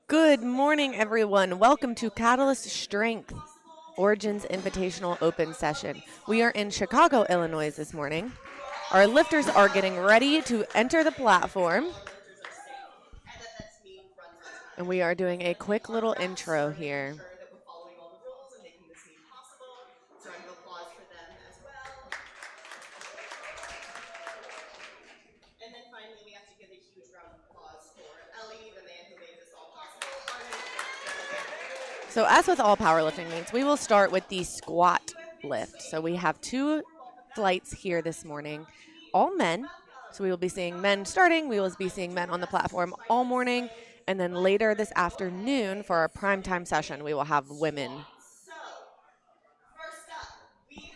Good morning, everyone. Welcome to Catalyst Strength, Origins Invitational Open Session. We are in Chicago, Illinois this morning. Our lifters are getting ready to enter the platform. And we are doing a quick little intro here. And then finally, we have to give a huge round of applause for Ellie, the man who made this all possible. So as with all powerlifting meets, we will start with the squat lift. So we have two flights here this morning, all men. So we will be seeing men starting. We will be seeing men on the platform all morning. And then later this afternoon for our primetime session, we will have women. So, first up, we have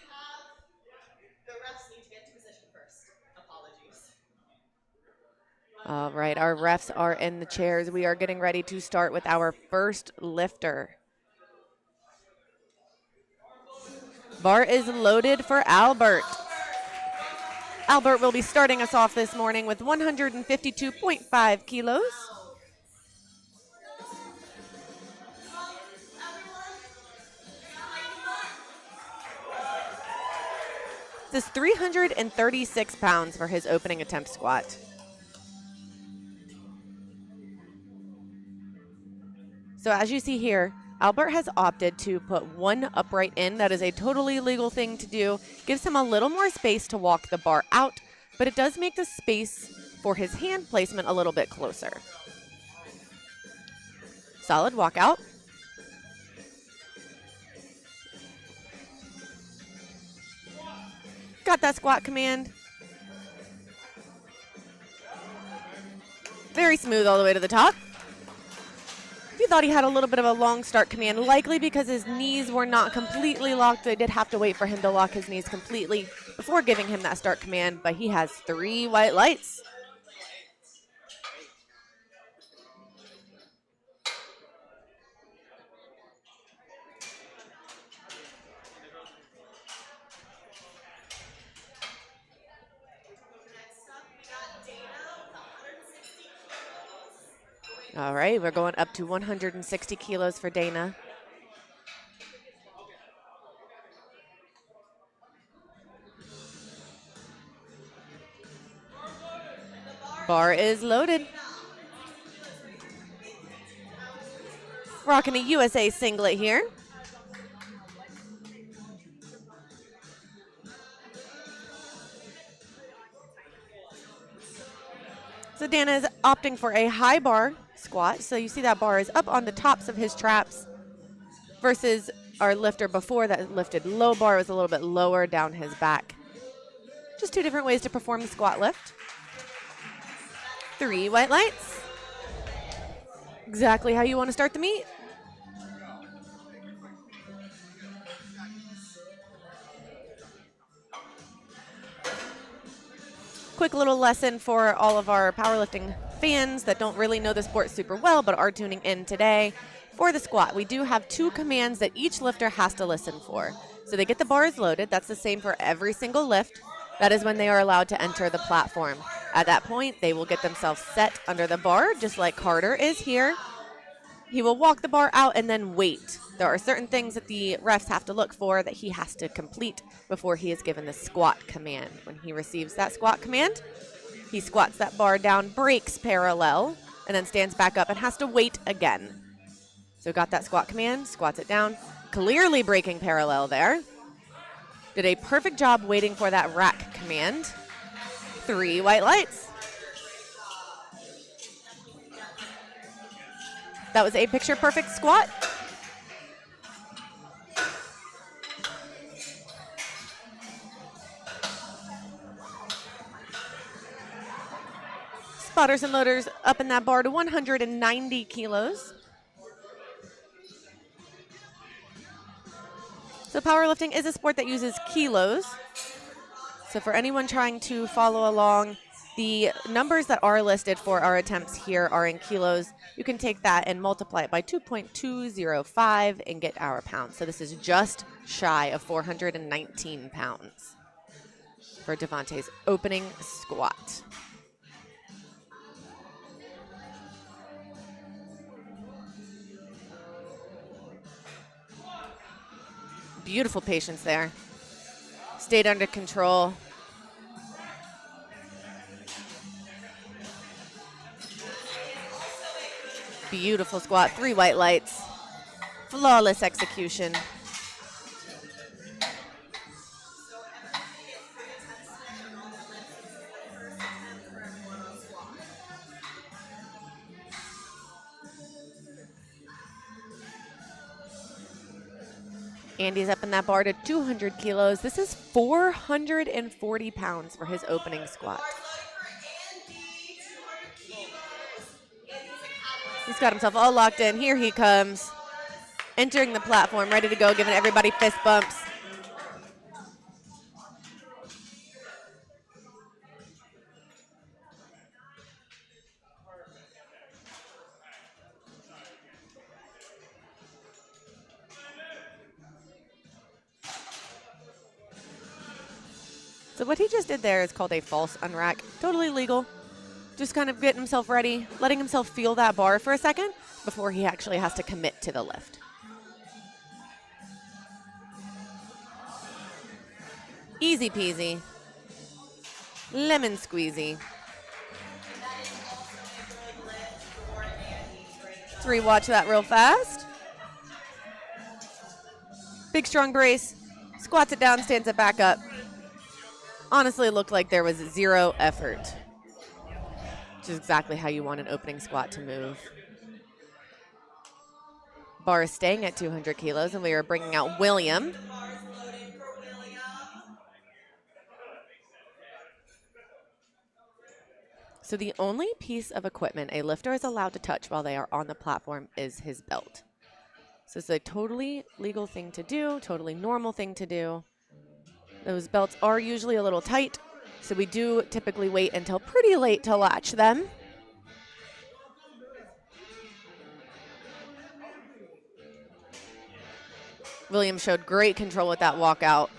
the refs need to get to position first. Apologies. All right, our refs are in the chairs. We are getting ready to start with our first lifter. Bar is loaded for Albert. Albert will be starting us off this morning with 152.5 kilos. This is 336 pounds for his opening attempt squat. So as you see here, Albert has opted to put one upright in. That is a totally legal thing to do. Gives him a little more space to walk the bar out, but it does make the space for his hand placement a little bit closer. Solid walkout. Got that squat command. Very smooth all the way to the top. He thought he had a little bit of a long start command, likely because his knees were not completely locked. They did have to wait for him to lock his knees completely before giving him that start command, but he has 3 white lights. All right, we're going up to 160 kilos for Dana. Bar is loaded. Rocking a USA singlet here. So Dana is opting for a high bar squat. So you see that bar is up on the tops of his traps versus our lifter before that lifted low bar was a little bit lower down his back. Just 2 different ways to perform the squat lift. 3 white lights. Exactly how you want to start the meet. Quick little lesson for all of our powerlifting fans that don't really know the sport super well but are tuning in today. For the squat, we do have 2 commands that each lifter has to listen for. So they get the bars loaded. That's the same for every single lift. That is when they are allowed to enter the platform. At that point, they will get themselves set under the bar, just like Carter is here. He will walk the bar out and then wait. There are certain things that the refs have to look for that he has to complete before he is given the squat command. When he receives that squat command, he squats that bar down, breaks parallel, and then stands back up and has to wait again. So got that squat command, squats it down, clearly breaking parallel there. Did a perfect job waiting for that rack command. 3 white lights. That was a picture perfect squat. Spotters and loaders up in that bar to 190 kilos. So powerlifting is a sport that uses kilos. So for anyone trying to follow along, the numbers that are listed for our attempts here are in kilos. You can take that and multiply it by 2.205 and get our pounds. So this is just shy of 419 pounds for Devontae's opening squat. Beautiful patience there. Stayed under control. Beautiful squat, 3 white lights. Flawless execution. Andy's up in that bar to 200 kilos. This is 440 pounds for his opening squat. He's got himself all locked in. Here he comes. Entering the platform, ready to go, giving everybody fist bumps. So what he just did there is called a false unrack. Totally legal. Just kind of getting himself ready, letting himself feel that bar for a second before he actually has to commit to the lift. Easy peasy. Lemon squeezy. 3, watch that real fast. Big strong brace. Squats it down, stands it back up. Honestly, it looked like there was 0 effort. Which is exactly how you want an opening squat to move. Bar is staying at 200 kilos, and we are bringing out William. So the only piece of equipment a lifter is allowed to touch while they are on the platform is his belt. So it's a totally legal thing to do, totally normal thing to do. Those belts are usually a little tight, so we do typically wait until pretty late to latch them. William showed great control with that walkout.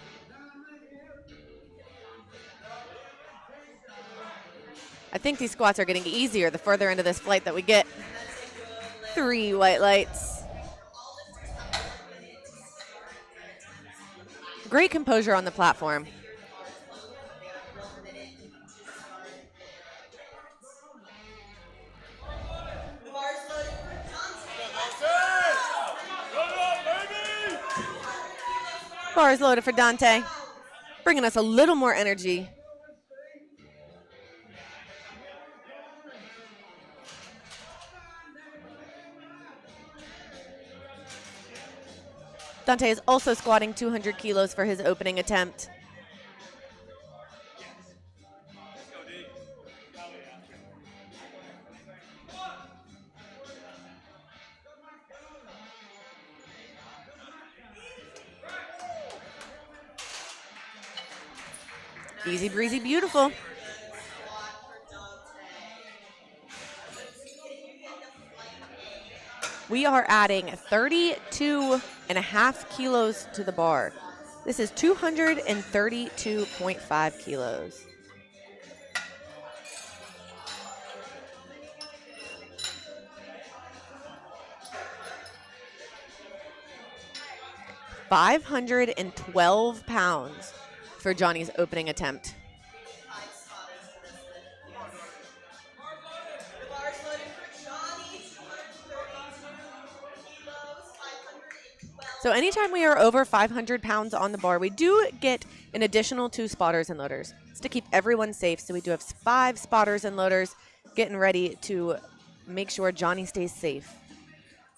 I think these squats are getting easier the further into this flight that we get. 3 white lights. Great composure on the platform. Bars loaded for Dante, bringing us a little more energy. Dante is also squatting 200 kilos for his opening attempt. Easy breezy, beautiful. We are adding 32.5 kilos to the bar. This is 232.5 kilos. £512 for Johnny's opening attempt. So anytime we are over 500 pounds on the bar, we do get an additional 2 spotters and loaders. It's to keep everyone safe. So we do have 5 spotters and loaders getting ready to make sure Johnny stays safe.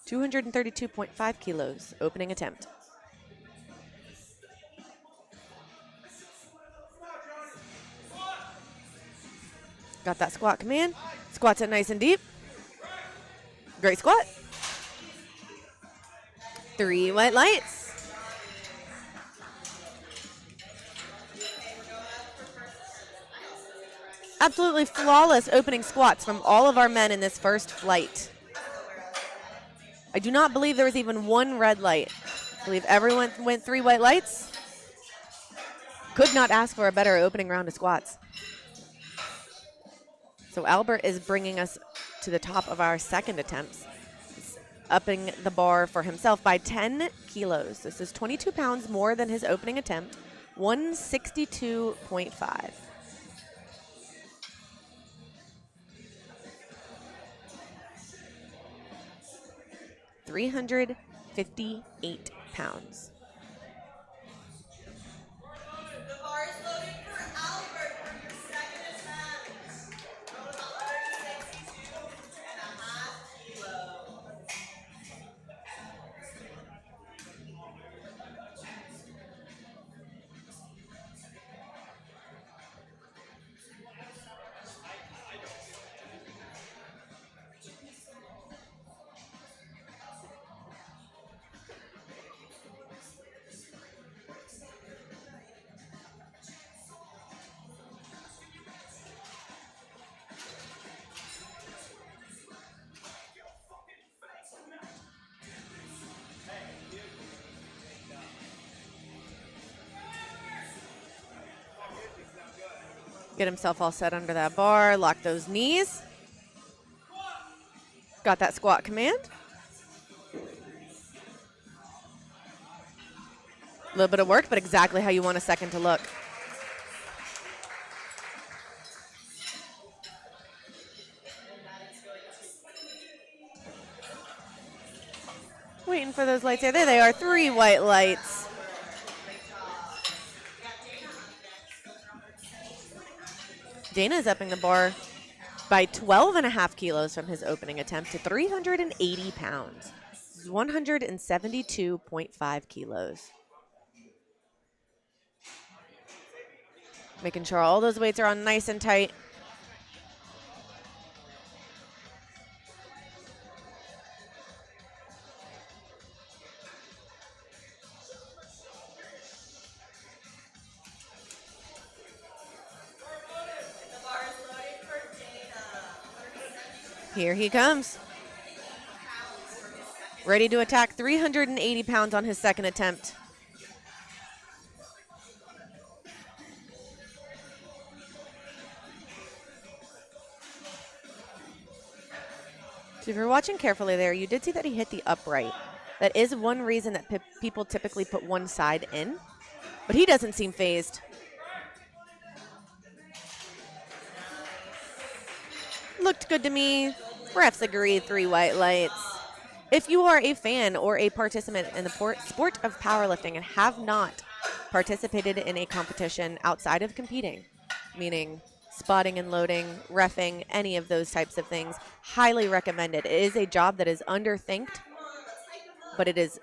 232.5 kilos, opening attempt. Got that squat command. Squats it nice and deep. Great squat. 3 white lights. Absolutely flawless opening squats from all of our men in this first flight. I do not believe there was even 1 red light. I believe everyone went 3 white lights. Could not ask for a better opening round of squats. So Albert is bringing us to the top of our second attempts. He's upping the bar for himself by 10 kilos. This is 22 pounds more than his opening attempt, 162.5. £358. The bar is loaded for Albert for your second attempt. Total 162.5 kilos. Get himself all set under that bar, lock those knees. Got that squat command. A little bit of work, but exactly how you want a second to look. Waiting for those lights here. There they are, 3 white lights. Dana's upping the bar by 12.5 kilos from his opening attempt to 380 pounds. This is 172.5 kilos. Making sure all those weights are on nice and tight. Here he comes. Ready to attack, 380 pounds on his second attempt. So if you're watching carefully there, you did see that he hit the upright. That is one reason that people typically put one side in, but he doesn't seem phased. Looked good to me. Refs agree, 3 white lights. If you are a fan or a participant in the sport of powerlifting and have not participated in a competition outside of competing, meaning spotting and loading, reffing, any of those types of things, highly recommended. It is a job that is underthinked, but it is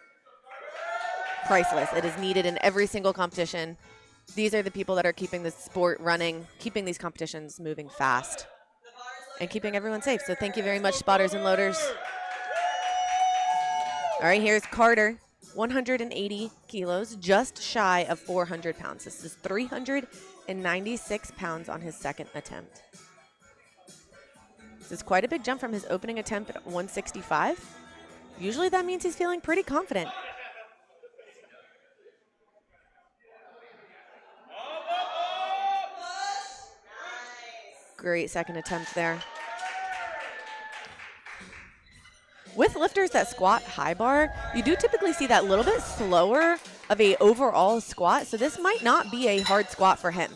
priceless. It is needed in every single competition. These are the people that are keeping the sport running, keeping these competitions moving fast, and keeping everyone safe. So thank you very much, spotters and loaders. All right, here's Carter, 180 kilos, just shy of 400 pounds. This is 396 pounds on his second attempt. This is quite a big jump from his opening attempt at 165. Usually that means he's feeling pretty confident. Great second attempt there. With lifters that squat high bar, you do typically see that little bit slower of a overall squat, so this might not be a hard squat for him.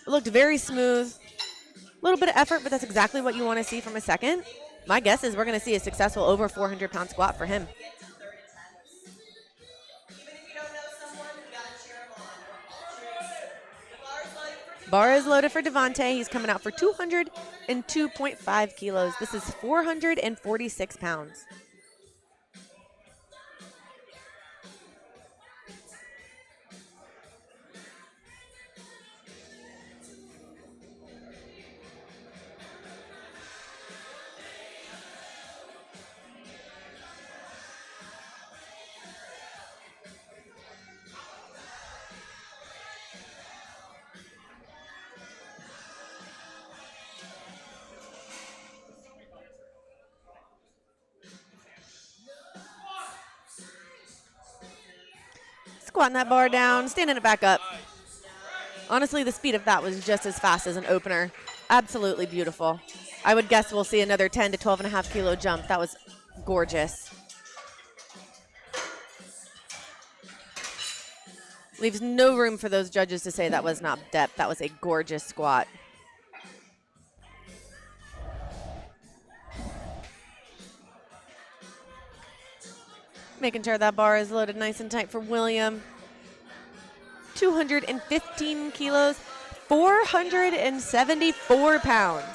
It looked very smooth, a little bit of effort, but that's exactly what you want to see from a second. My guess is we're going to see a successful over 400-pound squat for him. Bar is loaded for Devontae. He's coming out for 202.5 kilos. This is 446 pounds. Squatting that bar down, standing it back up. Honestly, the speed of that was just as fast as an opener. Absolutely beautiful. I would guess we'll see another 10 to 12.5 kilo jump. That was gorgeous. Leaves no room for those judges to say that was not depth. That was a gorgeous squat. Making sure that bar is loaded nice and tight for William. 215 kilos, 474 pounds.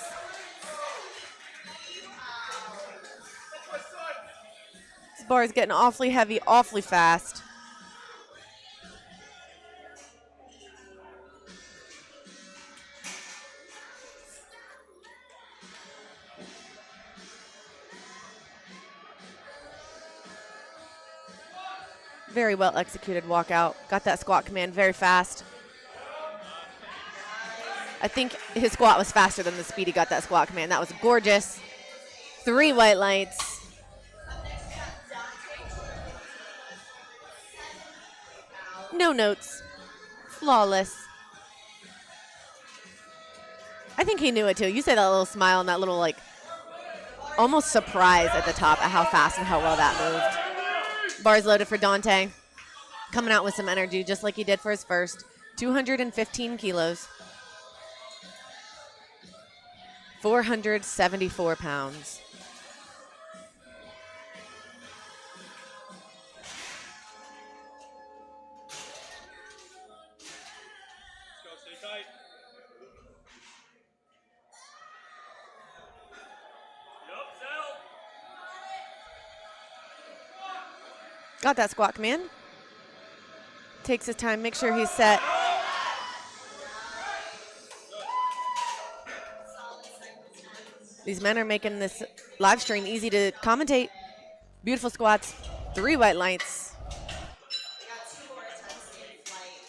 This bar is getting awfully heavy, awfully fast. Very well executed walkout. Got that squat command very fast. I think his squat was faster than the speed he got that squat command. That was gorgeous. 3 white lights. No notes. Flawless. I think he knew it too. You say that little smile and that little like almost surprise at the top at how fast and how well that moved. Bars loaded for Dante. Coming out with some energy just like he did for his first. 215 kilos. 474 pounds. Got that squat command. Takes his time, make sure he's set. These men are making this live stream easy to commentate. Beautiful squats, 3 white lights. We got 2 more attempts in flight.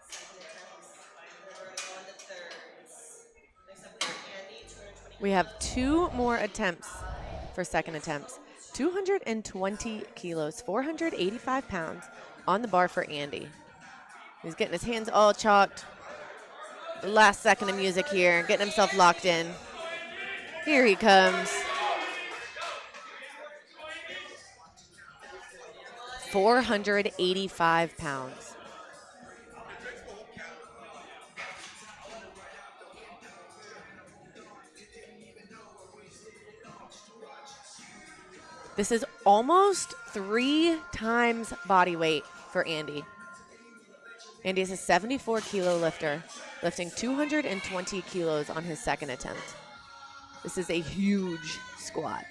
Second attempts. We're going to go into thirds. Next up, we have Andy, 220 We have 2 more attempts for second attempts. 220 kilos, 485 pounds on the bar for Andy. He's getting his hands all chalked. The last second of music here, getting himself locked in. Here he comes. 485 pounds. This is almost 3 times body weight for Andy. Andy is a 74 kilo lifter, lifting 220 kilos on his second attempt. This is a huge squat.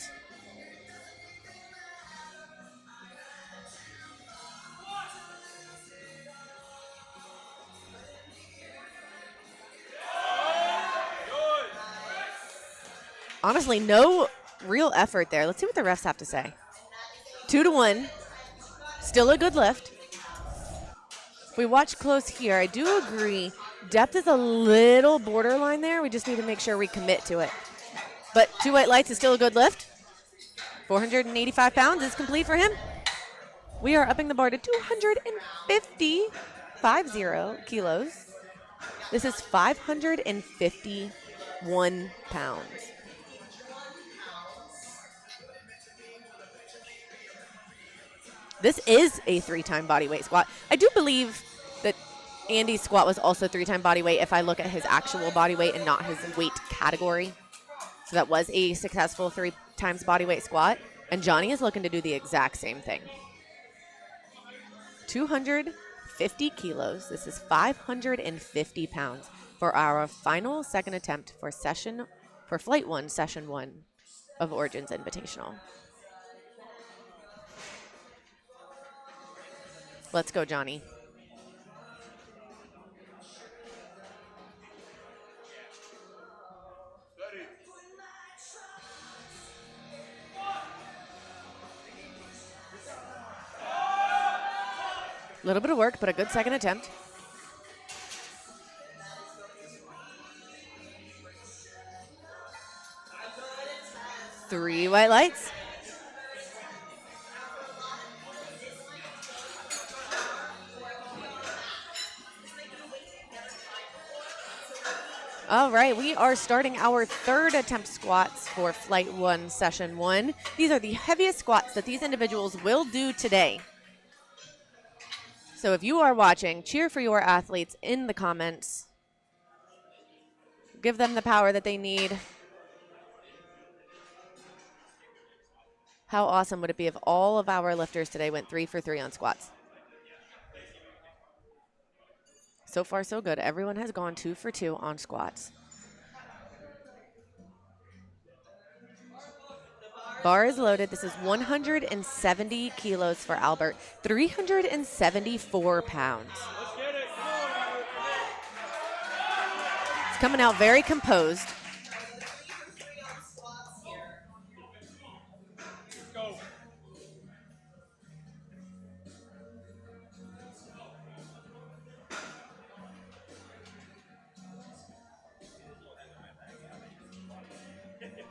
Honestly, no real effort there. Let's see what the refs have to say. 2-1. Still a good lift. If we watch close here, I do agree. Depth is a little borderline there. We just need to make sure we commit to it. But 2 white lights is still a good lift. 485 pounds is complete for him. We are upping the bar to 250 kilos. This is 551 pounds. This is a 3-time body weight squat. I do believe that Andy's squat was also 3-time body weight if I look at his actual body weight and not his weight category. So that was a successful 3 times body weight squat. And Johnny is looking to do the exact same thing. 250 kilos. This is 550 pounds for our final second attempt for Flight 1, Session 1 of Origins Invitational. Let's go, Johnny. A little bit of work, but a good second attempt. Three white lights. All right, we are starting our third attempt squats for Flight 1, Session 1. These are the heaviest squats that these individuals will do today. So if you are watching, cheer for your athletes in the comments. Give them the power that they need. How awesome would it be if all of our lifters today went 3 for 3 on squats? So far, so good. Everyone has gone 2 for 2 on squats. Bar is loaded. This is 170 kilos for Albert, 374 pounds. It's coming out very composed.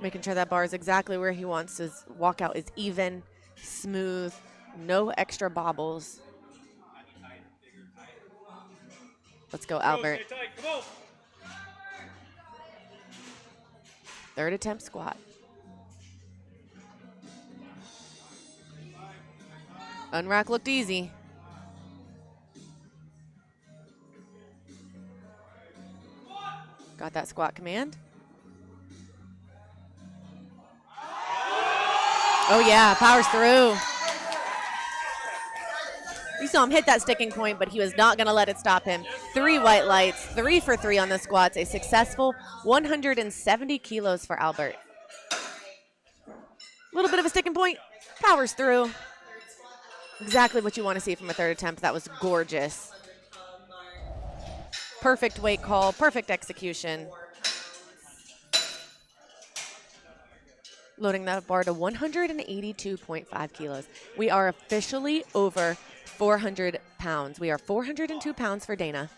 Making sure that bar is exactly where he wants. His walkout is even, smooth, no extra bobbles. Let's go, Albert. Third attempt squat. Unrack looked easy. Got that squat command. Oh yeah, powers through. You saw him hit that sticking point, but he was not going to let it stop him. 3 white lights, 3 for 3 on the squats. A successful 170 kilos for Albert. A little bit of a sticking point, powers through. Exactly what you want to see from a third attempt. That was gorgeous. Perfect weight call, perfect execution. Loading that bar to 182.5 kilos. We are officially over 400 pounds. We are 402 pounds for Dana.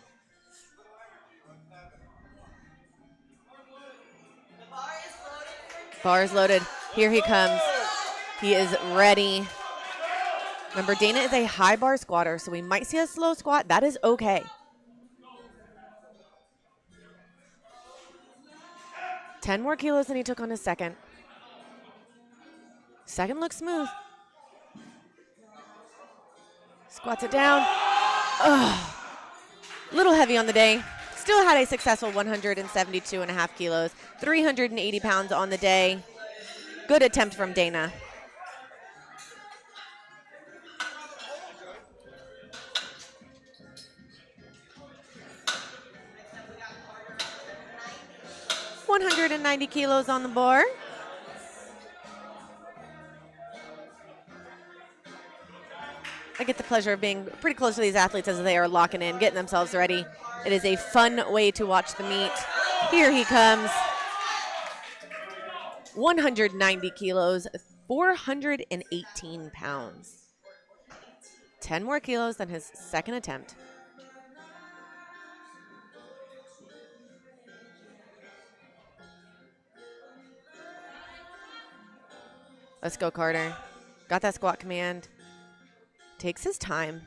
Bars loaded. Here he comes. He is ready. Remember, Dana is a high bar squatter, so we might see a slow squat. That is okay. 10 more kilos than he took on his second. Second looks smooth. Squats it down. Ugh. Little heavy on the day. Still had a successful 172.5 kilos, 380 pounds on the day. Good attempt from Dana. $190 kilos on the bar. I get the pleasure of being pretty close to these athletes as they are locking in, getting themselves ready. It is a fun way to watch the meet. Here he comes. 190 kilos, 418 pounds. 10 more kilos than his second attempt. Let's go, Carter. Got that squat command. Takes his time.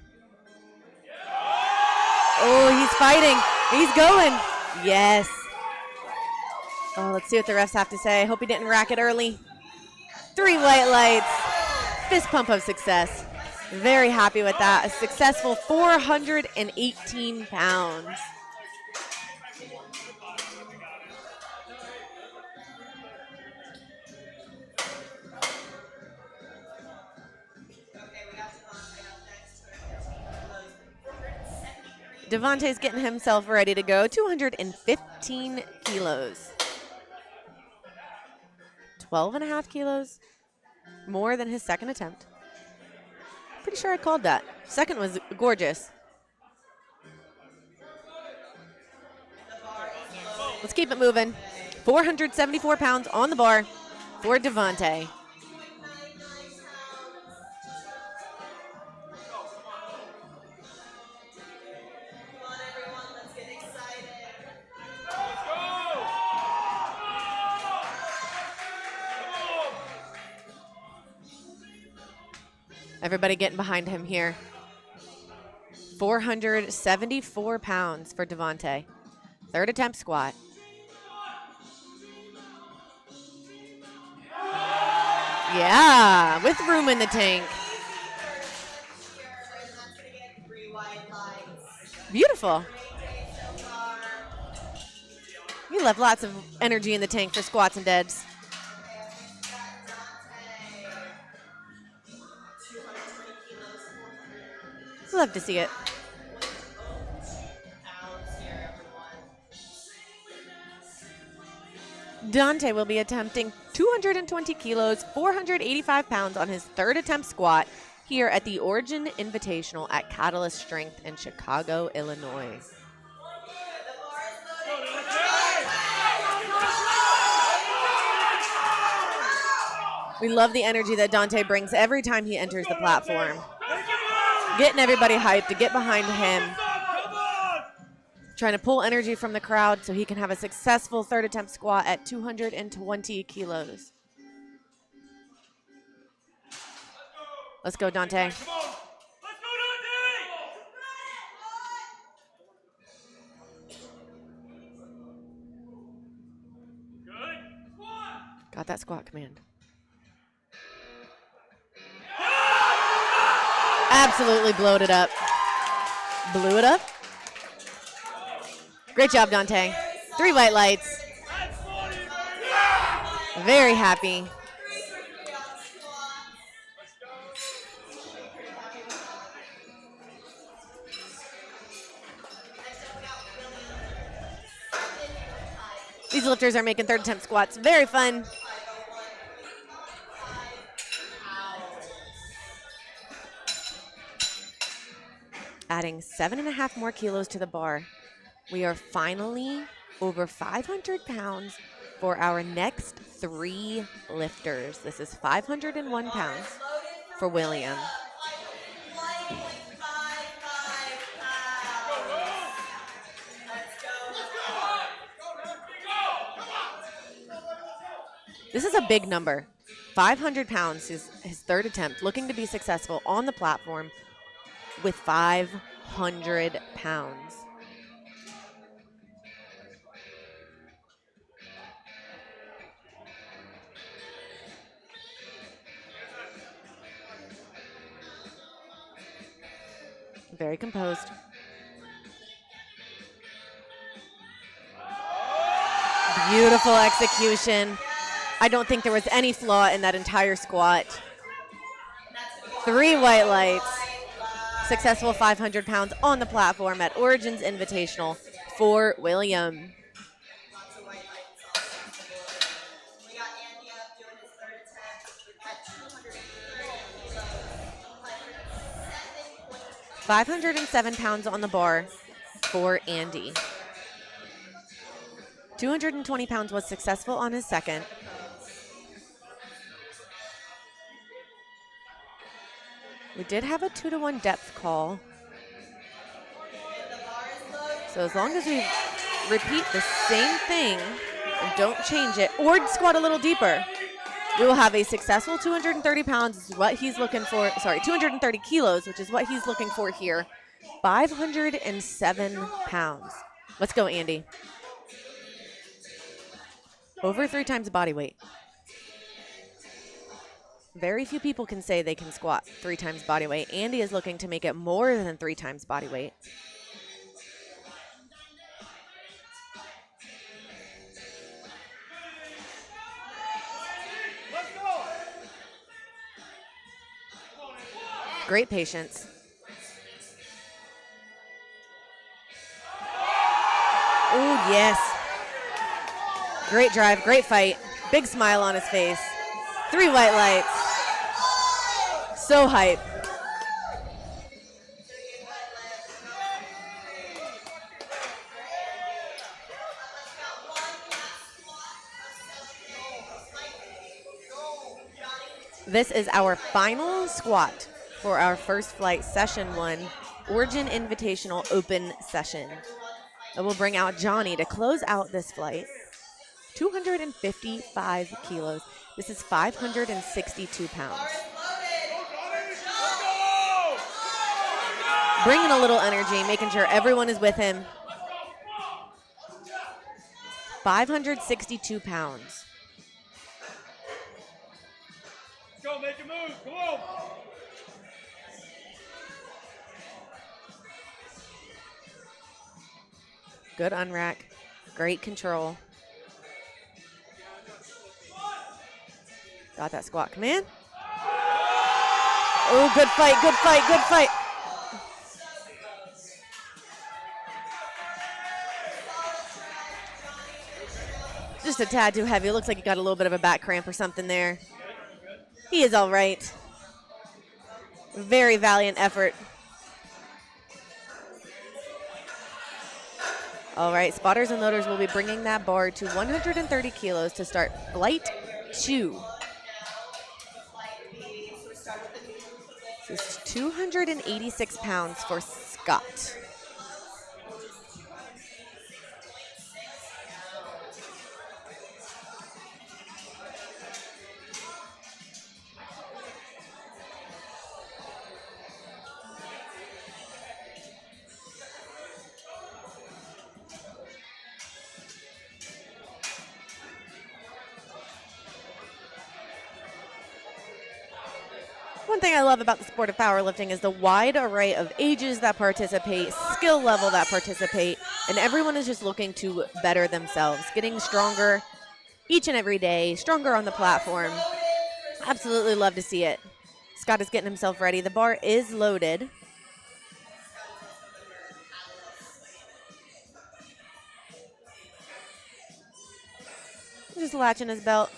Oh, he's fighting. He's going. Yes. Oh, let's see what the refs have to say. Hope he didn't rack it early. 3 white lights. Fist pump of success. Very happy with that. A successful 418 pounds. Devontae's getting himself ready to go. 215 kilos. 12.5 kilos more than his second attempt. Pretty sure I called that. Second was gorgeous. Let's keep it moving. 474 pounds on the bar for Devontae. Everybody getting behind him here. 474 pounds for Devontae. Third attempt squat. Yeah, with room in the tank. Beautiful. You left lots of energy in the tank for squats and deads. Love to see it. Dante will be attempting 220 kilos, 485 pounds on his third attempt squat here at the Origin Invitational at Catalyst Strength in Chicago, Illinois. We love the energy that Dante brings every time he enters the platform. Getting everybody hyped to get behind him. Trying to pull energy from the crowd so he can have a successful third attempt squat at 220 kilos. Let's go, Dante. Let's go, Dante! Good. Got that squat command. Absolutely blowed it up. Blew it up. Great job, Dante. 3 white lights. Very happy. These lifters are making third attempt squats. Very fun. Adding 7.5 more kilos to the bar. We are finally over 500 pounds for our next 3 lifters. This is 501 pounds for William. This is a big number. 500 pounds is his third attempt, looking to be successful on the platform with 500 pounds. Very composed. Beautiful execution. I don't think there was any flaw in that entire squat. 3 white lights. Successful 500 pounds on the platform at Origins Invitational for William. Lots of white lights all across the board. We got Andy up doing his third attempt at 230 kilos. 507 pounds on the bar for Andy. 220 pounds was successful on his second. We did have a 2-to-1 depth call. So as long as we repeat the same thing and don't change it or squat a little deeper, we will have a successful 230 pounds, which is what he's looking for. Sorry, 230 kilos, which is what he's looking for here. 507 pounds. Let's go, Andy. Over 3 times body weight. Very few people can say they can squat 3 times body weight. Andy is looking to make it more than 3 times body weight. Great patience. Oh, yes. Great drive, great fight. Big smile on his face. 3 white lights. So hype. This is our final squat for our first flight, session 1, Origin Invitational Open session. And we'll bring out Johnny to close out this flight. 255 kilos. This is 562 pounds. Bringing a little energy, making sure everyone is with him. 562 pounds. Let's go, make a move. Come on. Good unrack. Great control. Got that squat. Come in. Oh, good fight, good fight, good fight. Just a tad too heavy. It looks like he got a little bit of a back cramp or something there. He is all right. Very valiant effort. All right, spotters and loaders will be bringing that bar to 130 kilos to start flight 2. This is 286 pounds for Scott. One thing I love about the sport of powerlifting is the wide array of ages that participate, skill level that participate, and everyone is just looking to better themselves, getting stronger each and every day, stronger on the platform. Absolutely love to see it. Scott is getting himself ready. The bar is loaded. Just latching his belt.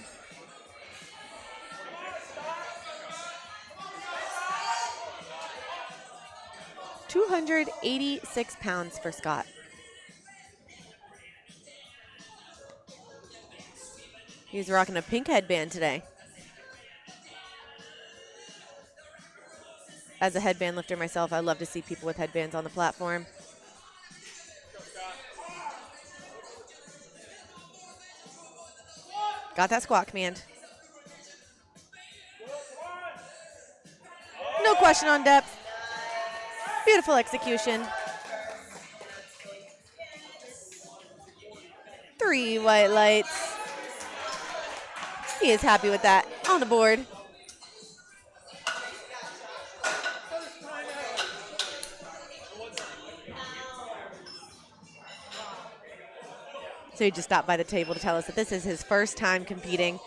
$286 pounds for Scott. He's rocking a pink headband today. As a headband lifter myself, I love to see people with headbands on the platform. Got that squat command. No question on depth. Beautiful execution. 3 white lights. He is happy with that. On the board. So he just stopped by the table to tell us that this is his first time competing.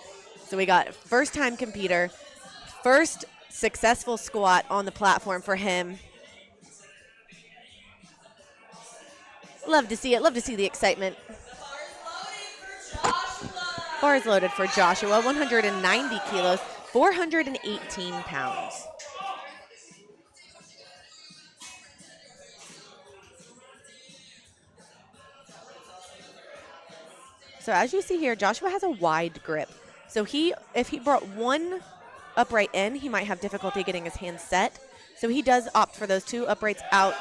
So we got first time competitor, first successful squat on the platform for him. Love to see it. Love to see the excitement. Bar is loaded for Joshua, 190 kilos, 418 pounds. So as you see here, Joshua has a wide grip. So if he brought one upright in, he might have difficulty getting his hands set. So he does opt for those 2 uprights out.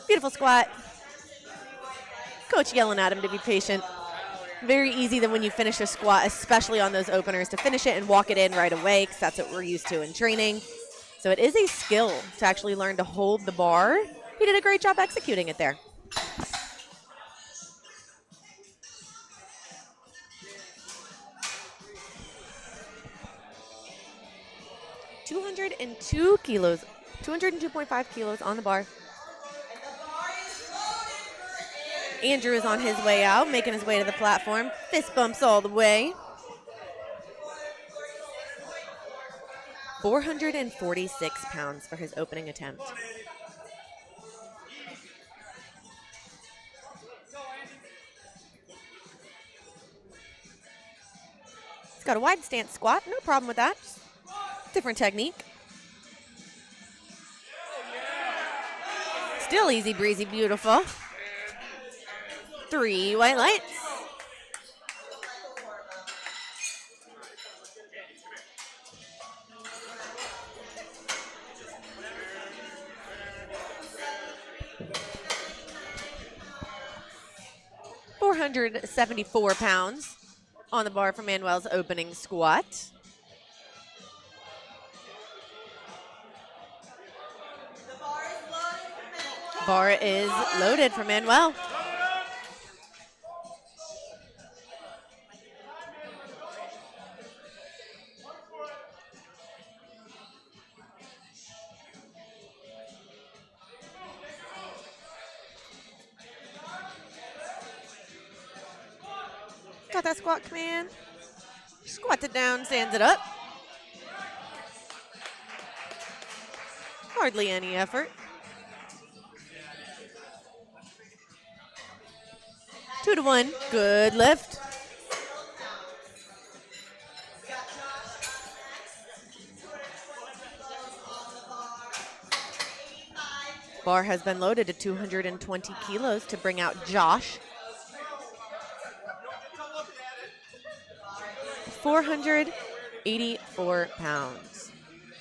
Beautiful squat. Coach yelling at him to be patient. Very easy then when you finish a squat, especially on those openers, to finish it and walk it in right away, because that's what we're used to in training. So it is a skill to actually learn to hold the bar. He did a great job executing it there. $202 kilos, 202.5 kilos on the bar. Andrew is on his way out, making his way to the platform. Fist bumps all the way. 446 pounds for his opening attempt. He's got a wide stance squat, no problem with that. Different technique. Still easy breezy, beautiful. 3 white lights. £474 on the bar for Manuel's opening squat. Bar is loaded for Manuel. Got that squat command. Squats it down, stands it up. Hardly any effort. 2-1, good lift. Bar has been loaded to 220 kilos to bring out Josh. 484 pounds.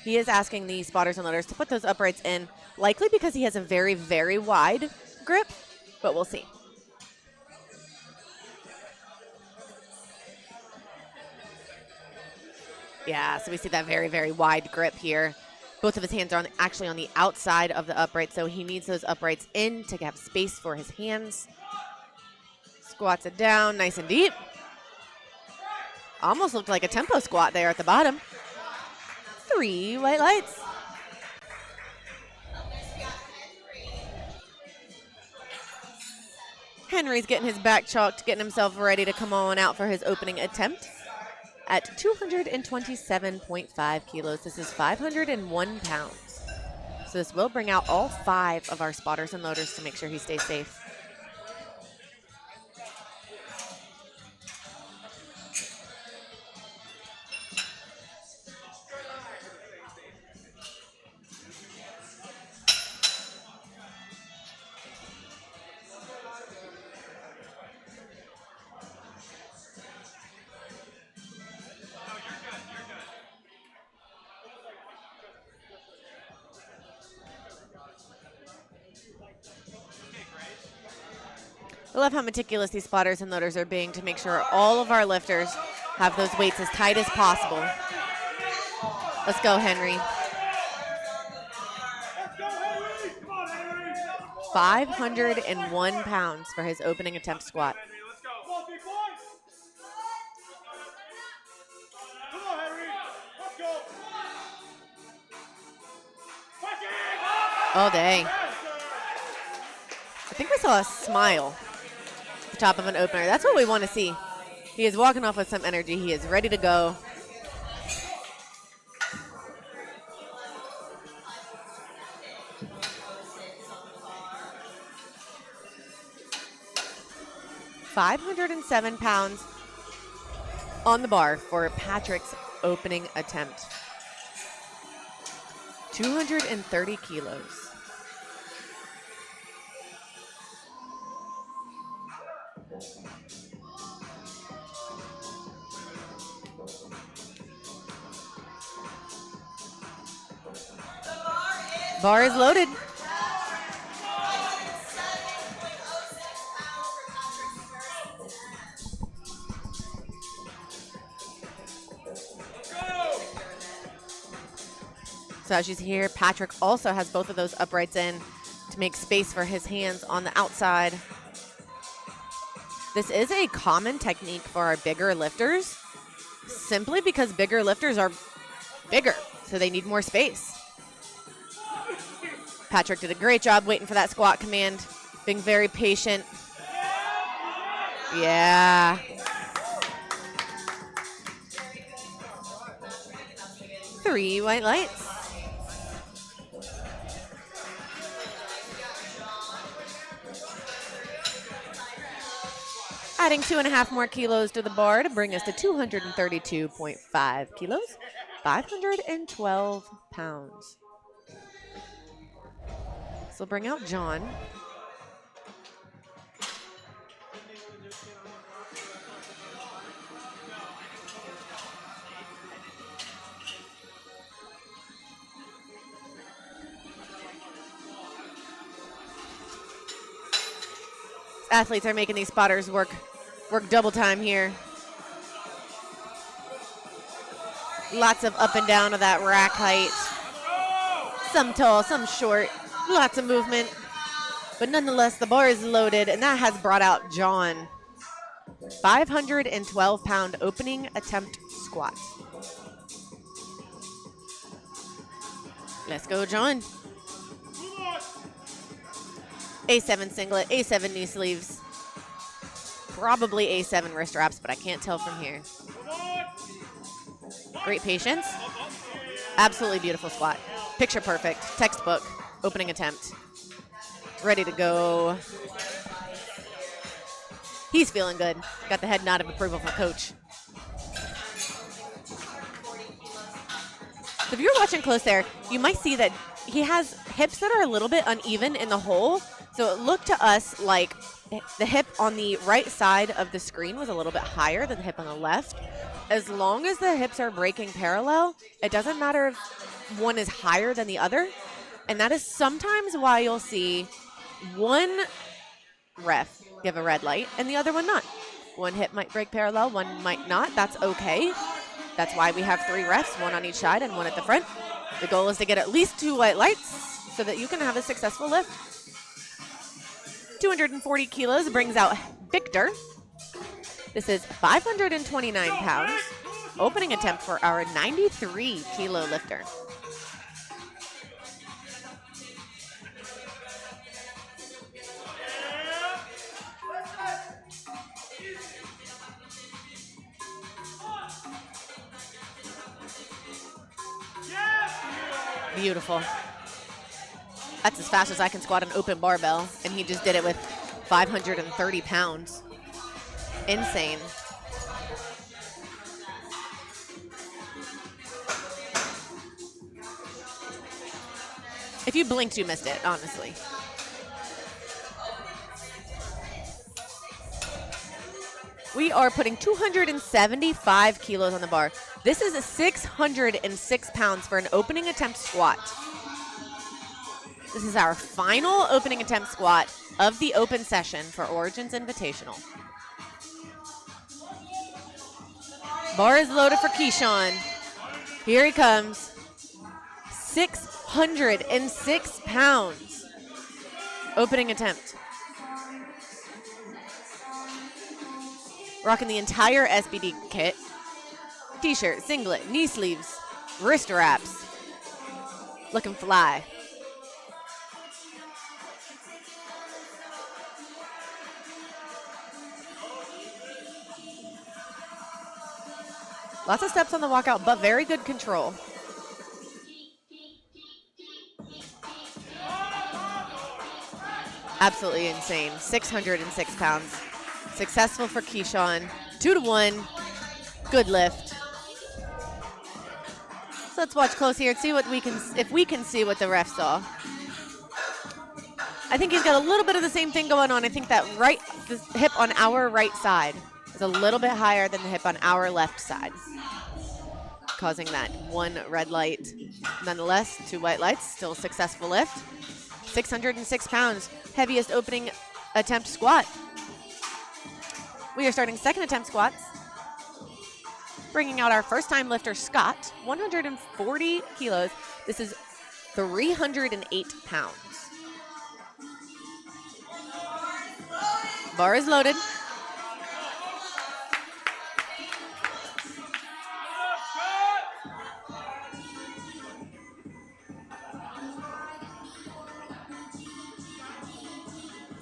He is asking the spotters and loaders to put those uprights in, likely because he has a very, very wide grip, but we'll see. Yeah, so we see that very, very wide grip here. Both of his hands are actually on the outside of the upright, so he needs those uprights in to have space for his hands. Squats it down nice and deep. Almost looked like a tempo squat there at the bottom. 3 white lights. Henry's getting his back chalked, getting himself ready to come on out for his opening attempt at 227.5 kilos. This is 501 pounds. So this will bring out all 5 of our spotters and loaders to make sure he stays safe. I love how meticulous these spotters and loaders are being to make sure all of our lifters have those weights as tight as possible. Let's go, Henry. 501 pounds for his opening attempt squat. All day. I think we saw a smile at the top of an opener. That's what we want to see. He is walking off with some energy. He is ready to go. £507 on the bar for Patrick's opening attempt. 230 kilos. Bar is loaded. So as you see here, Patrick also has both of those uprights in to make space for his hands on the outside. This is a common technique for our bigger lifters, simply because bigger lifters are bigger, so they need more space. Patrick did a great job waiting for that squat command, being very patient. Yeah. Three white lights. Adding 2.5 more kilos to the bar to bring us to 232.5 kilos, 512 pounds. So we'll bring out John. Athletes are making these spotters work double time here. Lots of up and down of that rack height. Some tall, some short, lots of movement. But nonetheless, the bar is loaded, and that has brought out John. 512-pound opening attempt squat. Let's go, John. A7 singlet, A7 knee sleeves. Probably A7 wrist wraps, but I can't tell from here. Great patience. Absolutely beautiful squat. Picture perfect. Textbook. Opening attempt. Ready to go. He's feeling good. Got the head nod of approval from coach. So if you're watching close there, you might see that he has hips that are a little bit uneven in the hole. So it looked to us like the hip on the right side of the screen was a little bit higher than the hip on the left. As long as the hips are breaking parallel, it doesn't matter if one is higher than the other. And that is sometimes why you'll see one ref give a red light and the other one not. One hip might break parallel, one might not. That's okay. That's why we have 3 refs, one on each side and one at the front. The goal is to get at least 2 white lights so that you can have a successful lift. 240 kilos brings out Victor. This is 529 pounds. Opening attempt for our 93-kilo lifter. Beautiful. That's as fast as I can squat an open barbell, and he just did it with 530 pounds. Insane. If you blinked, you missed it, honestly. We are putting 275 kilos on the bar. This is a 606 pounds for an opening attempt squat. This is our final opening attempt squat of the open session for Origins Invitational. Bar is loaded for Keyshawn. Here he comes. 606 pounds. Opening attempt. Rocking the entire SBD kit. T-shirt, singlet, knee sleeves, wrist wraps. Looking fly. Lots of steps on the walkout, but very good control. Absolutely insane. 606 pounds. Successful for Keyshawn. 2-1. Good lift. So let's watch close here and see what if we can see what the ref saw. I think he's got a little bit of the same thing going on. I think that the hip on our right side is a little bit higher than the hip on our left side, causing that one red light. Nonetheless, 2 white lights, still a successful lift. 606 pounds, heaviest opening attempt squat. We are starting second attempt squats. Bringing out our first time lifter, Scott, 140 kilos. This is 308 pounds. Bar is loaded.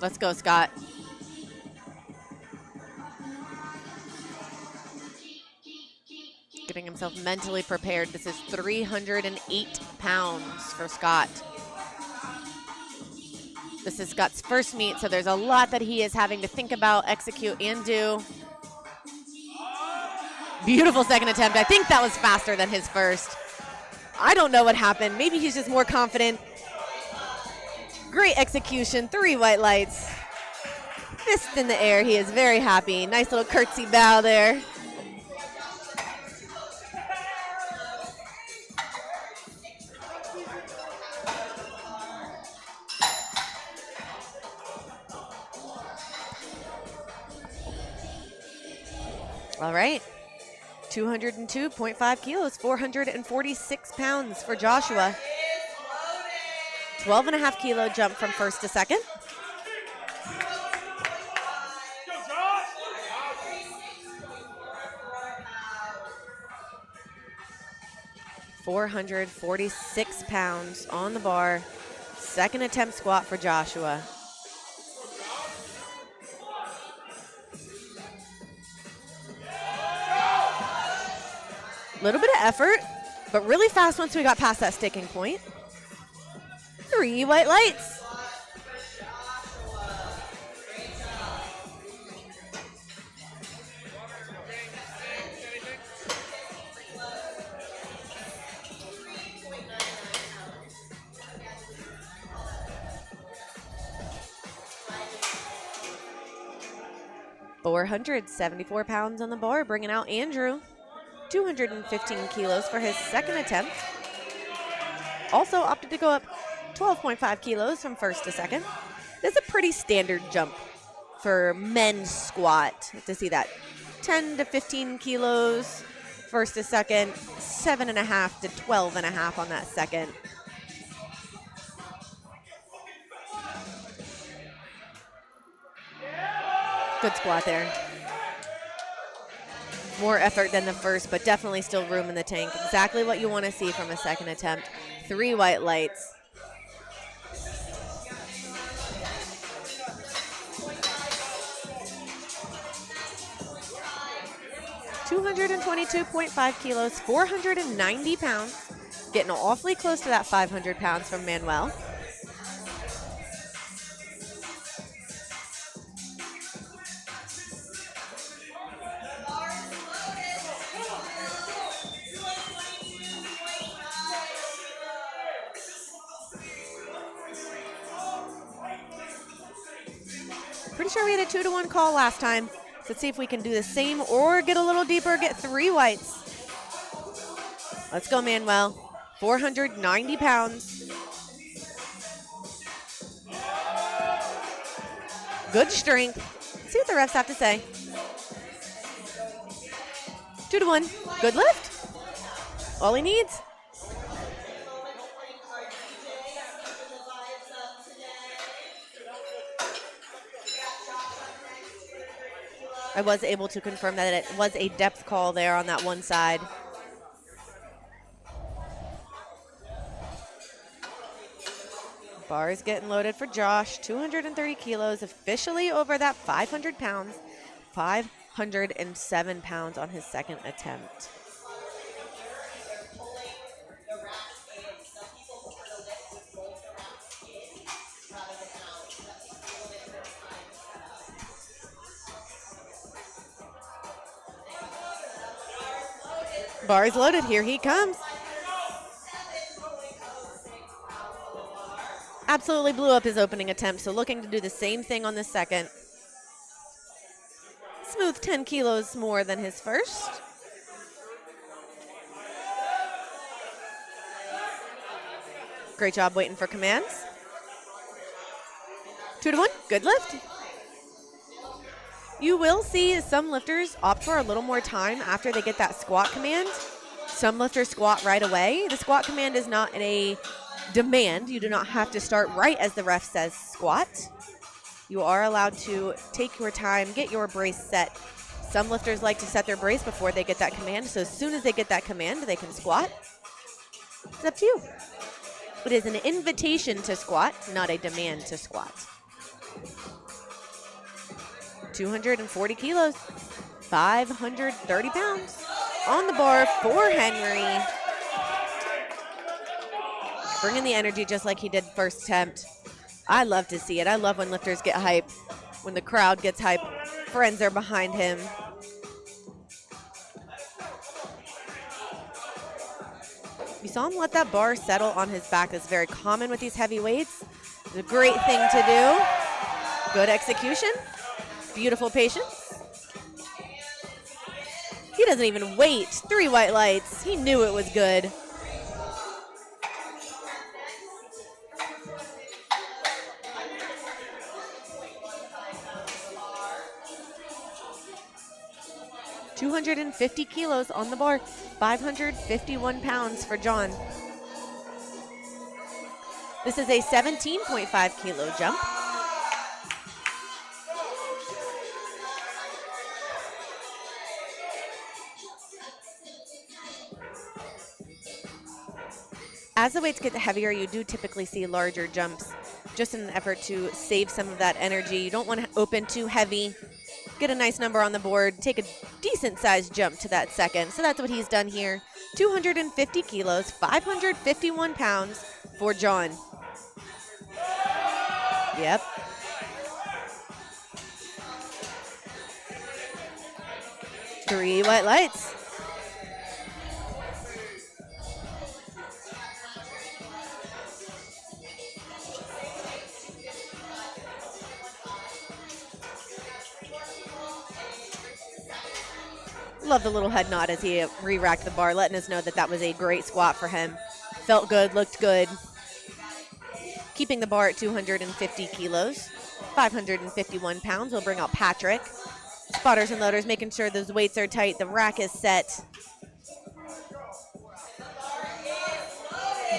Let's go, Scott. Getting himself mentally prepared. This is 308 pounds for Scott. This is Scott's first meet, so there's a lot that he is having to think about, execute, and do. Beautiful second attempt. I think that was faster than his first. I don't know what happened. Maybe he's just more confident. Great execution, 3 white lights. Fist in the air, he is very happy. Nice little curtsy bow there. All right, 202.5 kilos, 446 pounds for Joshua. 12.5 kilo jump from first to second. £446 on the bar. Second attempt squat for Joshua. Little bit of effort, but really fast once we got past that sticking point. 3 white lights. £474 on the bar, bringing out Andrew. 215 kilos for his second attempt. Also opted to go up 12.5 kilos from first to second. This is a pretty standard jump for men's squat. To see that 10 to 15 kilos first to second, 7.5 to 12.5 on that second. Good squat there. More effort than the first, but definitely still room in the tank. Exactly what you want to see from a second attempt. 3 white lights. $222.5 kilos, 490 pounds. Getting awfully close to that 500 pounds from Manuel. Pretty sure we had a 2-to-1 call last time. Let's see if we can do the same or get a little deeper, get 3 whites. Let's go, Manuel. 490 pounds. Good strength. Let's see what the refs have to say. 2-1. Good lift. All he needs. I was able to confirm that it was a depth call there on that one side. Bar is getting loaded for Josh. 230 kilos, officially over that 500 pounds. 507 pounds on his second attempt. Bar is loaded. Here he comes. Absolutely blew up his opening attempt, so looking to do the same thing on the second. Smooth 10 kilos more than his first. Great job waiting for commands. 2-1, good lift. You will see some lifters opt for a little more time after they get that squat command. Some lifters squat right away. The squat command is not a demand. You do not have to start right as the ref says squat. You are allowed to take your time, get your brace set. Some lifters like to set their brace before they get that command, so as soon as they get that command, they can squat. It's up to you. It is an invitation to squat, not a demand to squat. 240 kilos, 530 pounds. On the bar for Henry. Bringing the energy just like he did first attempt. I love to see it. I love when lifters get hype, when the crowd gets hype, friends are behind him. You saw him let that bar settle on his back. That's very common with these heavy weights. It's a great thing to do. Good execution. Beautiful patience. He doesn't even wait. 3 white lights. He knew it was good. $250 kilos on the bar, 551 pounds for John. This is a 17.5 kilo jump. As the weights get heavier, you do typically see larger jumps, just in an effort to save some of that energy. You don't want to open too heavy. Get a nice number on the board, take a decent sized jump to that second. So that's what he's done here. 250 kilos, 551 pounds for John. Yep. Three white lights. Love the little head nod as he re-racked the bar, letting us know that that was a great squat for him. Felt good, looked good. Keeping the bar at 250 kilos, 551 pounds. We'll bring out Patrick. Spotters and loaders, making sure those weights are tight. The rack is set.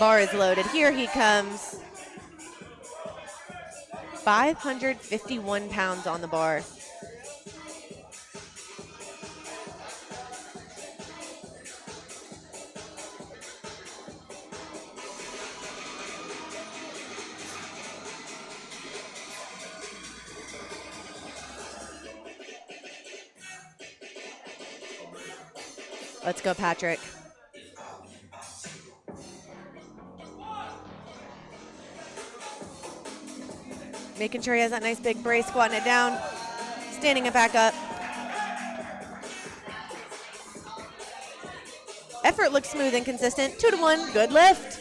Bar is loaded. Here he comes. 551 pounds on the bar. Let's go, Patrick. Making sure he has that nice big brace, squatting it down, standing it back up. Effort looks smooth and consistent. 2-1, good lift.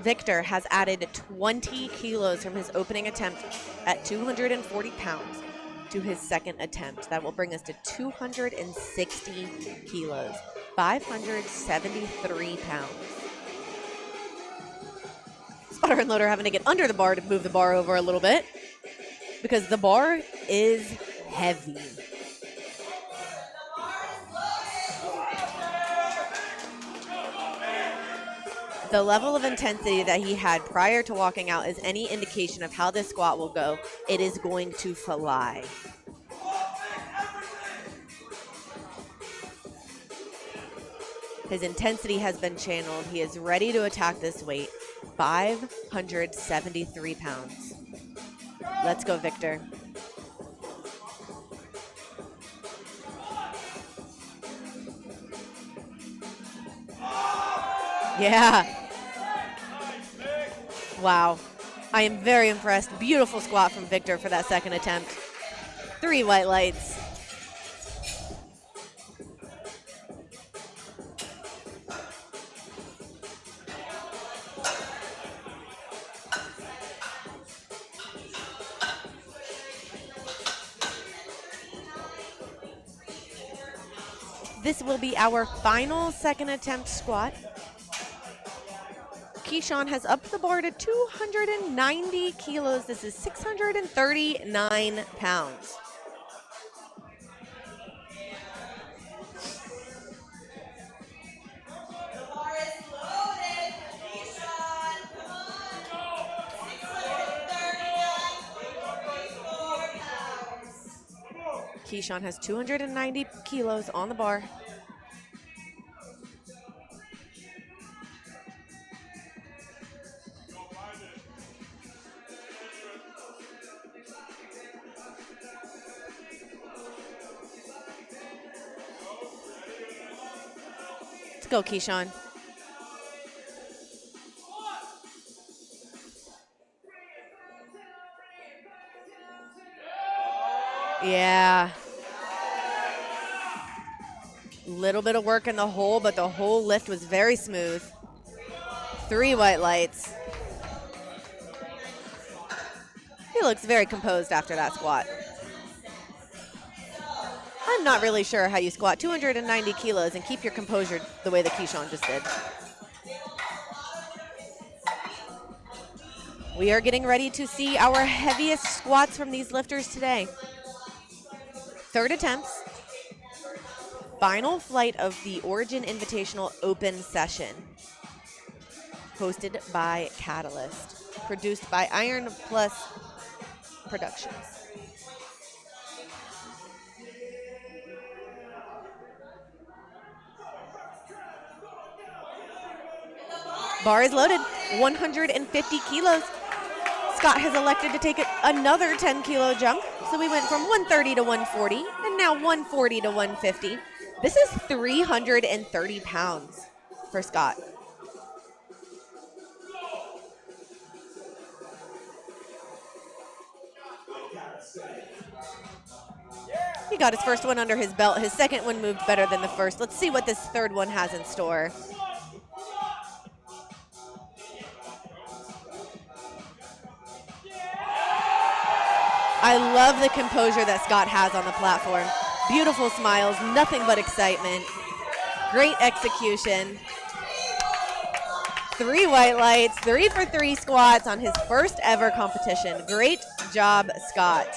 Victor has added 20 kilos from his opening attempt at 240 pounds to his second attempt. That will bring us to 260 kilos, 573 pounds. Spotter and loader having to get under the bar to move the bar over a little bit because the bar is heavy. The level of intensity that he had prior to walking out is any indication of how this squat will go. It is going to fly. His intensity has been channeled. He is ready to attack this weight. 573 pounds. Let's go, Victor. Yeah. Wow. I am very impressed. Beautiful squat from Victor for that second attempt. 3 white lights. This will be our final second attempt squat. Keyshawn has upped the bar to 290 kilos. This is 639 pounds. Keyshawn has 290 kilos on the bar. Let's go, Keyshawn. Yeah. Little bit of work in the hole, but the whole lift was very smooth. 3 white lights. He looks very composed after that squat. I'm not really sure how you squat 290 kilos and keep your composure the way that Keyshawn just did. We are getting ready to see our heaviest squats from these lifters today. Third attempts. Final flight of the Origin Invitational Open Session. Hosted by Catalyst. Produced by Iron Plus Productions. Bar is loaded, 150 kilos. Scott has elected to take another 10-kilo jump. So we went from 130 to 140, and now 140 to 150. This is 330 pounds for Scott. He got his first one under his belt. His second one moved better than the first. Let's see what this third one has in store. I love the composure that Scott has on the platform. Beautiful smiles, nothing but excitement. Great execution. 3 white lights, 3 for 3 squats on his first ever competition. Great job, Scott.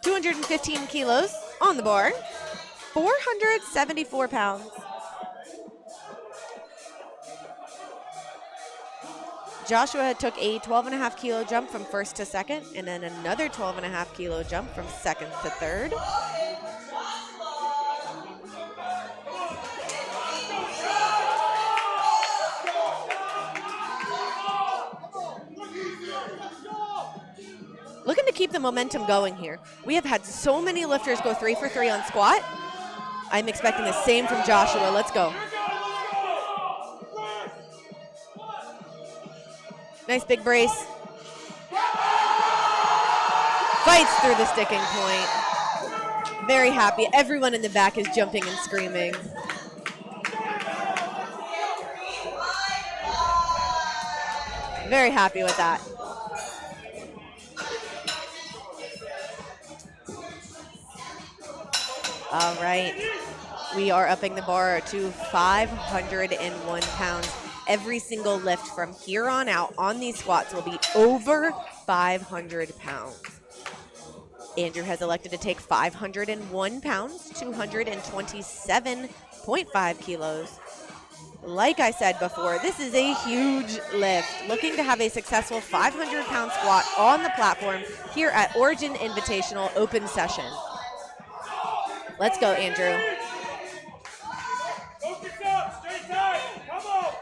215 kilos on the bar, 474 pounds. Joshua took a 12.5 kilo jump from first to second, and then another 12.5 kilo jump from second to third. Looking to keep the momentum going here. We have had so many lifters go 3 for 3 on squat. I'm expecting the same from Joshua. Let's go. Nice big brace. Fights through the sticking point. Very happy. Everyone in the back is jumping and screaming. Very happy with that. All right. We are upping the bar to 501 pounds. Every single lift from here on out on these squats will be over 500 pounds. Andrew has elected to take 501 pounds, 227.5 kilos. Like I said before, this is a huge lift. Looking to have a successful 500-pound squat on the platform here at Origin Invitational Open Session. Let's go, Andrew. Focus up, stay tight, come on.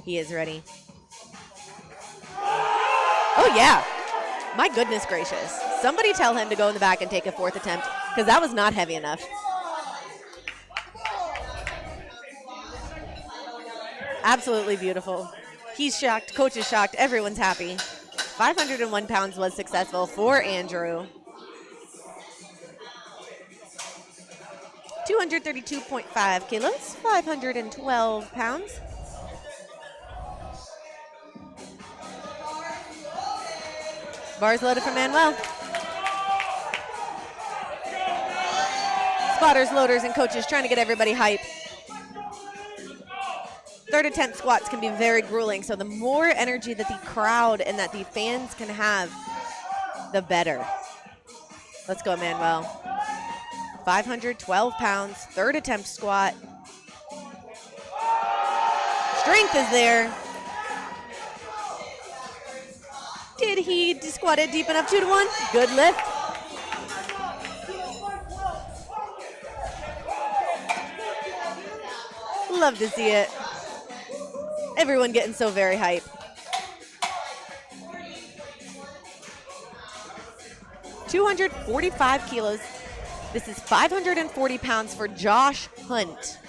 He is ready. Oh, yeah. My goodness gracious. Somebody tell him to go in the back and take a fourth attempt, because that was not heavy enough. Absolutely beautiful. He's shocked. Coach is shocked. Everyone's happy. 501 pounds was successful for Andrew. 232.5 kilos, 512 pounds. Bars loaded for Manuel. Spotters, loaders, and coaches trying to get everybody hype. Third attempt squats can be very grueling, so the more energy that the crowd and that the fans can have, the better. Let's go, Manuel. 512 pounds, third attempt squat. Strength is there. Did he squat it deep enough? 2 to 1. Good lift. Love to see it. Everyone getting so very hype. $245 kilos. This is 540 pounds for Josh Hunt.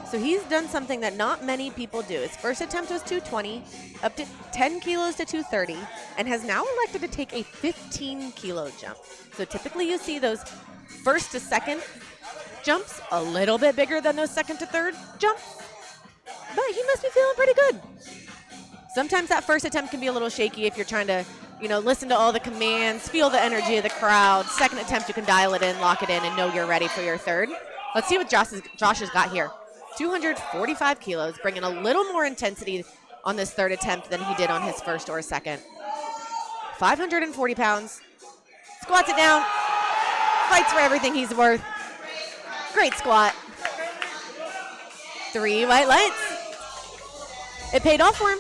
So he's done something that not many people do. His first attempt was 220, up to 10 kilos to 230, and has now elected to take a 15-kilo jump. So typically you see those first to second jumps a little bit bigger than those second to third jumps, but he must be feeling pretty good. Sometimes that first attempt can be a little shaky if you're trying to, listen to all the commands, feel the energy of the crowd. Second attempt, you can dial it in, lock it in, and know you're ready for your third. Let's see what Josh has got here. 245 kilos, bringing a little more intensity on this third attempt than he did on his first or second. 540 pounds, squats it down, fights for everything he's worth. Great squat. 3 white lights. It paid off for him.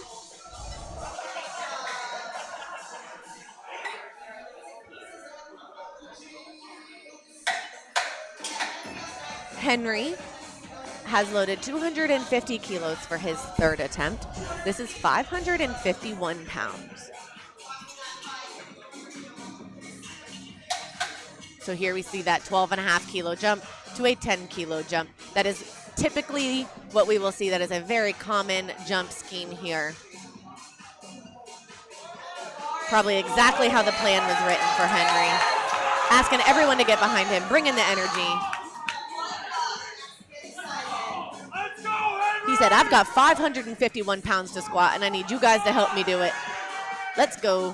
Henry has loaded 250 kilos for his third attempt. This is 551 pounds. So here we see that 12.5 kilo jump to a 10 kilo jump. That is typically what we will see. That is a very common jump scheme here. Probably exactly how the plan was written for Henry. Asking everyone to get behind him, bringing the energy. He said, I've got 551 pounds to squat, and I need you guys to help me do it. Let's go.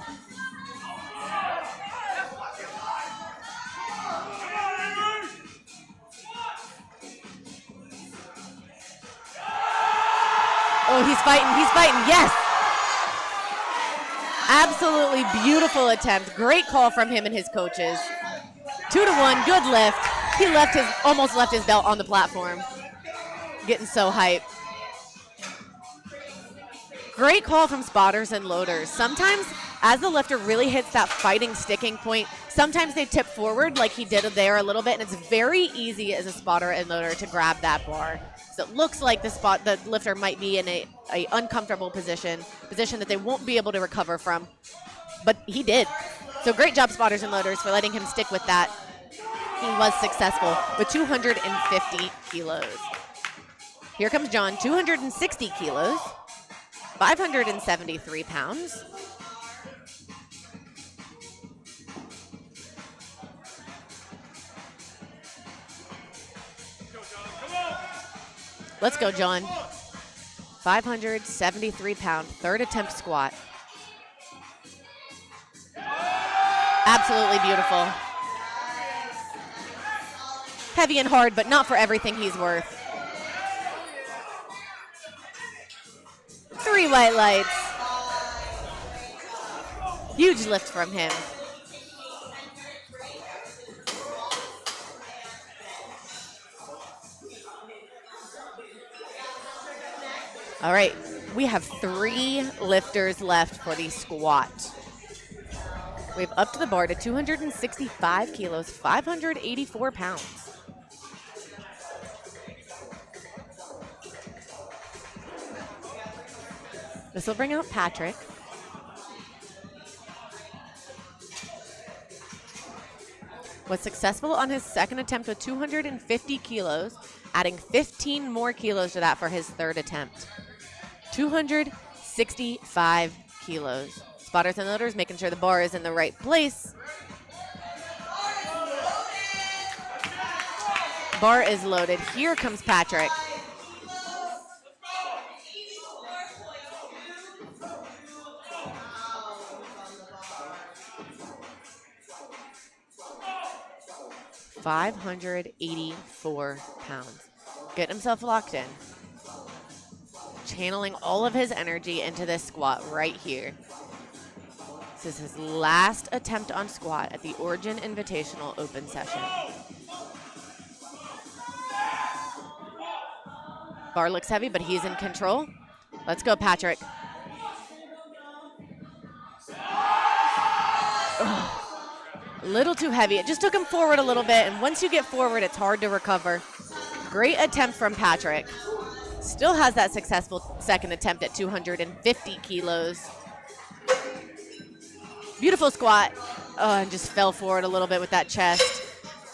Oh, he's fighting, yes. Absolutely beautiful attempt. Great call from him and his coaches. 2 to 1, good lift. He almost left his belt on the platform. Getting so hyped. Great call from spotters and loaders. Sometimes as the lifter really hits that fighting sticking point, sometimes they tip forward like he did there a little bit, and it's very easy as a spotter and loader to grab that bar. So it looks like the lifter might be in a uncomfortable position that they won't be able to recover from, but he did. So great job, spotters and loaders, for letting him stick with that. He was successful with 250 kilos. Here comes John, 260 kilos, 573 pounds. Let's go, John. 573-pound third attempt squat. Absolutely beautiful. Heavy and hard, but not for everything he's worth. 3 white lights. Huge lift from him. All right, we have 3 lifters left for the squat. We've upped the bar to 265 kilos, 584 pounds. This will bring out Patrick. Was successful on his second attempt with 250 kilos, adding 15 more kilos to that for his third attempt. 265 kilos. Spotters and loaders making sure the bar is in the right place. Bar is loaded. Here comes Patrick. $584. Getting himself locked in. Channeling all of his energy into this squat right here. This is his last attempt on squat at the Origin Invitational Open Session. Bar looks heavy, but he's in control. Let's go, Patrick. Ugh. A little too heavy. It just took him forward a little bit, and once you get forward, it's hard to recover. Great attempt from Patrick. Still has that successful second attempt at 250 kilos. Beautiful squat. Oh, and just fell forward a little bit with that chest.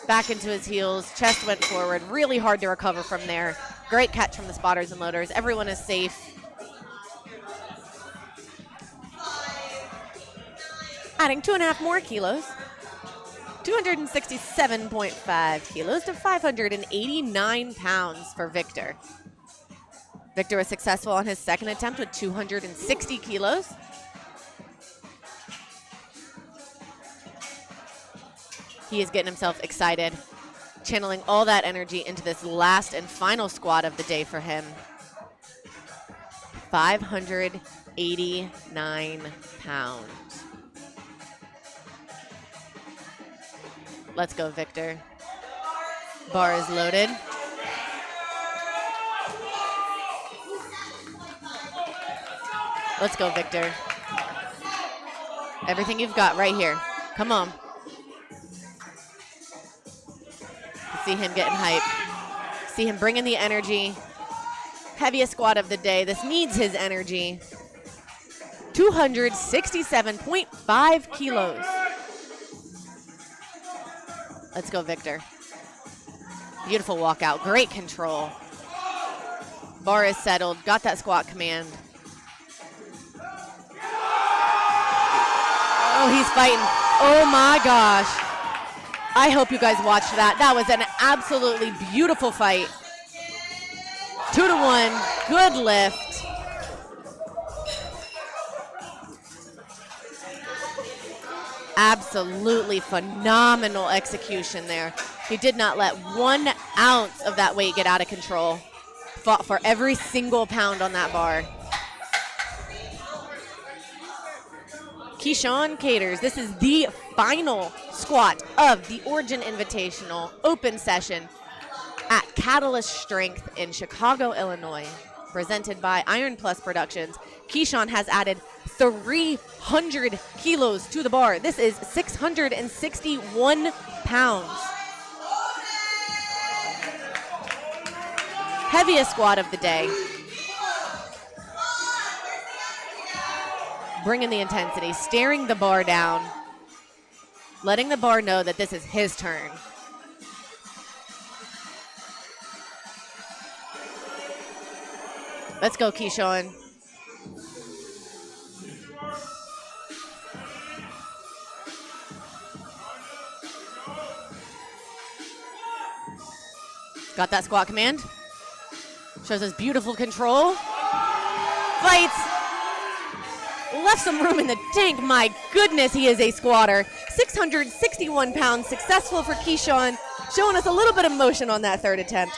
Back into his heels. Chest went forward. Really hard to recover from there. Great catch from the spotters and loaders. Everyone is safe. Adding 2.5 more kilos. 267.5 kilos to 589 pounds for Victor. Victor was successful on his second attempt with 260 kilos. He is getting himself excited, channeling all that energy into this last and final squat of the day for him. 589 pounds. Let's go, Victor. Bar is loaded. Let's go, Victor. Everything you've got right here. Come on. See him getting hype. See him bringing the energy. Heaviest squat of the day. This needs his energy. 267.5 kilos. Let's go, Victor. Beautiful walkout. Great control. Bar is settled. Got that squat command. Oh, he's fighting. Oh, my gosh. I hope you guys watched that. That was an absolutely beautiful fight. 2-1. Good lift. Absolutely phenomenal execution there. He did not let 1 ounce of that weight get out of control. Fought for every single pound on that bar. Keyshawn Caters, this is the final squat of the Origin Invitational Open Session at Catalyst Strength in Chicago, Illinois, presented by Iron Plus Productions. Keyshawn has added 300 kilos to the bar. This is 661 pounds. Heaviest squat of the day. Bringing the intensity, staring the bar down, letting the bar know that this is his turn. Let's go, Keyshawn. Got that squat command? Shows us beautiful control. Fights. Left some room in the tank. My goodness, he is a squatter. 661 pounds, successful for Keyshawn, showing us a little bit of motion on that third attempt.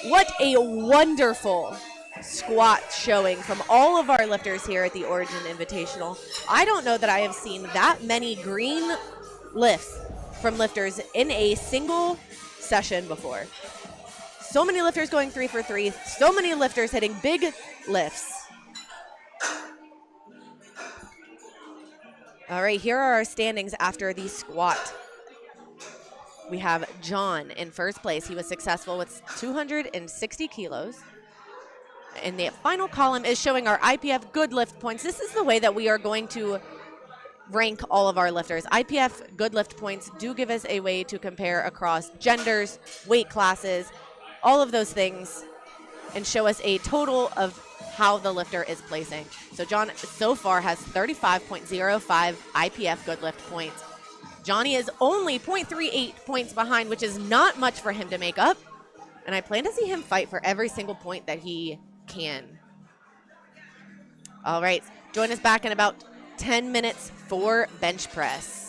What a wonderful squat showing from all of our lifters here at the Origin Invitational. I don't know that I have seen that many green lifts from lifters in a single session before. So many lifters going 3 for 3, so many lifters hitting big lifts. All right, here are our standings after the squat. We have John in first place. He was successful with 260 kilos. And the final column is showing our IPF good lift points. This is the way that we are going to rank all of our lifters. IPF good lift points do give us a way to compare across genders, weight classes, all of those things, and show us a total of how the lifter is placing. So John so far has 35.05 IPF good lift points. Johnny is only 0.38 points behind, which is not much for him to make up. And I plan to see him fight for every single point that he can. All right, join us back in about 10 minutes for bench press.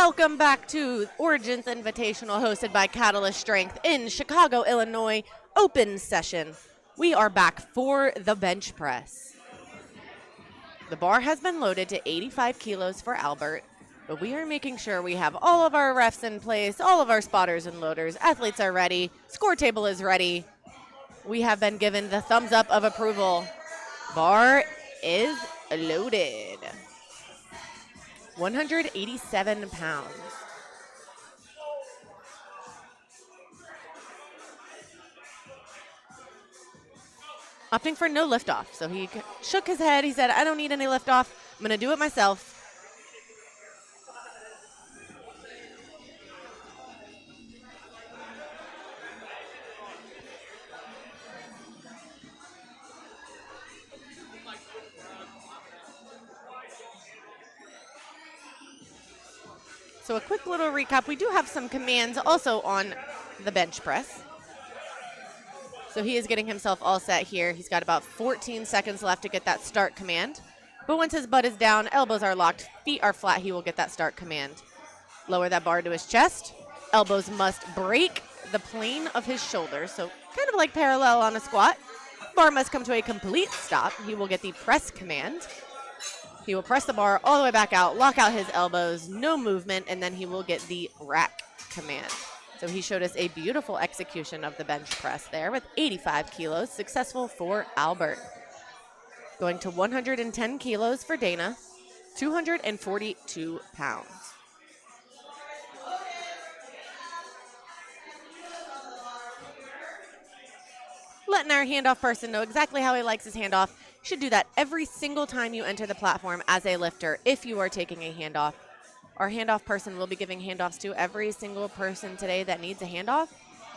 Welcome back to Origins Invitational hosted by Catalyst Strength in Chicago, Illinois. Open session. We are back for the bench press. The bar has been loaded to 85 kilos for Albert, but we are making sure we have all of our refs in place, all of our spotters and loaders. Athletes are ready. Score table is ready. We have been given the thumbs up of approval. Bar is loaded. 187 pounds. Opting for no liftoff. So he shook his head. He said, I don't need any liftoff. I'm going to do it myself. So a quick little recap. We do have some commands also on the bench press. So he is getting himself all set here. He's got about 14 seconds left to get that start command. But once his butt is down, elbows are locked, feet are flat, he will get that start command. Lower that bar to his chest. Elbows must break the plane of his shoulders. So kind of like parallel on a squat. Bar must come to a complete stop. He will get the press command. He will press the bar all the way back out, lock out his elbows, no movement, and then he will get the rack command. So he showed us a beautiful execution of the bench press there with 85 kilos, successful for Albert. Going to 110 kilos for Dana, 242 pounds. Letting our handoff person know exactly how he likes his handoff. You should do that every single time you enter the platform as a lifter if you are taking a handoff. Our handoff person will be giving handoffs to every single person today that needs a handoff.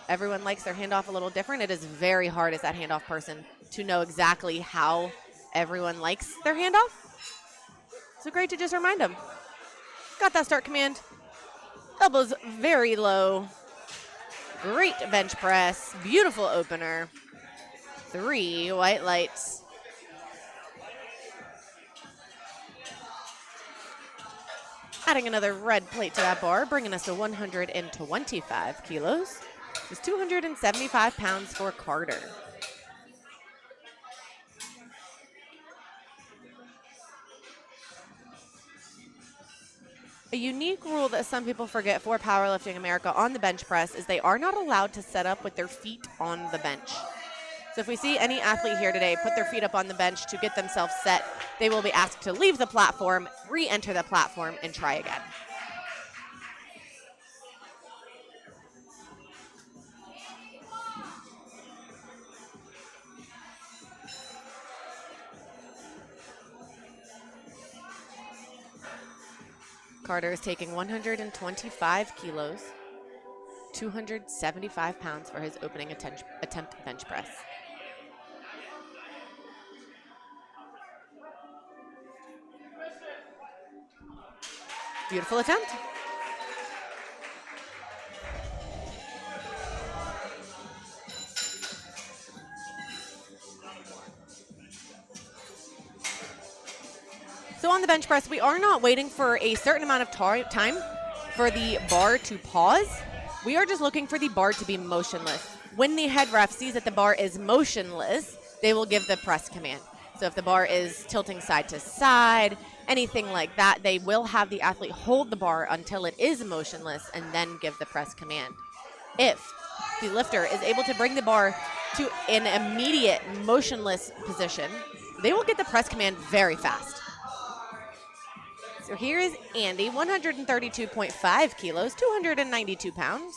Everyone likes their handoff a little different. It is very hard as that handoff person to know exactly how everyone likes their handoff. So great to just remind them. Got that start command. Elbows very low. Great bench press. Beautiful opener. 3 white lights. Adding another red plate to that bar, bringing us to 125 kilos. It's 275 pounds for Carter. A unique rule that some people forget for Powerlifting America on the bench press is they are not allowed to set up with their feet on the bench. So if we see any athlete here today put their feet up on the bench to get themselves set, they will be asked to leave the platform, re-enter the platform, and try again. Carter is taking 125 kilos, 275 pounds for his opening attempt bench press. Beautiful attempt. So on the bench press, we are not waiting for a certain amount of time for the bar to pause. We are just looking for the bar to be motionless. When the head ref sees that the bar is motionless, they will give the press command. So if the bar is tilting side to side, anything like that, they will have the athlete hold the bar until it is motionless and then give the press command. If the lifter is able to bring the bar to an immediate motionless position, they will get the press command very fast. So here is Andy, 132.5 kilos, 292 pounds.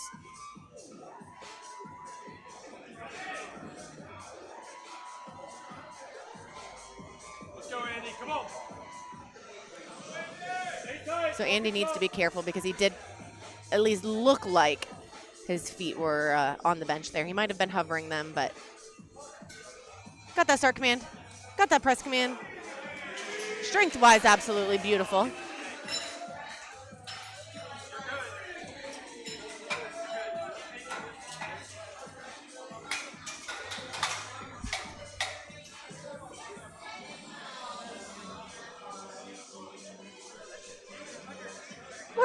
Let's go, Andy. Come on. So Andy needs to be careful because he did at least look like his feet were on the bench there. He might have been hovering them, but got that start command, got that press command. Strength-wise, absolutely beautiful.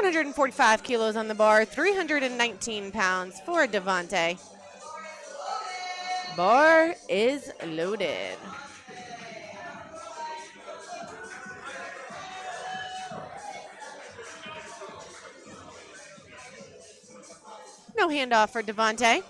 145 kilos on the bar, 319 pounds for Devontae. Bar is loaded. No handoff for Devontae.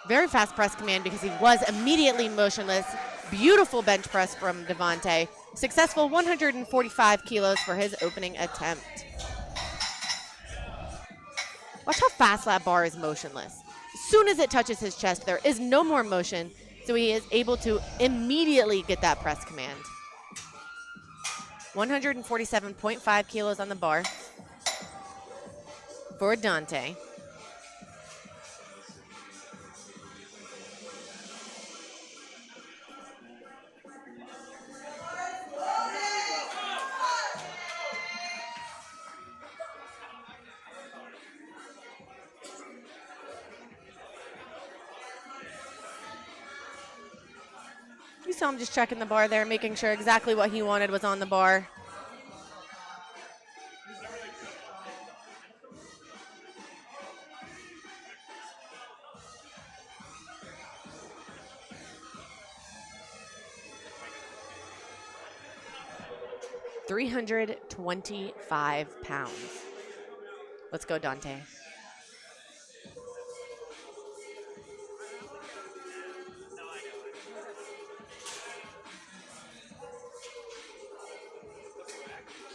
Very fast press command because he was immediately motionless. Beautiful bench press from Devontae. Successful 145 kilos for his opening attempt. Watch how fast that bar is motionless. As soon as it touches his chest, there is no more motion, so he is able to immediately get that press command. 147.5 kilos on the bar for Dante. You saw him just checking the bar there, making sure exactly what he wanted was on the bar. £325. Let's go, Dante.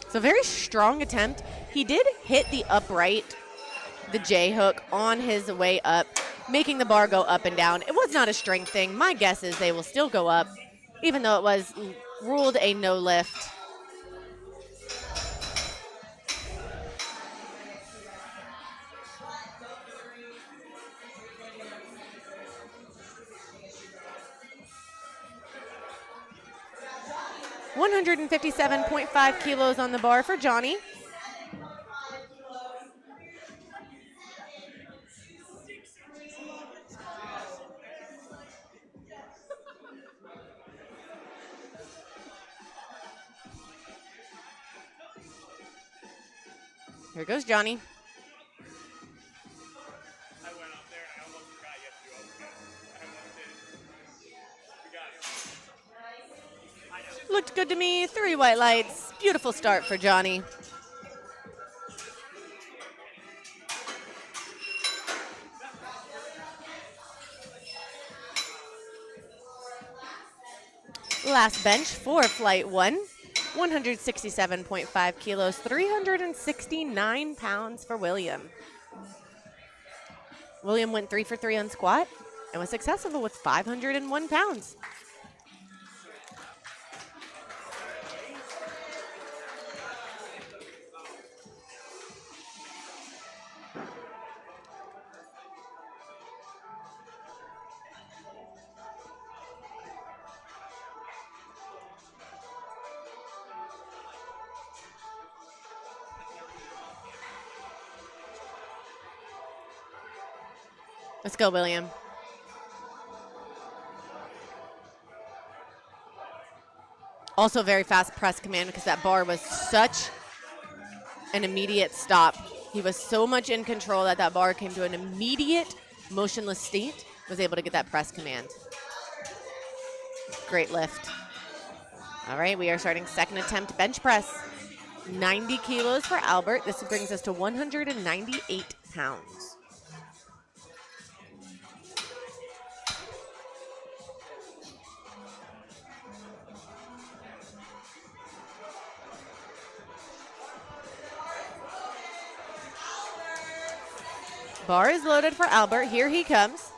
So very strong attempt. He did hit the upright, the J hook on his way up, making the bar go up and down. It was not a strength thing. My guess is they will still go up, even though it was ruled a no lift. $157.5 kilos on the bar for Johnny. Here goes Johnny. I went up there and I almost forgot you have to do overhead. I almost did. Looked good to me. 3 white lights. Beautiful start for Johnny. Last bench for flight 1. 167.5 kilos, 369 pounds for William. William went 3 for 3 on squat and was successful with 501 pounds. Let's go, William. Also very fast press command because that bar was such an immediate stop. He was so much in control that that bar came to an immediate motionless state, was able to get that press command. Great lift. All right, we are starting second attempt bench press. 90 kilos for Albert. This brings us to 198 pounds. Bar is loaded for Albert. Here he comes.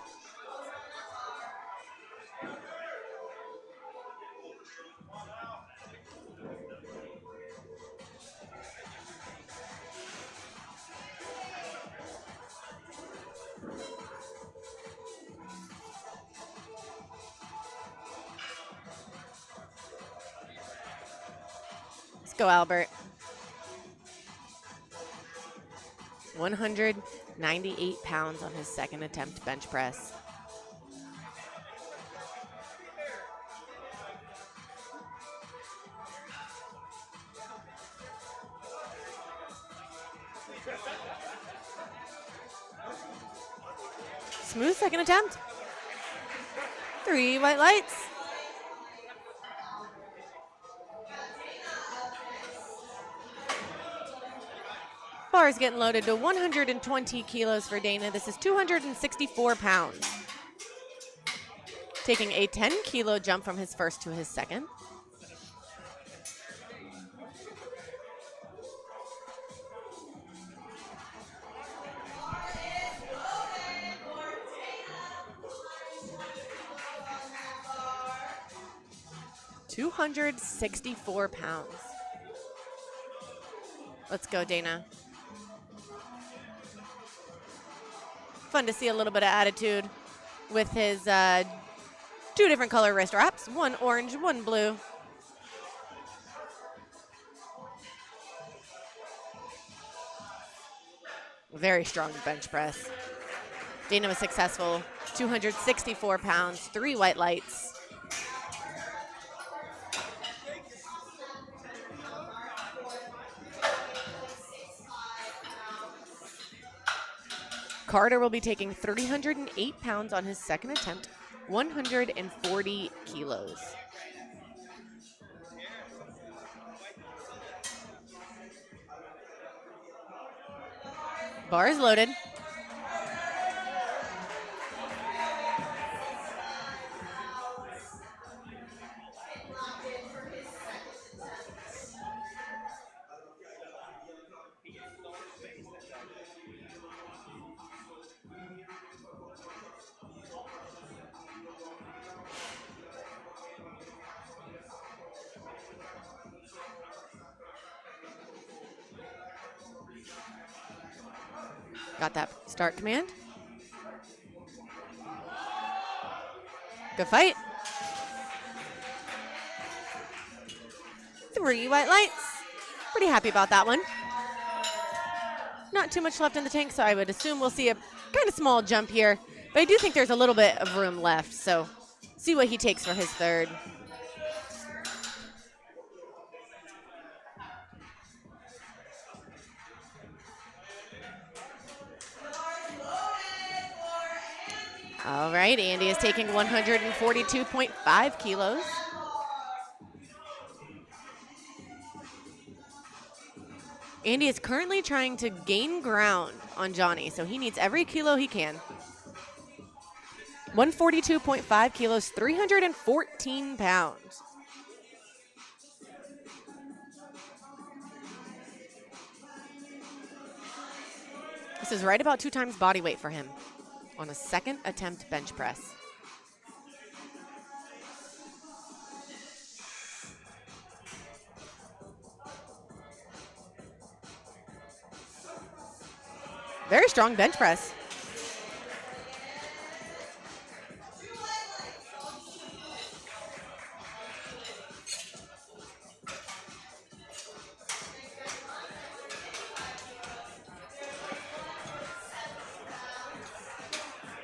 go, Albert. 198 pounds on his second attempt bench press. Smooth second attempt. 3 white lights. Bar is getting loaded to 120 kilos for Dana. This is 264 pounds. Taking a 10-kilo jump from his first to his second. $264 pounds. Let's go, Dana. Fun to see a little bit of attitude with his 2 different color wrist wraps, one orange, one blue. Very strong bench press. Dana was successful, 264 pounds, 3 white lights. Carter will be taking 308 pounds on his second attempt, 140 kilos. Bar is loaded. Got that start command. Good fight. 3 white lights. Pretty happy about that one. Not too much left in the tank, so I would assume we'll see a kind of small jump here. But I do think there's a little bit of room left, so see what he takes for his third. All right, Andy is taking 142.5 kilos. Andy is currently trying to gain ground on Johnny, so he needs every kilo he can. 142.5 kilos, 314 pounds. This is right about 2 times body weight for him on a second attempt bench press. Very strong bench press.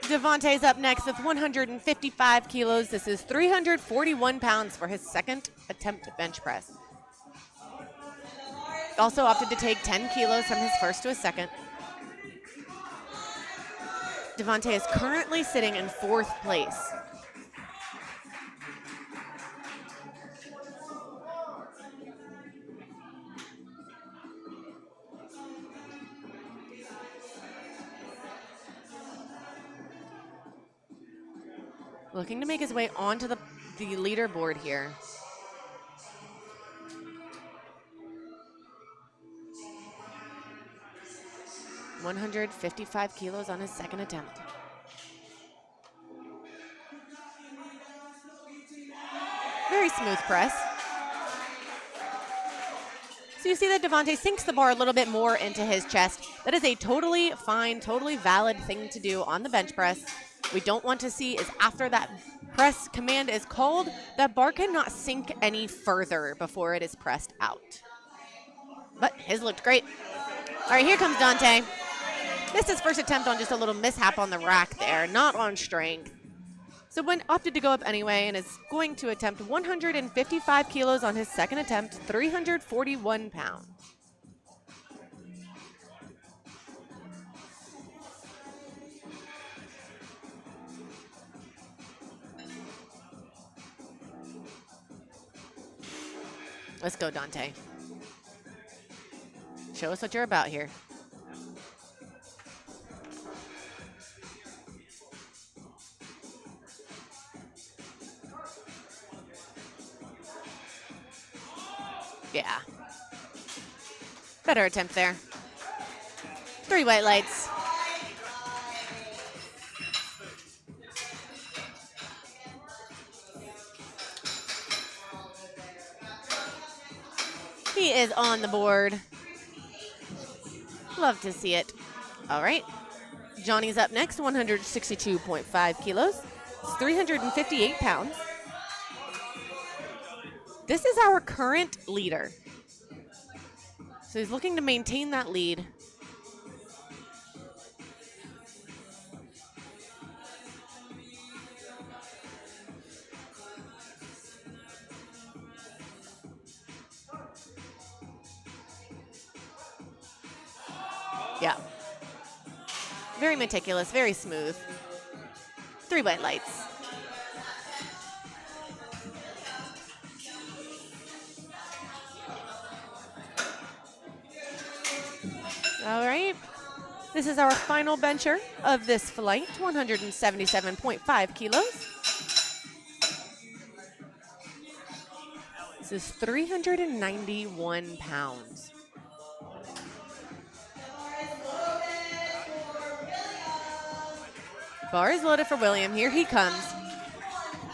Devontae's up next with 155 kilos. This is 341 pounds for his second attempt at bench press. Also opted to take 10 kilos from his first to his second. Devontae is currently sitting in 4th place. Looking to make his way onto the leaderboard here. $155 kilos on his second attempt. Very smooth press. So you see that Devontae sinks the bar a little bit more into his chest. That is a totally fine, totally valid thing to do on the bench press. We don't want to see is after that press command is called, that bar cannot sink any further before it is pressed out. but his looked great. All right, here comes Dante. Missed his first attempt on just a little mishap on the rack there, not on strength. So Wynn opted to go up anyway and is going to attempt 155 kilos on his second attempt, 341 pounds. Let's go, Dante. Show us what you're about here. Yeah. Better attempt there. 3 white lights. He is on the board. Love to see it. All right. Johnny's up next, 162.5 kilos. It's 358 pounds. This is our current leader. So he's looking to maintain that lead. Yeah. Very meticulous, very smooth. 3 white lights. All right. This is our final bencher of this flight, 177.5 kilos. This is 391 pounds. Bar is loaded for William. Here he comes.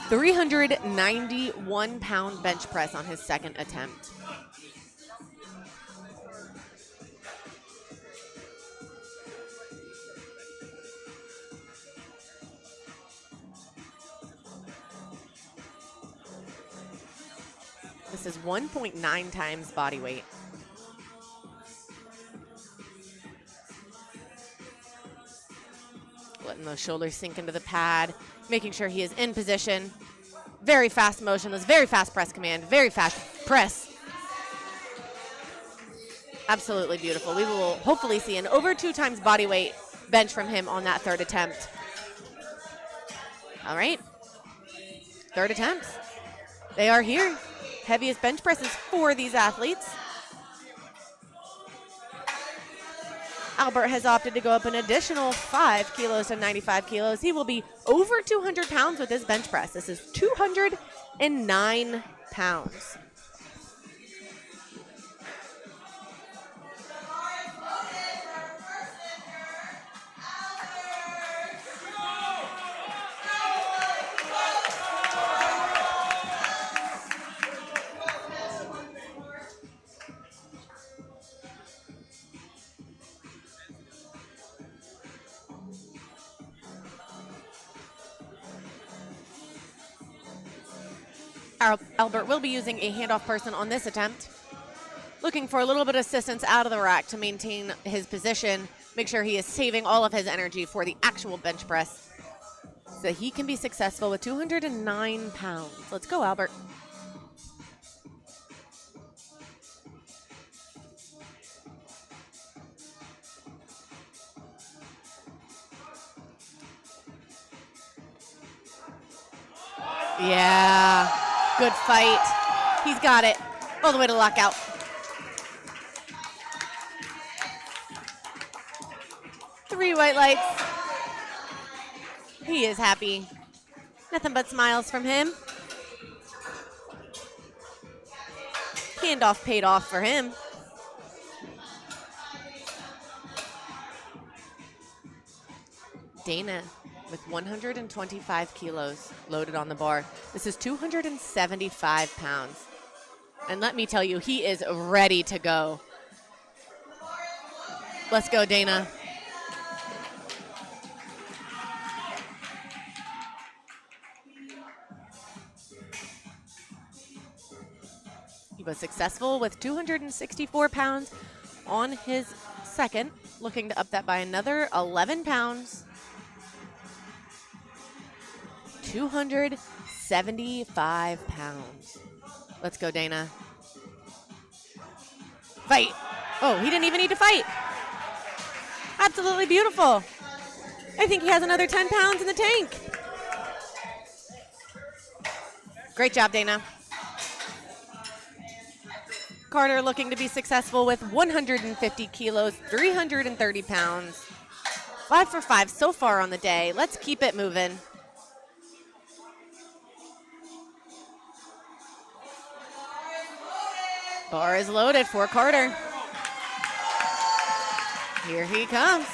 391-pound bench press on his second attempt. This is 1.9 times body weight. Letting those shoulders sink into the pad, making sure he is in position. Very fast motionless, very fast press command, very fast press. Absolutely beautiful. We will hopefully see an over 2 times body weight bench from him on that third attempt. All right. Third attempts. They are here. Heaviest bench presses for these athletes. Albert has opted to go up an additional 5 kilos to 95 kilos. He will be over 200 pounds with his bench press. This is 209 pounds. Albert will be using a handoff person on this attempt. Looking for a little bit of assistance out of the rack to maintain his position. Make sure he is saving all of his energy for the actual bench press so he can be successful with 209 pounds. Let's go, Albert. Yeah. Good fight. He's got it. All the way to lockout. Three white lights. He is happy. Nothing but smiles from him. Handoff paid off for him. Dana with 125 kilos loaded on the bar. This is 275 pounds. And let me tell you, he is ready to go. Let's go, Dana. He was successful with 264 pounds on his second, looking to up that by another 11 pounds. 275 pounds. Let's go, Dana. Fight. Oh, he didn't even need to fight. Absolutely beautiful. I think he has another 10 pounds in the tank. Great job, Dana. Carter looking to be successful with 150 kilos, 330 pounds. 5 for 5 so far on the day. Let's keep it moving. Bar is loaded for Carter. Here he comes.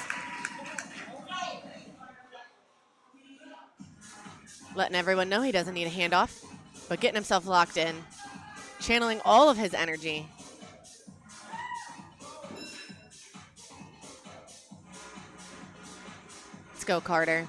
Letting everyone know he doesn't need a handoff, but getting himself locked in. Channeling all of his energy. Let's go, Carter.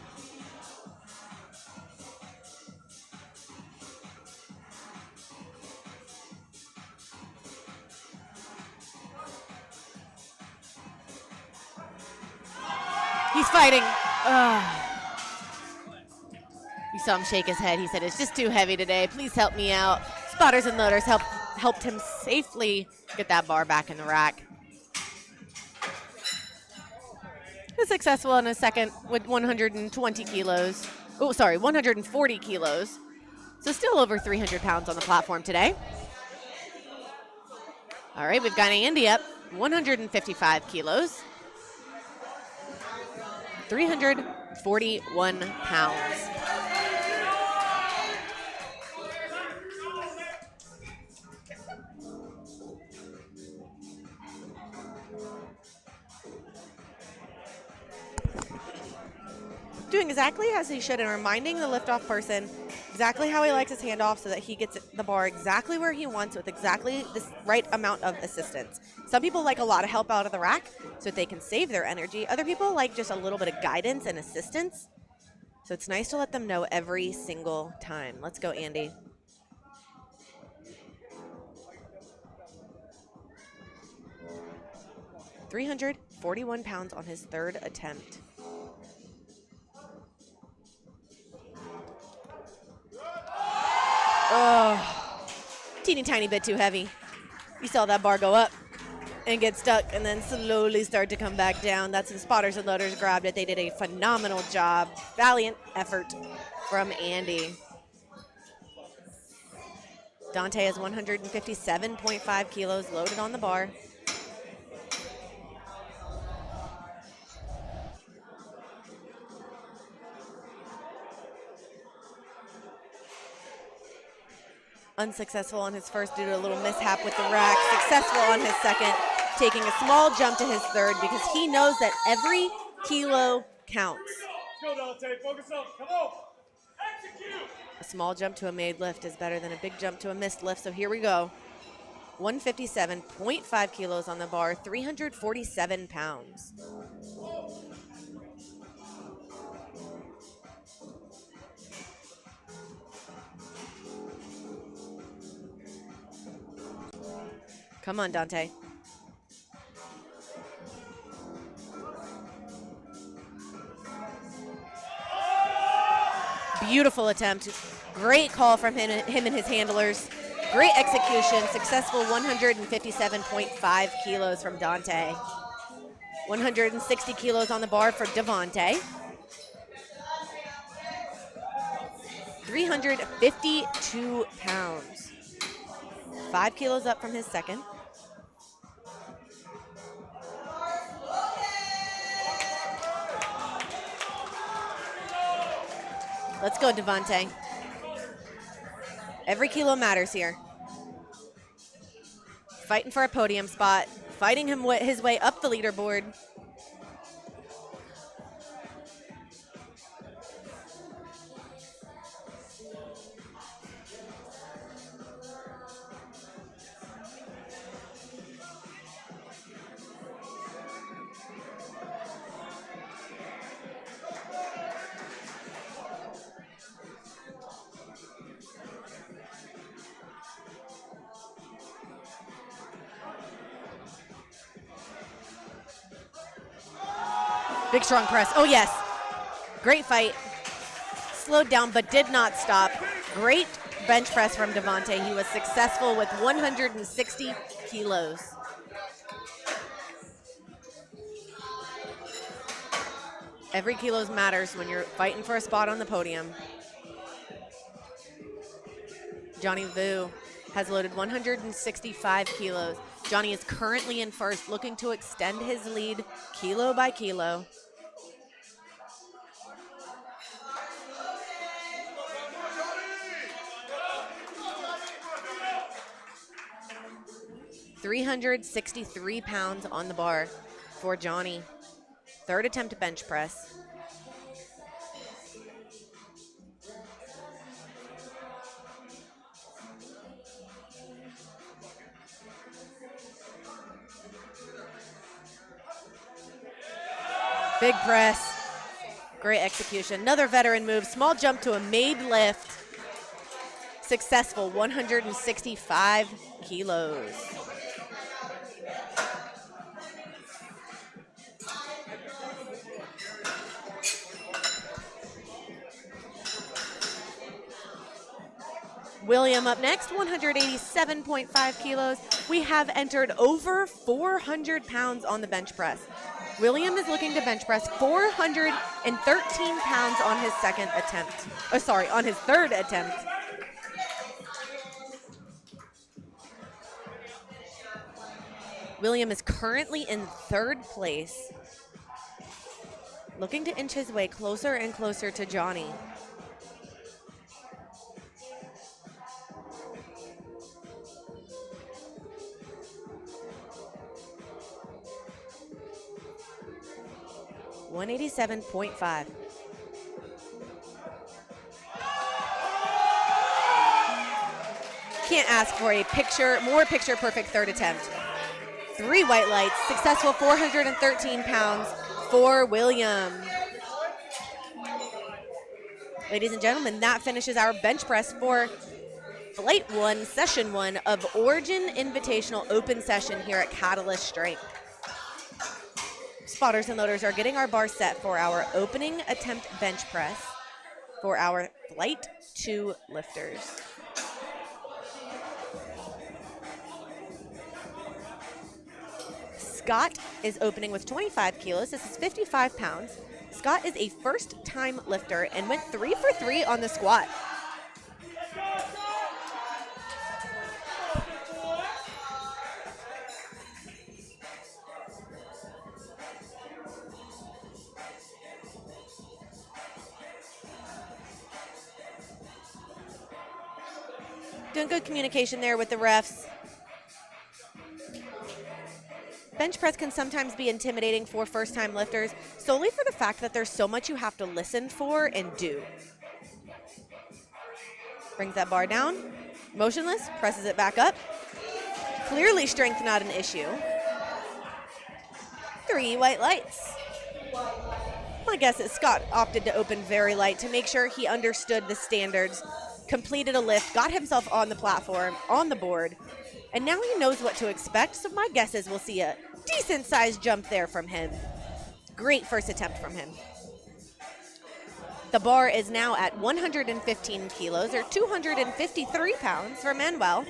He's fighting. Ugh. You saw him shake his head. He said, it's just too heavy today. Please help me out. Spotters and loaders helped him safely get that bar back in the rack. He was successful in his second with 120 kilos. Oh, sorry, 140 kilos. So still over 300 pounds on the platform today. All right, we've got Andy up, 155 kilos. 341 pounds. Doing exactly as he should and reminding the liftoff person exactly how he likes his handoff so that he gets the bar exactly where he wants with exactly the right amount of assistance. Some people like a lot of help out of the rack so that they can save their energy. Other people like just a little bit of guidance and assistance. So it's nice to let them know every single time. Let's go, Andy. $341 pounds on his third attempt. Oh, teeny tiny bit too heavy. You saw that bar go up and get stuck and then slowly start to come back down. That's the spotters and loaders grabbed it. They did a phenomenal job. Valiant effort from Andy. Dante has 157.5 kilos loaded on the bar. Unsuccessful on his first due to a little mishap with the rack. Successful on his second, taking a small jump to his third because he knows that every kilo counts. Let's go, Dante. Focus up. Come on. Execute. A small jump to a made lift is better than a big jump to a missed lift, so here we go. 157.5 kilos on the bar, 347 pounds. Come on, Dante. Beautiful attempt. Great call from him and his handlers. Great execution. Successful 157.5 kilos from Dante. 160 kilos on the bar for Devonte. 352 pounds. 5 kilos up from his second. Let's go, Devonte. Every kilo matters here. Fighting for a podium spot. Fighting his way up the leaderboard. Big strong press. Oh, yes. Great fight. Slowed down but did not stop. Great bench press from Devontae. He was successful with 160 kilos. Every kilo matters when you're fighting for a spot on the podium. Johnny Vu has loaded 165 kilos. Johnny is currently in first, looking to extend his lead kilo by kilo. £363 on the bar for Johnny. Third attempt bench press. Big press. Great execution. Another veteran move. Small jump to a made lift. Successful, 165 kilos. William up next, 187.5 kilos. We have entered over 400 pounds on the bench press. William is looking to bench press 413 pounds on his second attempt. On his third attempt. William is currently in third place, looking to inch his way closer and closer to Johnny. $187.5. Can't ask for a more picture perfect third attempt. 3 white lights, successful 413 pounds for William. Ladies and gentlemen, that finishes our bench press for Flight 1, Session 1 of Origin Invitational Open Session here at Catalyst Strength. Spotters and loaders are getting our bar set for our opening attempt bench press for our Flight 2 lifters. Scott is opening with 25 kilos. This is 55 pounds. Scott is a first-time lifter and went 3 for 3 on the squat. Doing good communication there with the refs. Bench press can sometimes be intimidating for first-time lifters, solely for the fact that there's so much you have to listen for and do. Brings that bar down, motionless, presses it back up. Clearly strength not an issue. 3 white lights. My guess is Scott opted to open very light to make sure he understood the standards, completed a lift, got himself on the platform, on the board, and now he knows what to expect, so my guess is we'll see a decent-sized jump there from him. Great first attempt from him. The bar is now at 115 kilos, or 253 pounds for Manuel.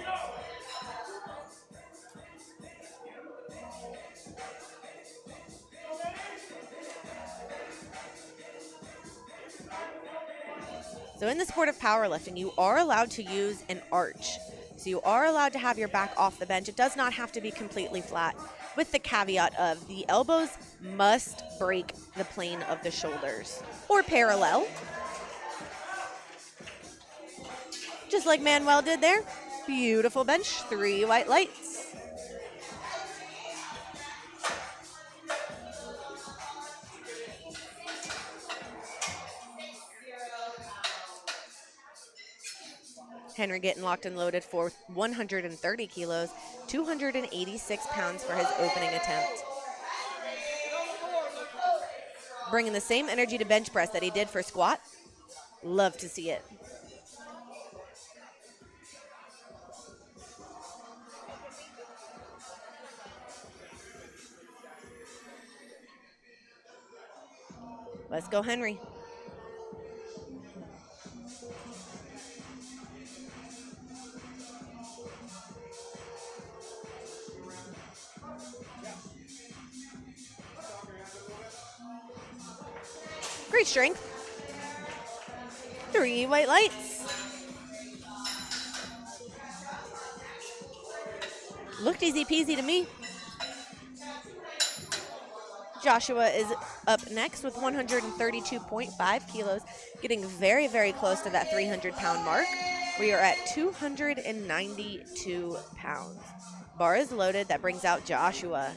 So in the sport of powerlifting, you are allowed to use an arch. So you are allowed to have your back off the bench. It does not have to be completely flat, with the caveat of the elbows must break the plane of the shoulders or parallel. Just like Manuel did there. Beautiful bench, 3 white lights. Henry getting locked and loaded for 130 kilos, 286 pounds for his opening attempt. Bringing the same energy to bench press that he did for squat. Love to see it. Let's go, Henry. Great strength. 3 white lights. Looked easy peasy to me. Joshua is up next with 132.5 kilos, getting very, very close to that 300-pound mark. We are at 292 pounds. Bar is loaded. That brings out Joshua.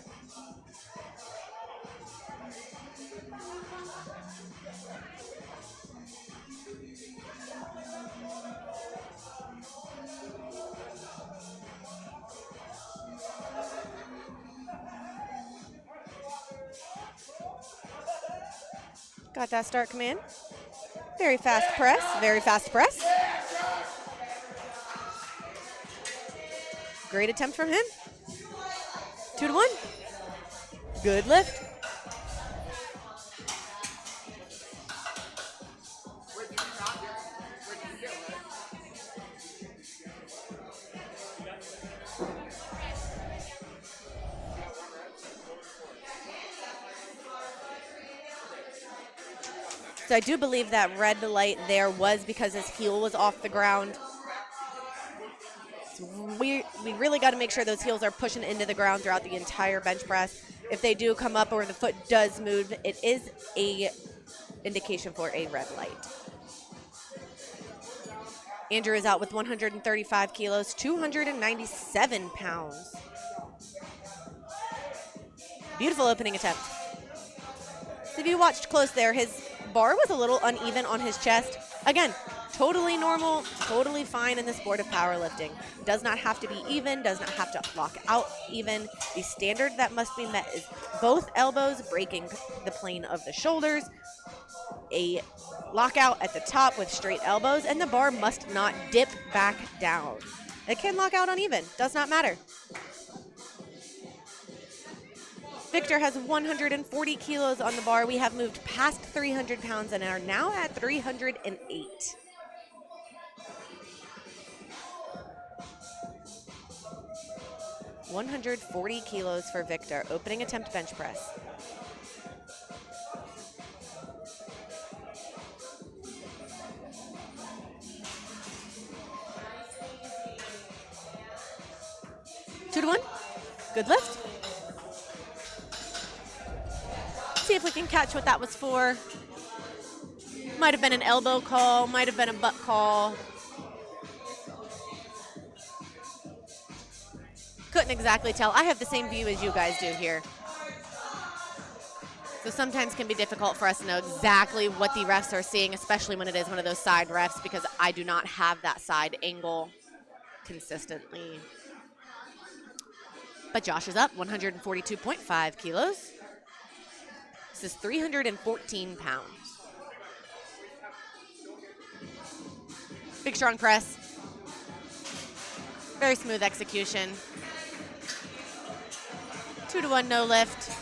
Got that start command. Very fast press, very fast press. Great attempt from him. 2 to 1. Good lift. So I do believe that red light there was because his heel was off the ground. So we really got to make sure those heels are pushing into the ground throughout the entire bench press. If they do come up or the foot does move, it is a indication for a red light. Andrew is out with 135 kilos, 297 pounds. Beautiful opening attempt. So if you watched close there, his bar was a little uneven on his chest. Again, totally normal, totally fine in the sport of powerlifting. Does not have to be even, does not have to lock out even. The standard that must be met is both elbows breaking the plane of the shoulders, a lockout at the top with straight elbows, and the bar must not dip back down. It can lock out uneven, does not matter. Victor has 140 kilos on the bar. We have moved past 300 pounds and are now at 308. $140 kilos for Victor. Opening attempt bench press. Two to 1. Good lift. See if we can catch what that was for. Might have been an elbow call, might have been a butt call. Couldn't exactly tell. I have the same view as you guys do here. So sometimes can be difficult for us to know exactly what the refs are seeing, especially when it is one of those side refs, because I do not have that side angle consistently. But Josh is up, 142.5 kilos. This is 314 pounds. Big strong press. Very smooth execution. 2 to 1 no lift.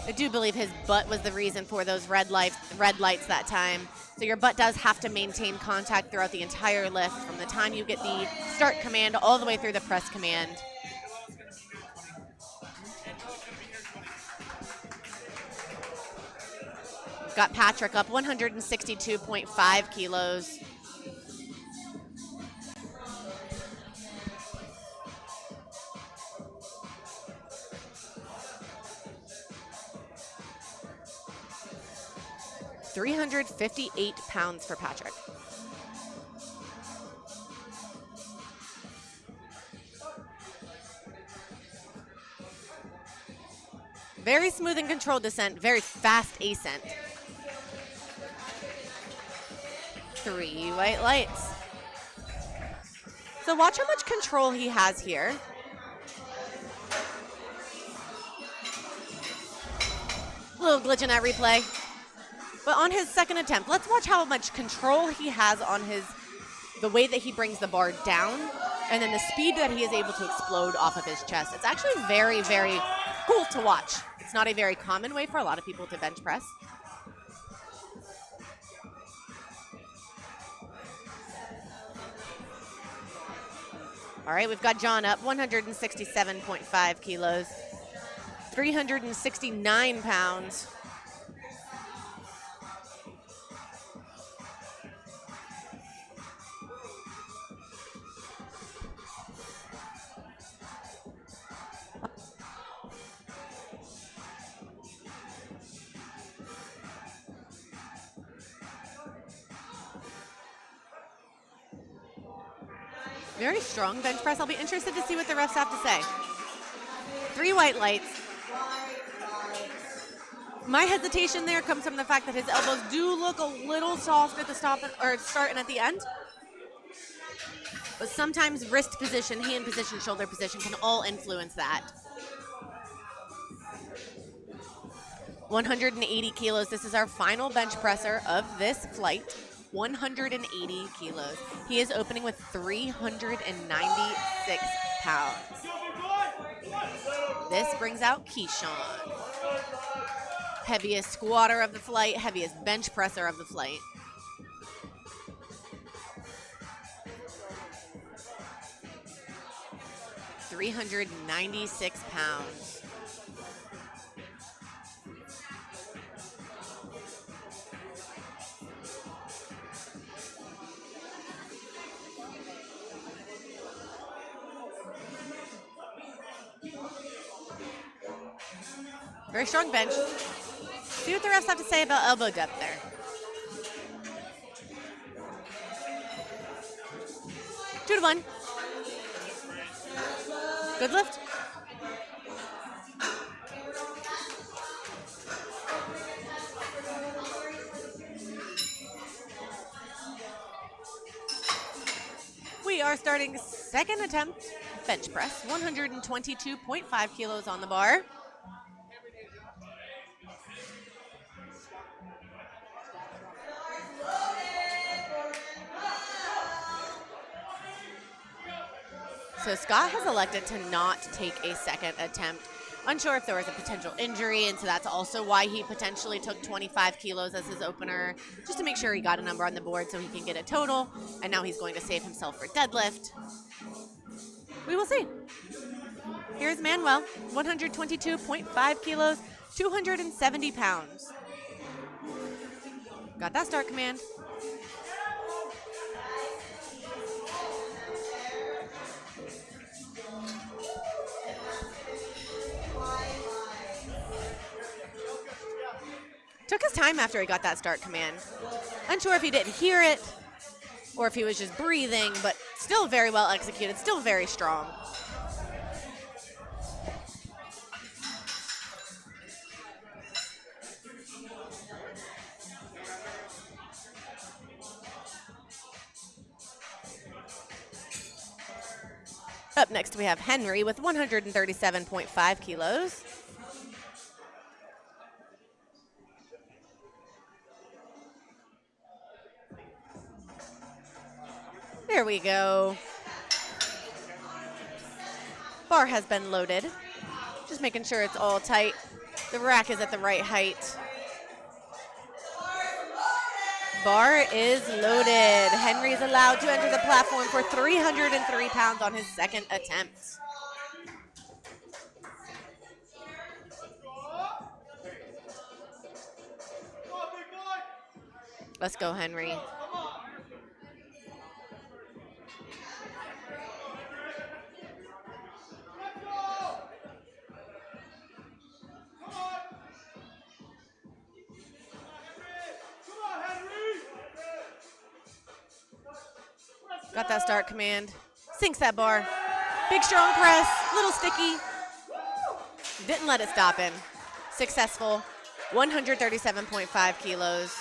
I do believe his butt was the reason for those red lights that time. So your butt does have to maintain contact throughout the entire lift from the time you get the start command all the way through the press command. Got Patrick up 162.5 kilos. $358 pounds for Patrick. Very smooth and controlled descent, very fast ascent. 3 white lights. So watch how much control he has here. Little glitch in that replay. But on his second attempt, let's watch how much control he has on the way that he brings the bar down, and then the speed that he is able to explode off of his chest. It's actually very, very cool to watch. It's not a very common way for a lot of people to bench press. All right, we've got John up, 167.5 kilos, 369 pounds. Very strong bench press. I'll be interested to see what the refs have to say. 3 white lights. My hesitation there comes from the fact that his elbows do look a little soft at the start and at the end. But sometimes wrist position, hand position, shoulder position can all influence that. 180 kilos. This is our final bench presser of this flight. 180 kilos. He is opening with 396 pounds. This brings out Keyshawn. Heaviest squatter of the flight, heaviest bench presser of the flight. $396 pounds. Very strong bench. See what the refs have to say about elbow depth there. Two to 1. Good lift. We are starting second attempt bench press. 122.5 kilos on the bar. So Scott has elected to not take a second attempt. Unsure if there was a potential injury, and so that's also why he potentially took 25 kilos as his opener, just to make sure he got a number on the board so he can get a total. And now he's going to save himself for deadlift. We will see. Here's Manuel, 122.5 kilos, 270 pounds. Got that start command. Took his time after he got that start command. Unsure if he didn't hear it or if he was just breathing, but still very well executed, still very strong. Up next, we have Henry with 137.5 kilos. There we go. Bar has been loaded. Just making sure it's all tight. The rack is at the right height. Bar is loaded. Henry is allowed to enter the platform for 303 pounds on his second attempt. Let's go, Henry. Got that start command. Sinks that bar. Big strong press. Little sticky. Didn't let it stop him. Successful. 137.5 kilos.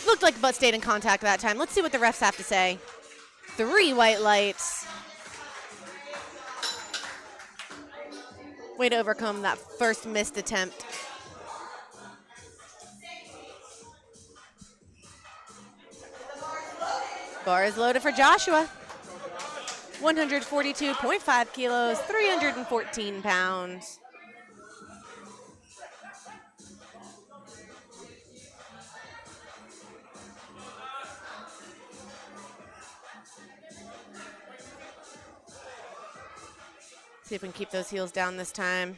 Looked like butt stayed in contact that time. Let's see what the refs have to say. 3 white lights. Way to overcome that first missed attempt. Bar is loaded for Joshua. 142.5 kilos, 314 pounds. See if we can keep those heels down this time.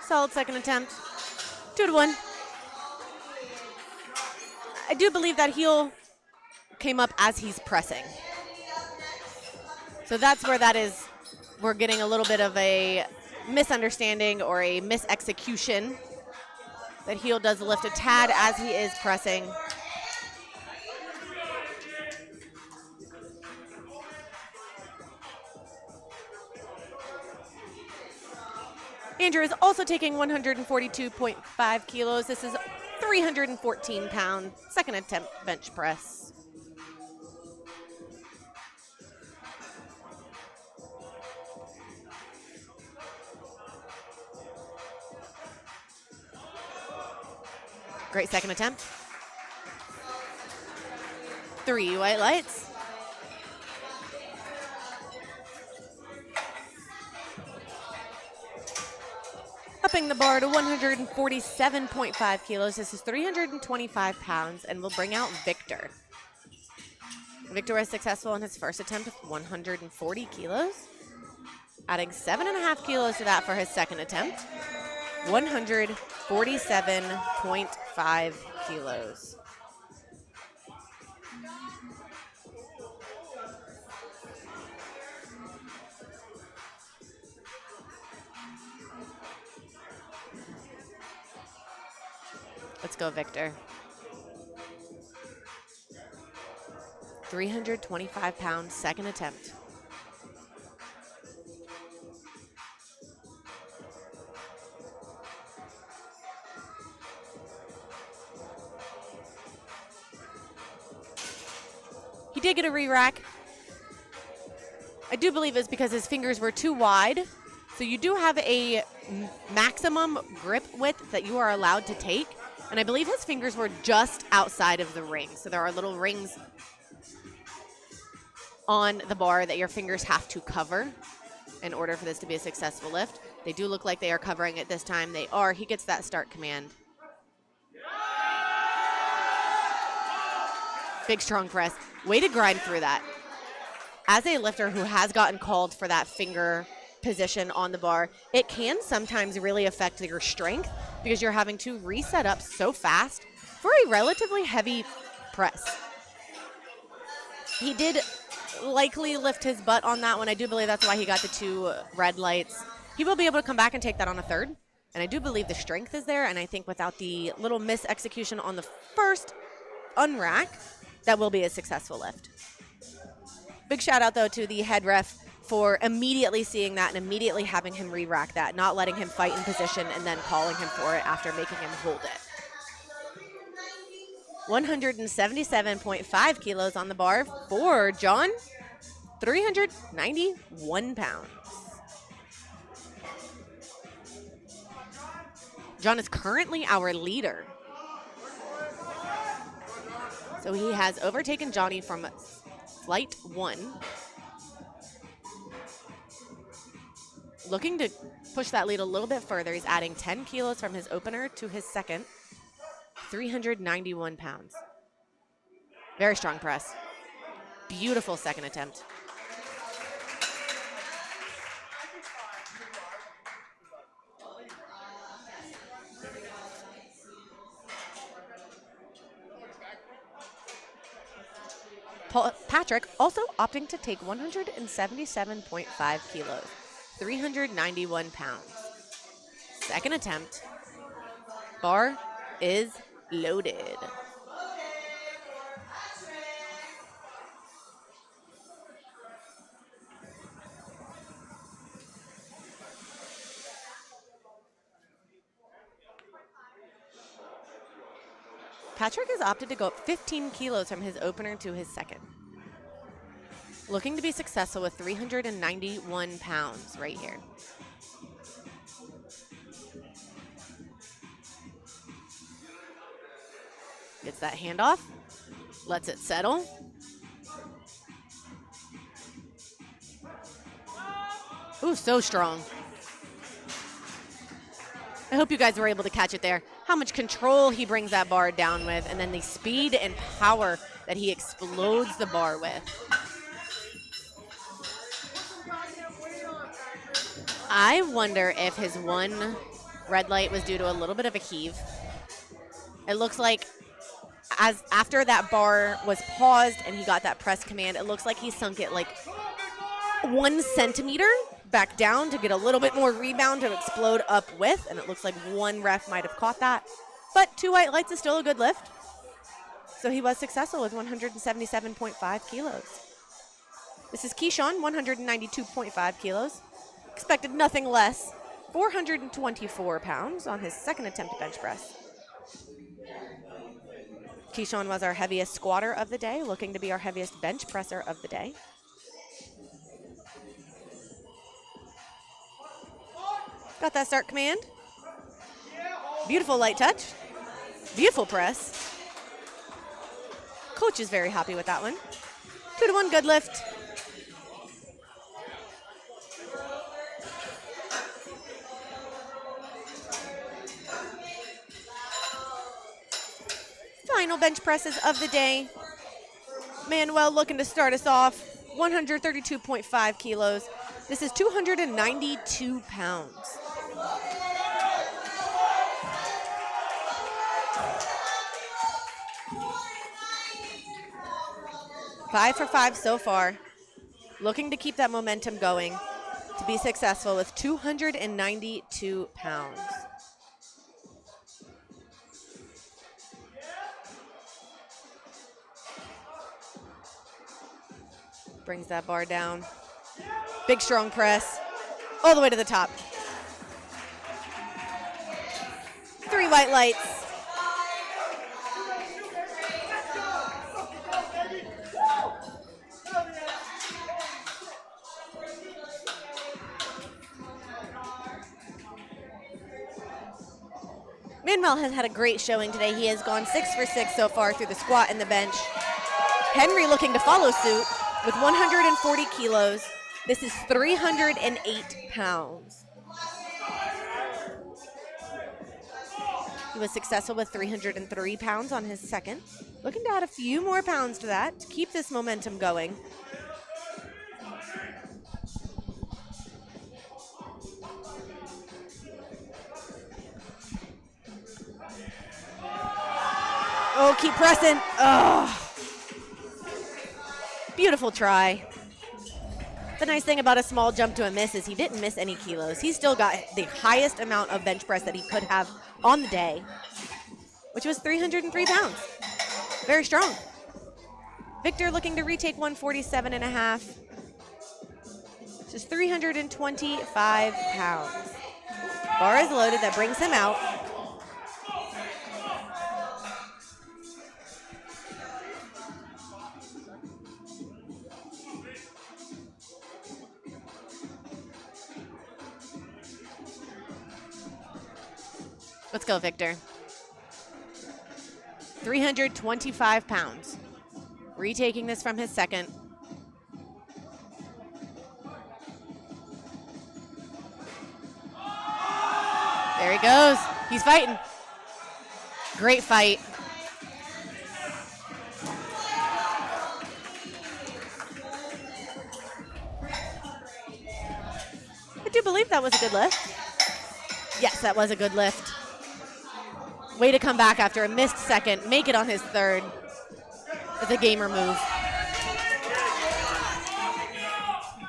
Solid second attempt. 2-1. I do believe that heel came up as he's pressing. So that's where that is. We're getting a little bit of a misunderstanding or a misexecution. That heel does lift a tad as he is pressing. Andrew is also taking 142.5 kilos. This is 314 pounds. Second attempt bench press. Great second attempt. 3 white lights. Upping the bar to 147.5 kilos. This is 325 pounds, and will bring out Victor. Victor was successful in his first attempt with 140 kilos, adding 7.5 kilos to that for his second attempt. 147.5 kilos. Let's go, Victor. 325 pounds, second attempt. He did get a re-rack. I do believe it's because his fingers were too wide. So you do have a maximum grip width that you are allowed to take. And I believe his fingers were just outside of the ring. So there are little rings on the bar that your fingers have to cover in order for this to be a successful lift. They do look like they are covering it this time. They are. He gets that start command. Big strong press. Way to grind through that. As a lifter who has gotten called for that finger position on the bar, it can sometimes really affect your strength because you're having to reset up so fast for a relatively heavy press. He did likely lift his butt on that one. I do believe that's why he got the 2 red lights. He will be able to come back and take that on a third. And I do believe the strength is there. And I think without the little mis-execution on the first unrack, that will be a successful lift. Big shout out, though, to the head ref for immediately seeing that and immediately having him re-rack that, not letting him fight in position and then calling him for it after making him hold it. 177.5 kilos on the bar for John, 391 pounds. John is currently our leader. So he has overtaken Johnny from flight 1. Looking to push that lead a little bit further. He's adding 10 kilos from his opener to his second. 391 pounds. Very strong press. Beautiful second attempt. Patrick also opting to take 177.5 kilos, 391 pounds. Second attempt. Bar is loaded. Patrick has opted to go up 15 kilos from his opener to his second. Looking to be successful with 391 pounds right here. Gets that handoff, lets it settle. Ooh, so strong. I hope you guys were able to catch it there. How much control he brings that bar down with, and then the speed and power that he explodes the bar with. I wonder if his one red light was due to a little bit of a heave. It looks like after that bar was paused and he got that press command, it looks like he sunk it like 1 centimeter back down to get a little bit more rebound to explode up with, and it looks like one ref might have caught that. But 2 white lights is still a good lift. So he was successful with 177.5 kilos. This is Keyshawn, 192.5 kilos. Expected nothing less, 424 pounds on his second attempt at bench press. Keyshawn was our heaviest squatter of the day, looking to be our heaviest bench presser of the day. Got that start command. Beautiful light touch. Beautiful press. Coach is very happy with that one. 2-1 good lift. Final bench presses of the day. Manuel looking to start us off. 132.5 kilos. This is 292 pounds. Five for 5 so far. Looking to keep that momentum going to be successful with 292 pounds. Brings that bar down. Big strong press. All the way to the top. 3 white lights. Manuel has had a great showing today. He has gone 6 for 6 so far through the squat and the bench. Henry looking to follow suit with 140 kilos. This is 308 pounds. He was successful with 303 pounds on his second. Looking to add a few more pounds to that to keep this momentum going. Oh, keep pressing. Oh. Beautiful try. The nice thing about a small jump to a miss is he didn't miss any kilos. He still got the highest amount of bench press that he could have on the day, which was 303 pounds. Very strong. Victor looking to retake 147.5. This is 325 pounds. Bar is loaded. That brings him out. Let's go, Victor. 325 pounds. Retaking this from his second. There he goes. He's fighting. Great fight. I do believe that was a good lift. Yes, that was a good lift. Way to come back after a missed second, make it on his third with a gamer move.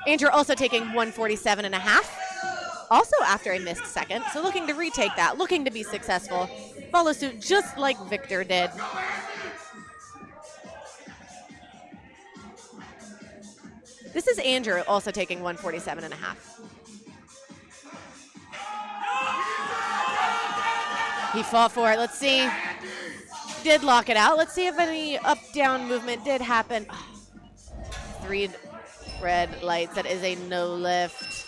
Andrew also taking 147.5, also after a missed second, so looking to retake that, looking to be successful. Follow suit just like Victor did. This is Andrew also taking 147.5. He fought for it. Let's see. did lock it out. Let's see if any up-down movement did happen. 3 red lights. That is a no lift.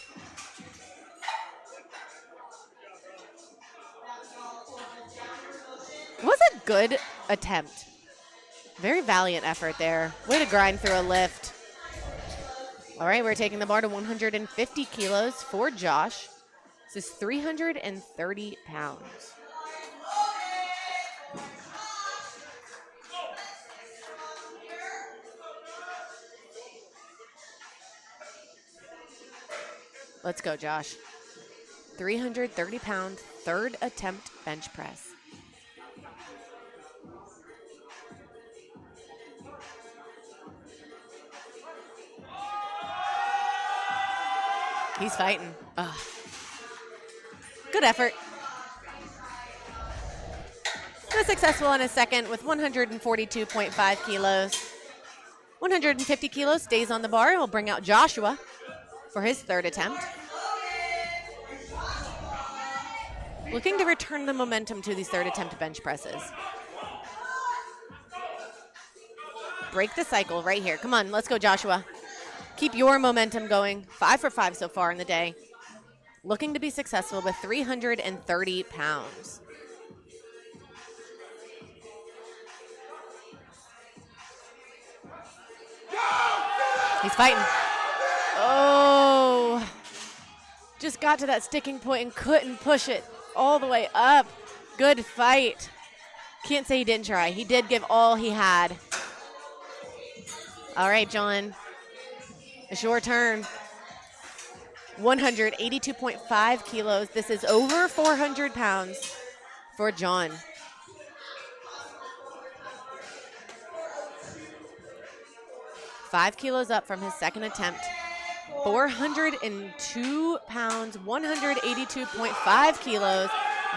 It was a good attempt. Very valiant effort there. Way to grind through a lift. All right, we're taking the bar to 150 kilos for Josh. This is 330 pounds. Let's go, Josh. 330-pound, third attempt bench press. He's fighting. Ugh. Good effort. He was successful in his second with 142.5 kilos. 150 kilos stays on the bar. We'll bring out Joshua for his third attempt. Looking to return the momentum to these third attempt bench presses. Break the cycle right here. Come on, let's go, Joshua. Keep your momentum going. 5 for 5 so far in the day. Looking to be successful with 330 pounds. He's fighting. Oh. Just got to that sticking point and couldn't push it all the way up. Good fight. Can't say he didn't try. He did give all he had. All right, John. It's your turn. 182.5 kilos. This is over 400 pounds for John. Five kilos up from his second attempt. 402 pounds, 182.5 kilos.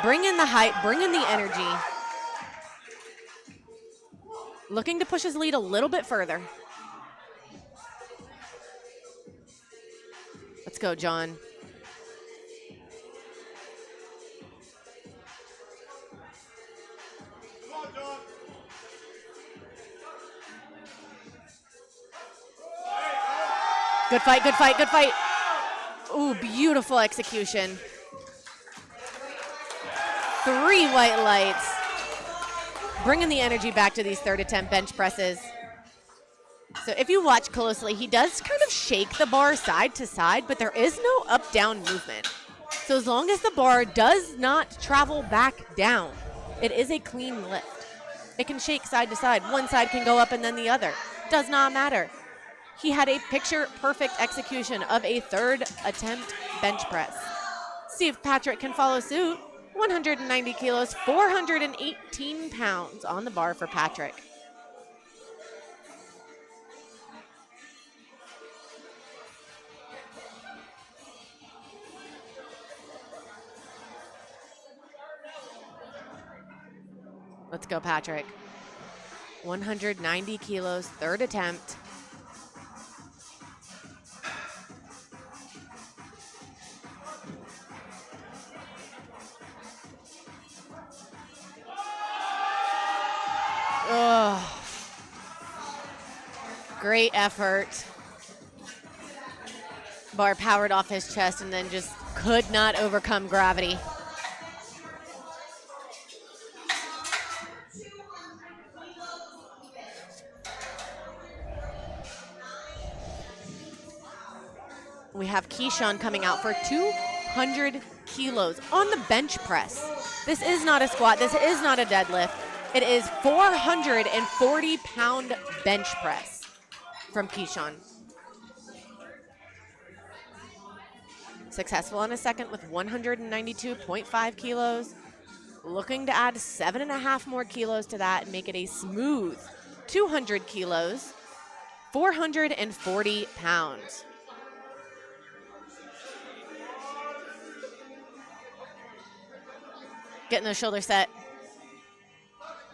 Bring in the height, bring in the energy. Looking to push his lead a little bit further. Let's go, John. Come on, John. Good fight, good fight, good fight. Ooh, beautiful execution. 3 white lights. Bringing the energy back to these third attempt bench presses. So if you watch closely, he does kind of shake the bar side to side, but there is no up-down movement. So as long as the bar does not travel back down, it is a clean lift. It can shake side to side. One side can go up and then the other. Does not matter. He had a picture-perfect execution of a third attempt bench press. See if Patrick can follow suit. 190 kilos, 418 pounds on the bar for Patrick. Let's go, Patrick. 190 kilos, third attempt. Ugh. Great effort. Bar powered off his chest and then just could not overcome gravity. We have Keyshawn coming out for 200 kilos on the bench press. This is not a squat. This is not a deadlift. It is 440-pound bench press from Keyshawn. Successful in a second with 192.5 kilos. Looking to add 7.5 more kilos to that and make it a smooth 200 kilos, 440 pounds. Getting those shoulders set.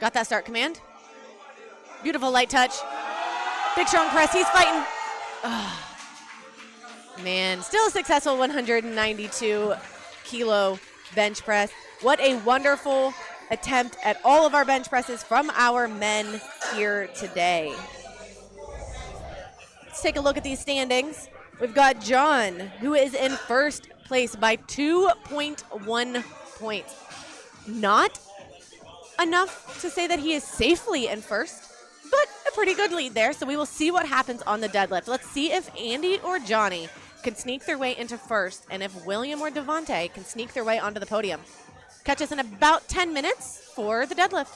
Got that start command. Beautiful light touch. Big strong press. He's fighting. Ugh. Man, still a successful 192 kilo bench press. What a wonderful attempt at all of our bench presses from our men here today. Let's take a look at these standings. We've got John, who is in first place by 2.1 points. Not enough to say that he is safely in first, but a pretty good lead there. So we will see what happens on the deadlift. Let's see if Andy or Johnny can sneak their way into first, and if William or Devontae can sneak their way onto the podium. Catch us in about 10 minutes for the deadlift.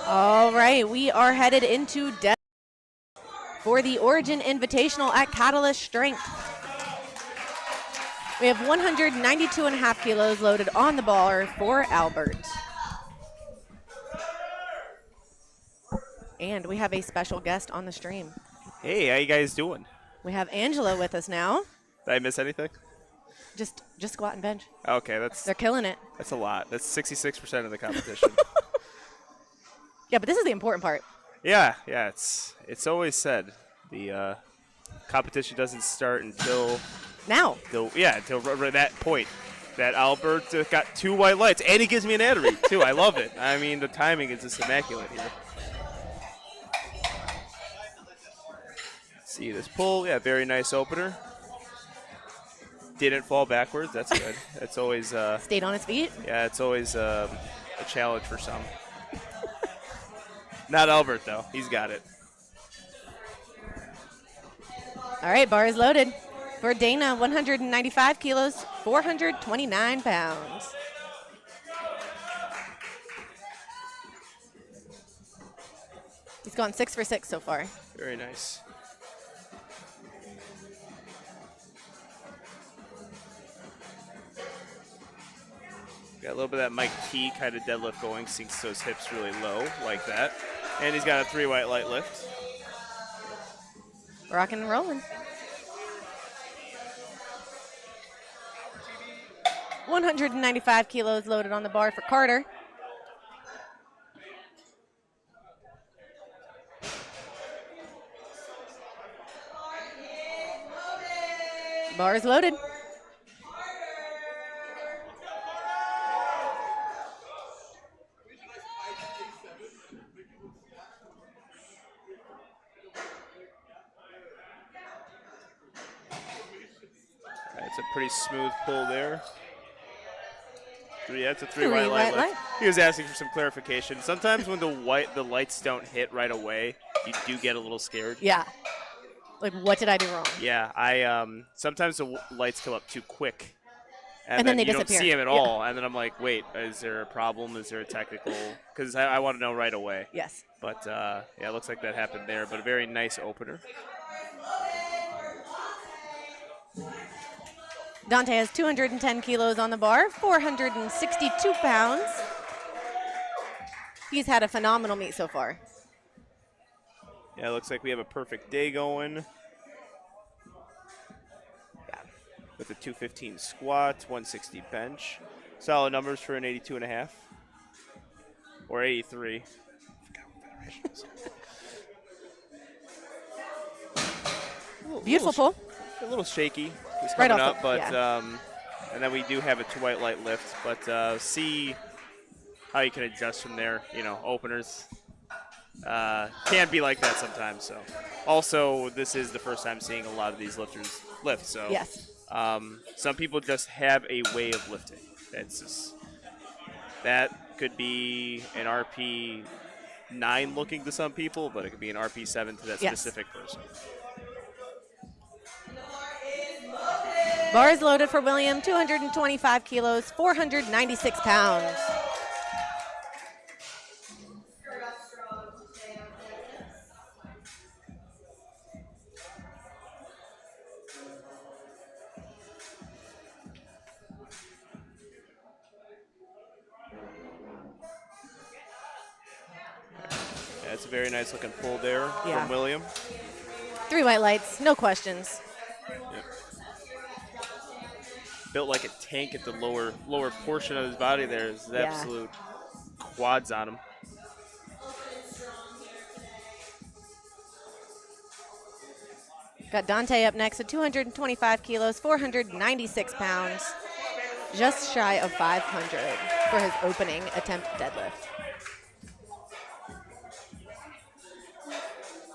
All right, we are headed into deadlift for the Origin Invitational at Catalyst Strength. We have 192.5 kilos loaded on the bar for Albert. And we have a special guest on the stream. Hey, how you guys doing? We have Angela with us now. Did I miss anything? Just squat and bench. Okay, They're killing it. that's a lot. That's 66% of the competition. Yeah, but this is the important part. yeah, it's always said the competition doesn't start until Now. until that point. That Albert got 2 white lights, and he gives me an ad read too. I love it. I mean, the timing is just immaculate here. See this pull, yeah, very nice opener. Didn't fall backwards, that's good. It's always Stayed on his feet. yeah, it's always a challenge for some. Not Albert though, he's got it. All right, bar is loaded. For Dana, 195 kilos, 429 pounds. He's gone 6 for 6 so far. Very nice. Got a little bit of that Mike T kind of deadlift going, sinks those hips really low like that. And he's got a 3 white light lift. Rocking and rolling. 195 kilos loaded on the bar for Carter. Bar is loaded. It's a pretty smooth pull there. It's a 3 Three white light white lift. light. He was asking for some clarification. Sometimes when the lights don't hit right away, you do get a little scared. Yeah. Like, what did I do wrong? Yeah, I sometimes the lights come up too quick, And then they you disappear. don't see them at Yeah. all. And then I'm like, wait, is there a problem? Is there a technical? Because I want to know right away. Yes. But yeah, it looks like that happened there. But a very nice opener. Dante has 210 kilos on the bar, 462 pounds. He's had a phenomenal meet so far. Yeah, it looks like we have a perfect day going. Yeah. With a 215 squat, 160 bench. Solid numbers for an 82.5. Or 83. Forgot what federation is. Beautiful pull. A little shaky. It's Right coming off up, the- but yeah. and then we do have a 2 white light lift, but see how you can adjust from there. You know, openers can be like that sometimes. So, also this is the first time seeing a lot of these lifters lift. So, Yes. some people just have a way of lifting. That's just that could be an RP 9 looking to some people, but it could be an RP 7 to that Yes. specific person. Bar is loaded for William, 225 kilos, 496 pounds. Yeah, it's a very nice looking pull there Yeah. from William. 3 white lights, no questions. Built like a tank at the lower portion of his body there. There's Yeah. absolute quads on him. Got Dante up next at 225 kilos, 496 pounds. Just shy of 500 for his opening attempt deadlift.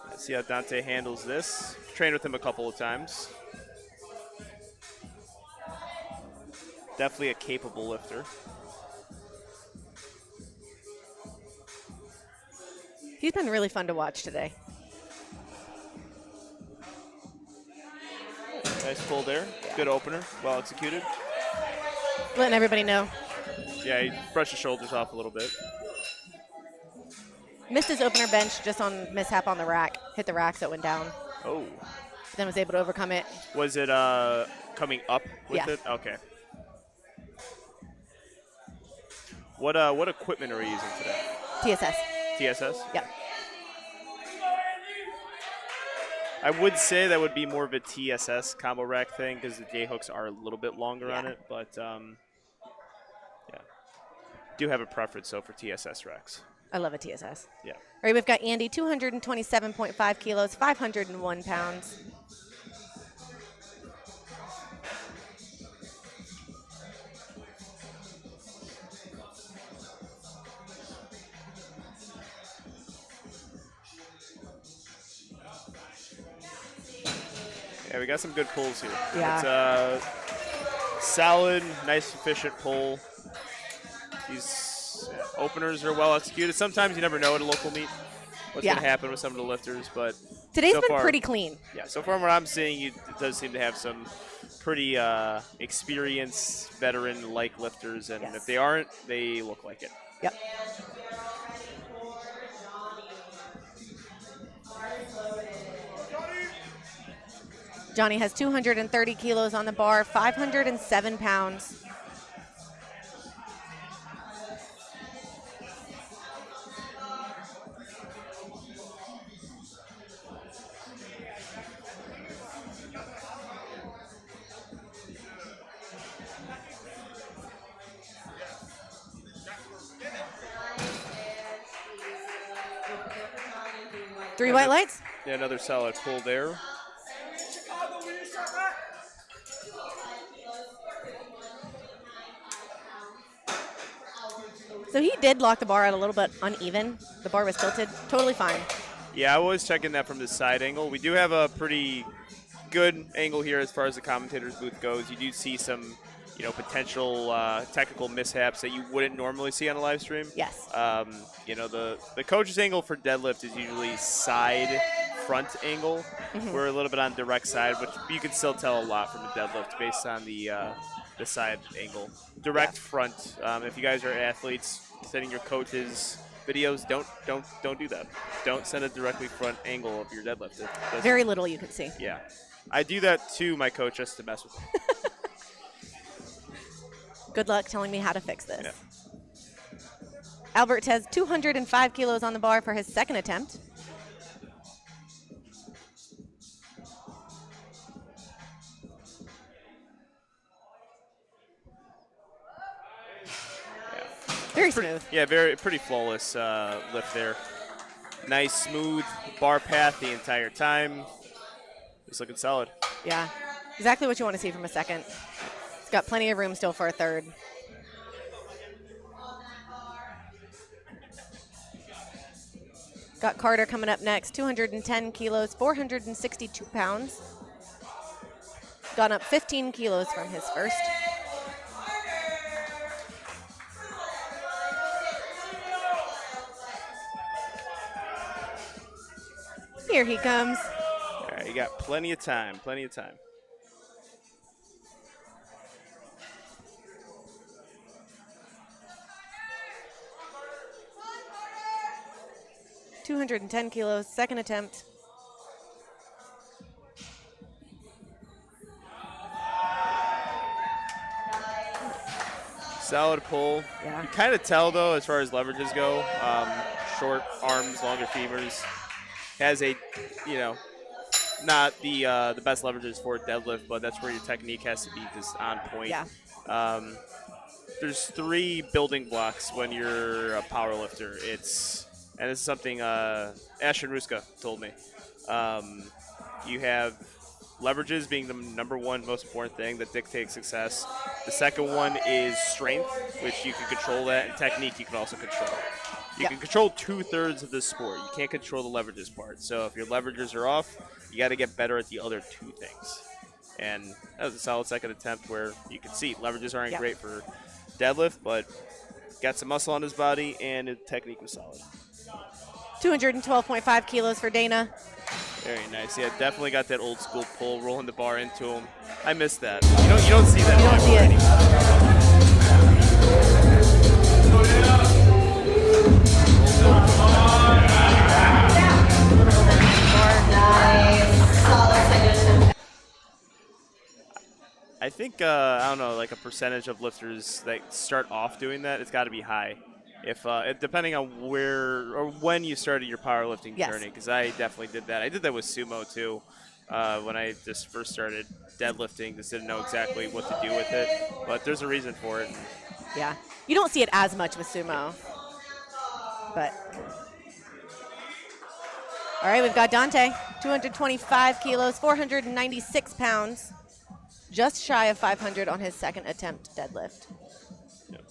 Let's see how Dante handles this. Trained with him a couple of times. Definitely a capable lifter. He's been really fun to watch today. Nice pull there. Good opener. Well executed. Letting everybody know. Yeah, he brushed his shoulders off a little bit. Missed his opener bench just on mishap on the rack. Hit the rack, so it went down. Oh. Then was able to overcome it. Was it coming up with Yeah. it? Okay. What equipment are you using today? TSS. TSS? Yep. I would say that would be more of a TSS combo rack thing because the J hooks are a little bit longer on Yeah. it, but yeah, do have a preference though for TSS racks. I love a TSS. Yeah. All right, we've got Andy, 227.5 kilos, 501 pounds. Yeah, we got some good pulls here. Yeah. It's a solid, nice, efficient pull. These openers are well executed. Sometimes you never know at a local meet what's Yeah. going to happen with some of the lifters, but Today's so been far, pretty clean. Yeah, so far what I'm seeing, it does seem to have some pretty experienced, veteran-like lifters, and Yes. if they aren't, they look like it. Yep. Johnny has 230 kilos on the bar, 507 pounds. Three white lights. Yeah, another solid pull there. So he did lock the bar out a little bit uneven. The bar was tilted. Totally fine. Yeah, I was checking that from the side angle. We do have a pretty good angle here as far as the commentator's booth goes. You do see some, potential technical mishaps that you wouldn't normally see on a live stream. Yes. The coach's angle for deadlift is usually side front angle. We're a little bit on direct side, but you can still tell a lot from a deadlift based on the side angle. Direct front. If you guys are athletes sending your coaches videos, don't do that. Don't send a directly front angle of your deadlift. Very little you can see. Yeah, I do that to my coach just to mess with him. Good luck telling me how to fix this. Yeah. Albert has 205 kilos on the bar for his second attempt. Very smooth. Yeah, pretty flawless lift there. Nice, smooth bar path the entire time. It's looking solid. Yeah, exactly what you want to see from a second. It's got plenty of room still for a third. Got Carter coming up next, 210 kilos, 462 pounds. Gone up 15 kilos from his first. Here he comes. All right, you got plenty of time, plenty of time. $210 kilos, second attempt. Solid pull. Yeah. You kind of tell, though, as far as leverages go, short arms, longer femurs. Has a, not the best leverages for deadlift, but that's where your technique has to be just on point. Yeah. There's three building blocks when you're a power lifter. And this is something Ashton Ruska told me. You have leverages being the number one most important thing that dictates success. The second one is strength, which you can control that, and technique you can also control. You can control 2/3 of the sport. You can't control the leverages part. So if your leverages are off, you got to get better at the other two things. And that was a solid second attempt where you can see leverages aren't great for deadlift, but got some muscle on his body, and his technique was solid. 212.5 kilos for Dana. Very nice. Yeah, definitely got that old school pull, rolling the bar into him. I missed that. You don't see that. You don't see it. Anymore. I think I don't know, like a percentage of lifters that start off doing that, it's got to be high. If depending on where or when you started your powerlifting Yes. journey, because I definitely did that. I did that with sumo too. When I just first started deadlifting, just didn't know exactly what to do with it, but there's a reason for it. Yeah. You don't see it as much with sumo. But. All right, we've got Dante, 225 kilos, 496 pounds, just shy of 500 on his second attempt deadlift. Yep.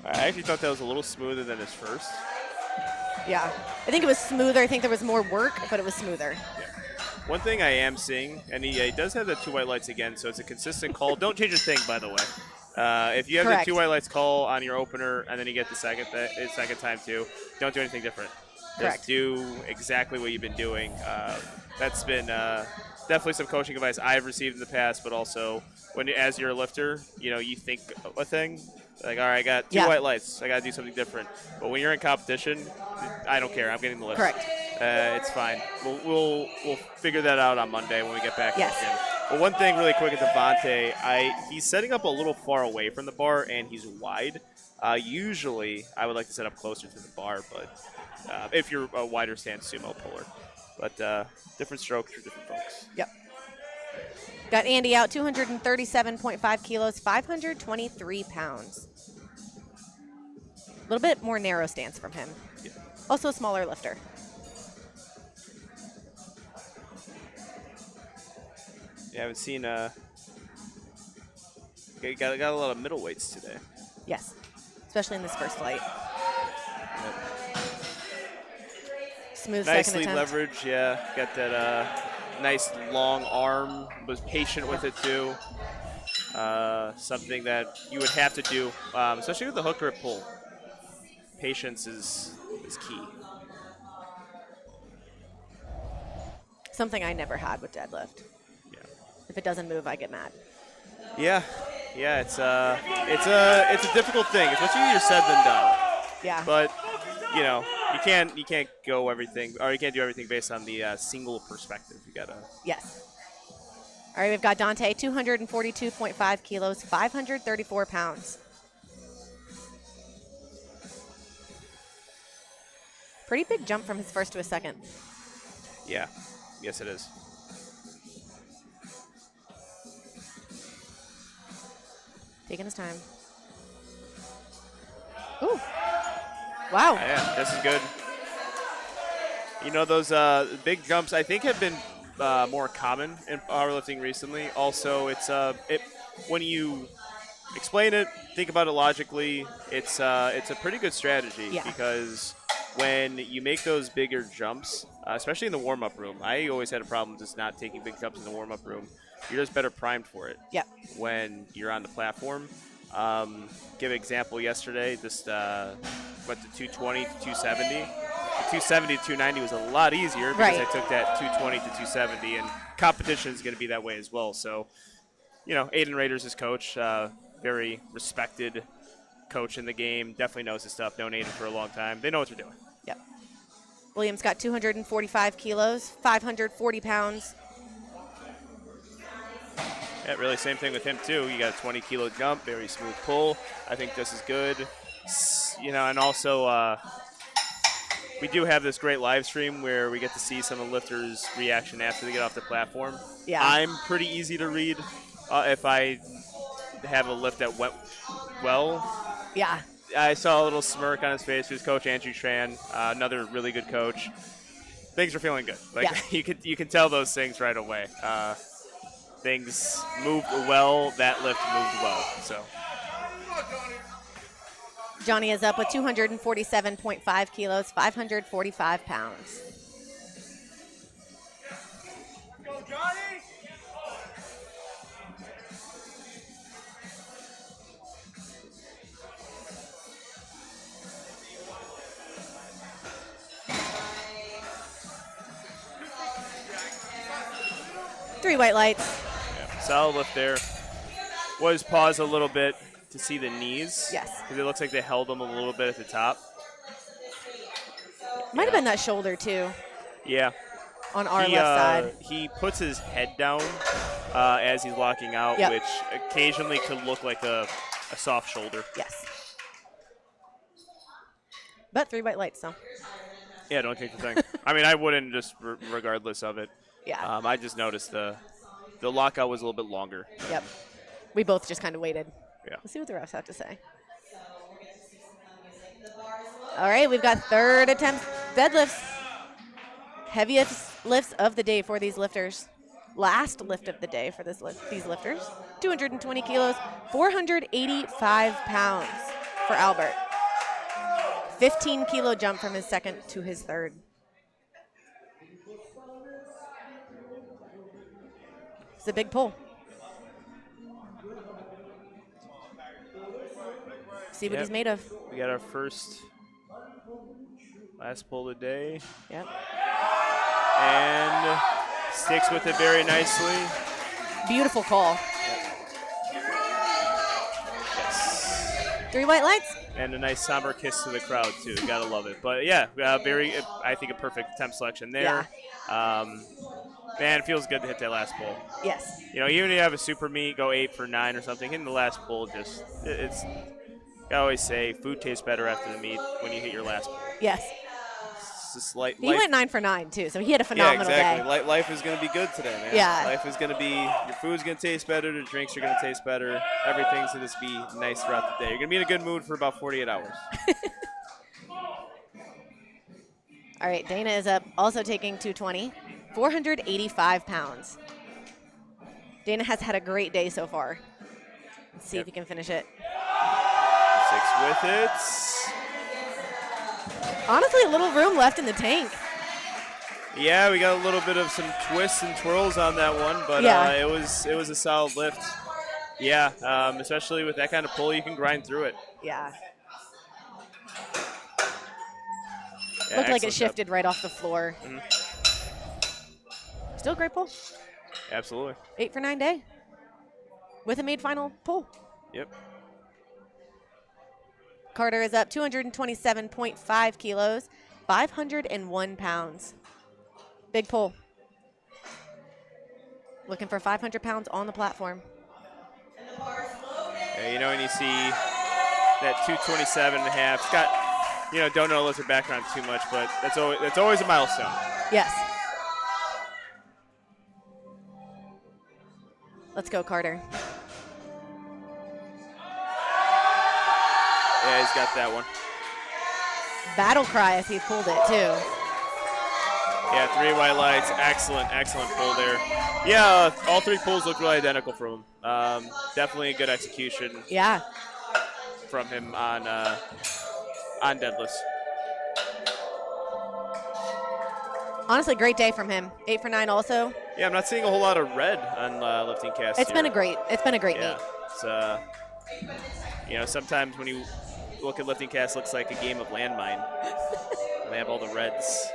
I actually thought that was a little smoother than his first. Yeah, I think it was smoother. I think there was more work, but it was smoother. Yeah. One thing I am seeing, and he does have the 2 white lights again, so it's a consistent call. Don't change a thing, by the way. If you have Correct. the 2 white lights call on your opener, and then you get the second time too, don't do anything different. Correct. Just do exactly what you've been doing. That's been definitely some coaching advice I've received in the past, but also as you're a lifter, you think a thing. Like, all right, I got 2 white lights. I got to do something different. But when you're in competition, I don't care. I'm getting the lift. Correct. It's fine. We'll figure that out on Monday when we get back. Yes. In. But one thing really quick at Devontae, he's setting up a little far away from the bar, and he's wide. Usually, I would like to set up closer to the bar, but if you're a wider stance sumo puller. But different strokes for different folks. Yep. Got Andy out, 237.5 kilos, 523 pounds. A little bit more narrow stance from him. Yeah. Also a smaller lifter. Yeah, I haven't seen got a lot of middleweights today. Yes, especially in this first flight. Yep. Smooth Nicely second attempt. leveraged, yeah. Got that nice long arm. Was patient with it too. Something that you would have to do, especially with the hook grip pull. Patience is key. Something I never had with deadlift. Yeah. If it doesn't move, I get mad. Yeah. It's a difficult thing. It's much easier said than done. Yeah. But you can't go everything, or you can't do everything based on the single perspective. You gotta. Yes. All right, we've got Dante, 242.5 kilos, 534 pounds. Pretty big jump from his first to his second. Yeah. Yes, it is. Taking his time. Ooh. Wow. Yeah, this is good. Those big jumps, I think, have been more common in powerlifting recently. Also, when you explain it, think about it logically, it's a pretty good strategy because when you make those bigger jumps, especially in the warm-up room, I always had a problem just not taking big jumps in the warm-up room. You're just better primed for it. Yep. When you're on the platform. Give an example yesterday, just went to 220 to 270. The 270 to 290 was a lot easier because I took that 220 to 270, and competition is going to be that way as well. So, Aiden Rader's his coach, very respected coach in the game, definitely knows his stuff, known Aiden for a long time. They know what they're doing. Yep. Williams got 245 kilos, 540 pounds. Yeah, really same thing with him too. You got a 20-kilo jump, very smooth pull. I think this is good. And also we do have this great live stream where we get to see some of the lifters' reaction after they get off the platform. Yeah. I'm pretty easy to read if I have a lift that went well. Yeah. I saw a little smirk on his face. It was Coach Andrew Tran, another really good coach. Things are feeling good. You can tell those things right away. Things moved well. That lift moved well. So. Johnny is up with 247.5 kilos, 545 pounds. Go, Johnny! Three white lights. Yeah, solid lift there. was pause a little bit to see the knees. Yes. Because it looks like they held them a little bit at the top. Might have been that shoulder too Yeah. on our left side. He puts his head down as he's walking out, Yep. which occasionally could look like a soft shoulder. Yes. But 3 white lights, so. Yeah, don't take the thing. I mean, I wouldn't just regardless of it. Yeah. I just noticed the lockout was a little bit longer. Yep. We both just kind of waited. Yeah. Let's see what the refs have to say. All right, we've got third attempt deadlifts. Heaviest lifts of the day for these lifters. Last lift of the day for these lifters. 220 kilos, 485 pounds for Albert. 15-kilo jump from his second to his third. It's a big pull. See what he's made of. We got our last pull of the day. Yep. And sticks with it very nicely. Beautiful call. Yes. 3 white lights. And a nice somber kiss to the crowd, too. Gotta love it. But, yeah, I think a perfect attempt selection there. Man, it feels good to hit that last pull. Yes. You know, even if you have a super meet, go 8 for 9 or something, hitting the last pull I always say food tastes better after the meet when you hit your last pull. Yes. It's just He went 9 for 9, too, so he had a phenomenal yeah, exactly. day. Life is going to be good today, man. Yeah. Life is going to be, your food's going to taste better, the drinks are going to taste better, everything's going to be nice throughout the day. You're going to be in a good mood for about 48 hours. All right, Dana is up, also taking 220, 485 pounds. Dana has had a great day so far. Let's see if he can finish it. 6 with it. Honestly, a little room left in the tank. Yeah, we got a little bit of some twists and twirls on that one, but it was a solid lift. Yeah, especially with that kind of pull, you can grind through it. Yeah. Yeah, Looked like it excellent shifted right off the floor. Mhm. Still a great pull. Absolutely. 8 for 9 day with a made final pull. Yep. Carter is up 227.5 kilos, 501 pounds. Big pull. Looking for 500 pounds on the platform. Yeah, you know, when you see that 227 and a half, it's got, you know, don't know the lifter background too much, but that's always a milestone. Yes. Let's go, Carter. Yeah, he's got that one. Battle cry as he pulled it, too. Yeah, 3 white lights. Excellent, excellent pull there. Yeah, all 3 pulls look really identical from him. Definitely a good execution Yeah. from him on deadlifts. Honestly, great day from him. 8 for 9 also. Yeah, I'm not seeing a whole lot of red on lifting cast. It's been a great meet. Yeah, it's you know, sometimes when you look at lifting cast, it looks like a game of landmine. And they have all the reds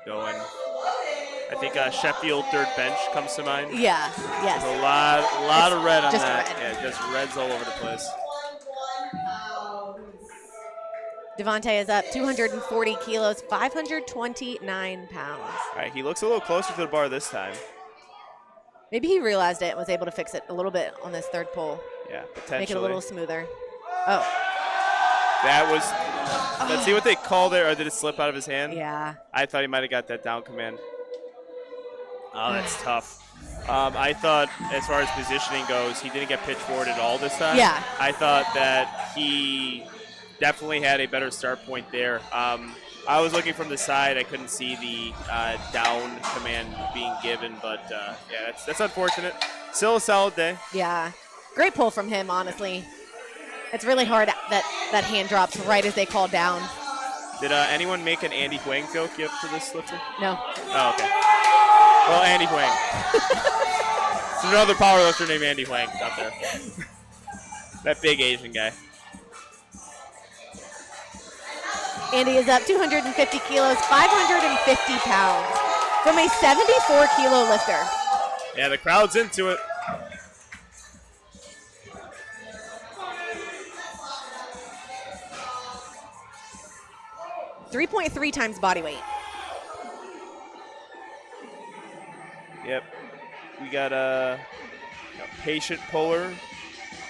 going. I think Sheffield third bench comes to mind. Yeah. Yes. There's a lot of red on just that. red. Yeah, just reds all over the place. Devontae is up 240 kilos, 529 pounds. All right, he looks a little closer to the bar this time. Maybe he realized it and was able to fix it a little bit on this third pull. Yeah, potentially. Make it a little smoother. Oh. That was, let's see what they call there, or did it slip out of his hand? Yeah. I thought he might have got that down command. Oh, that's tough. I thought, as far as positioning goes, he didn't get pitched forward at all this time. Yeah. I thought that he definitely had a better start point there. I was looking from the side. I couldn't see the down command being given, but yeah, that's unfortunate. Still a solid day. Yeah. Great pull from him, honestly. It's really hard that hand drops right as they call down. Did anyone make an Andy Huang joke yet for this lifter? No. Oh, okay. Well, Andy Huang. There's another power lifter named Andy Huang out there. That big Asian guy. Andy is up 250 kilos, 550 pounds from a 74-kilo lifter. Yeah, the crowd's into it. 3.3 times body weight. Yep. We got a patient puller.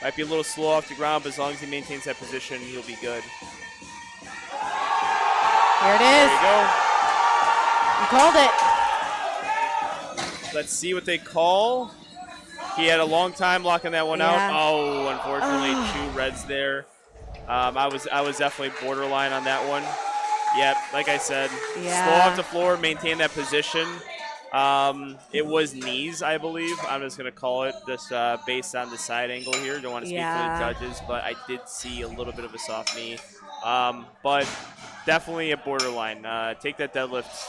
Might be a little slow off the ground, but as long as he maintains that position, he'll be good. Here it There is. you go. You called it. Let's see what they call. He had a long time locking that one out. Yeah. Oh, unfortunately, 2 reds there. I was definitely borderline on that one. Yep, like I said, Yeah. slow off the floor, maintain that position. It was knees, I believe. I'm just going to call it just based on the side angle here. Don't want to speak for the judges, but I did see a little bit of a soft knee. But definitely a borderline. Take that deadlift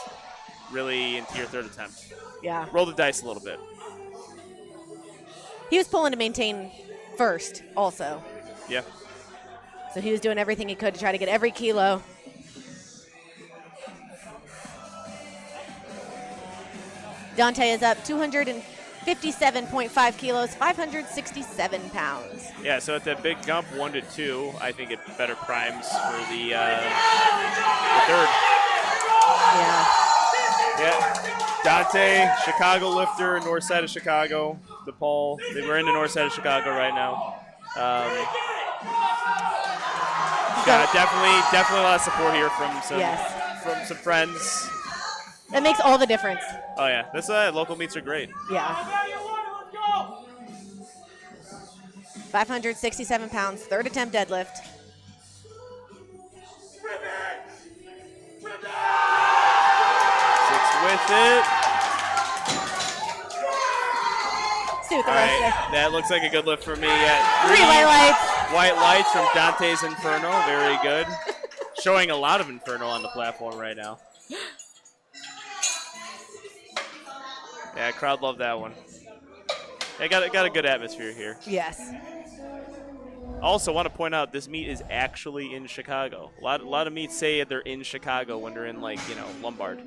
really into your 3rd attempt. Yeah. Roll the dice a little bit. He was pulling to maintain first also. Yeah. So he was doing everything he could to try to get every kilo. Dante is up 257.5 kilos, 567 pounds. Yeah, so at that big jump, 1 to 2, I think it better primes for the 3rd. Yeah. Yeah. Dante, Chicago lifter, north side of Chicago. DePaul, we're in the north side of Chicago right now. Yeah, definitely a lot of support here from some friends. That makes all the difference. Oh yeah, this local meets are great. Yeah. 567 pounds, 3rd attempt deadlift. Six with it. See what the All rest right, say. that looks like a good lift for me. Yeah, 3 white lights. White lights from Dante's Inferno, very good. Showing a lot of Inferno on the platform right now. Yeah, crowd loved that one. Yeah, got a good atmosphere here. Yes. Also, want to point out this meet is actually in Chicago. A lot of meets say they're in Chicago when they're in Lombard.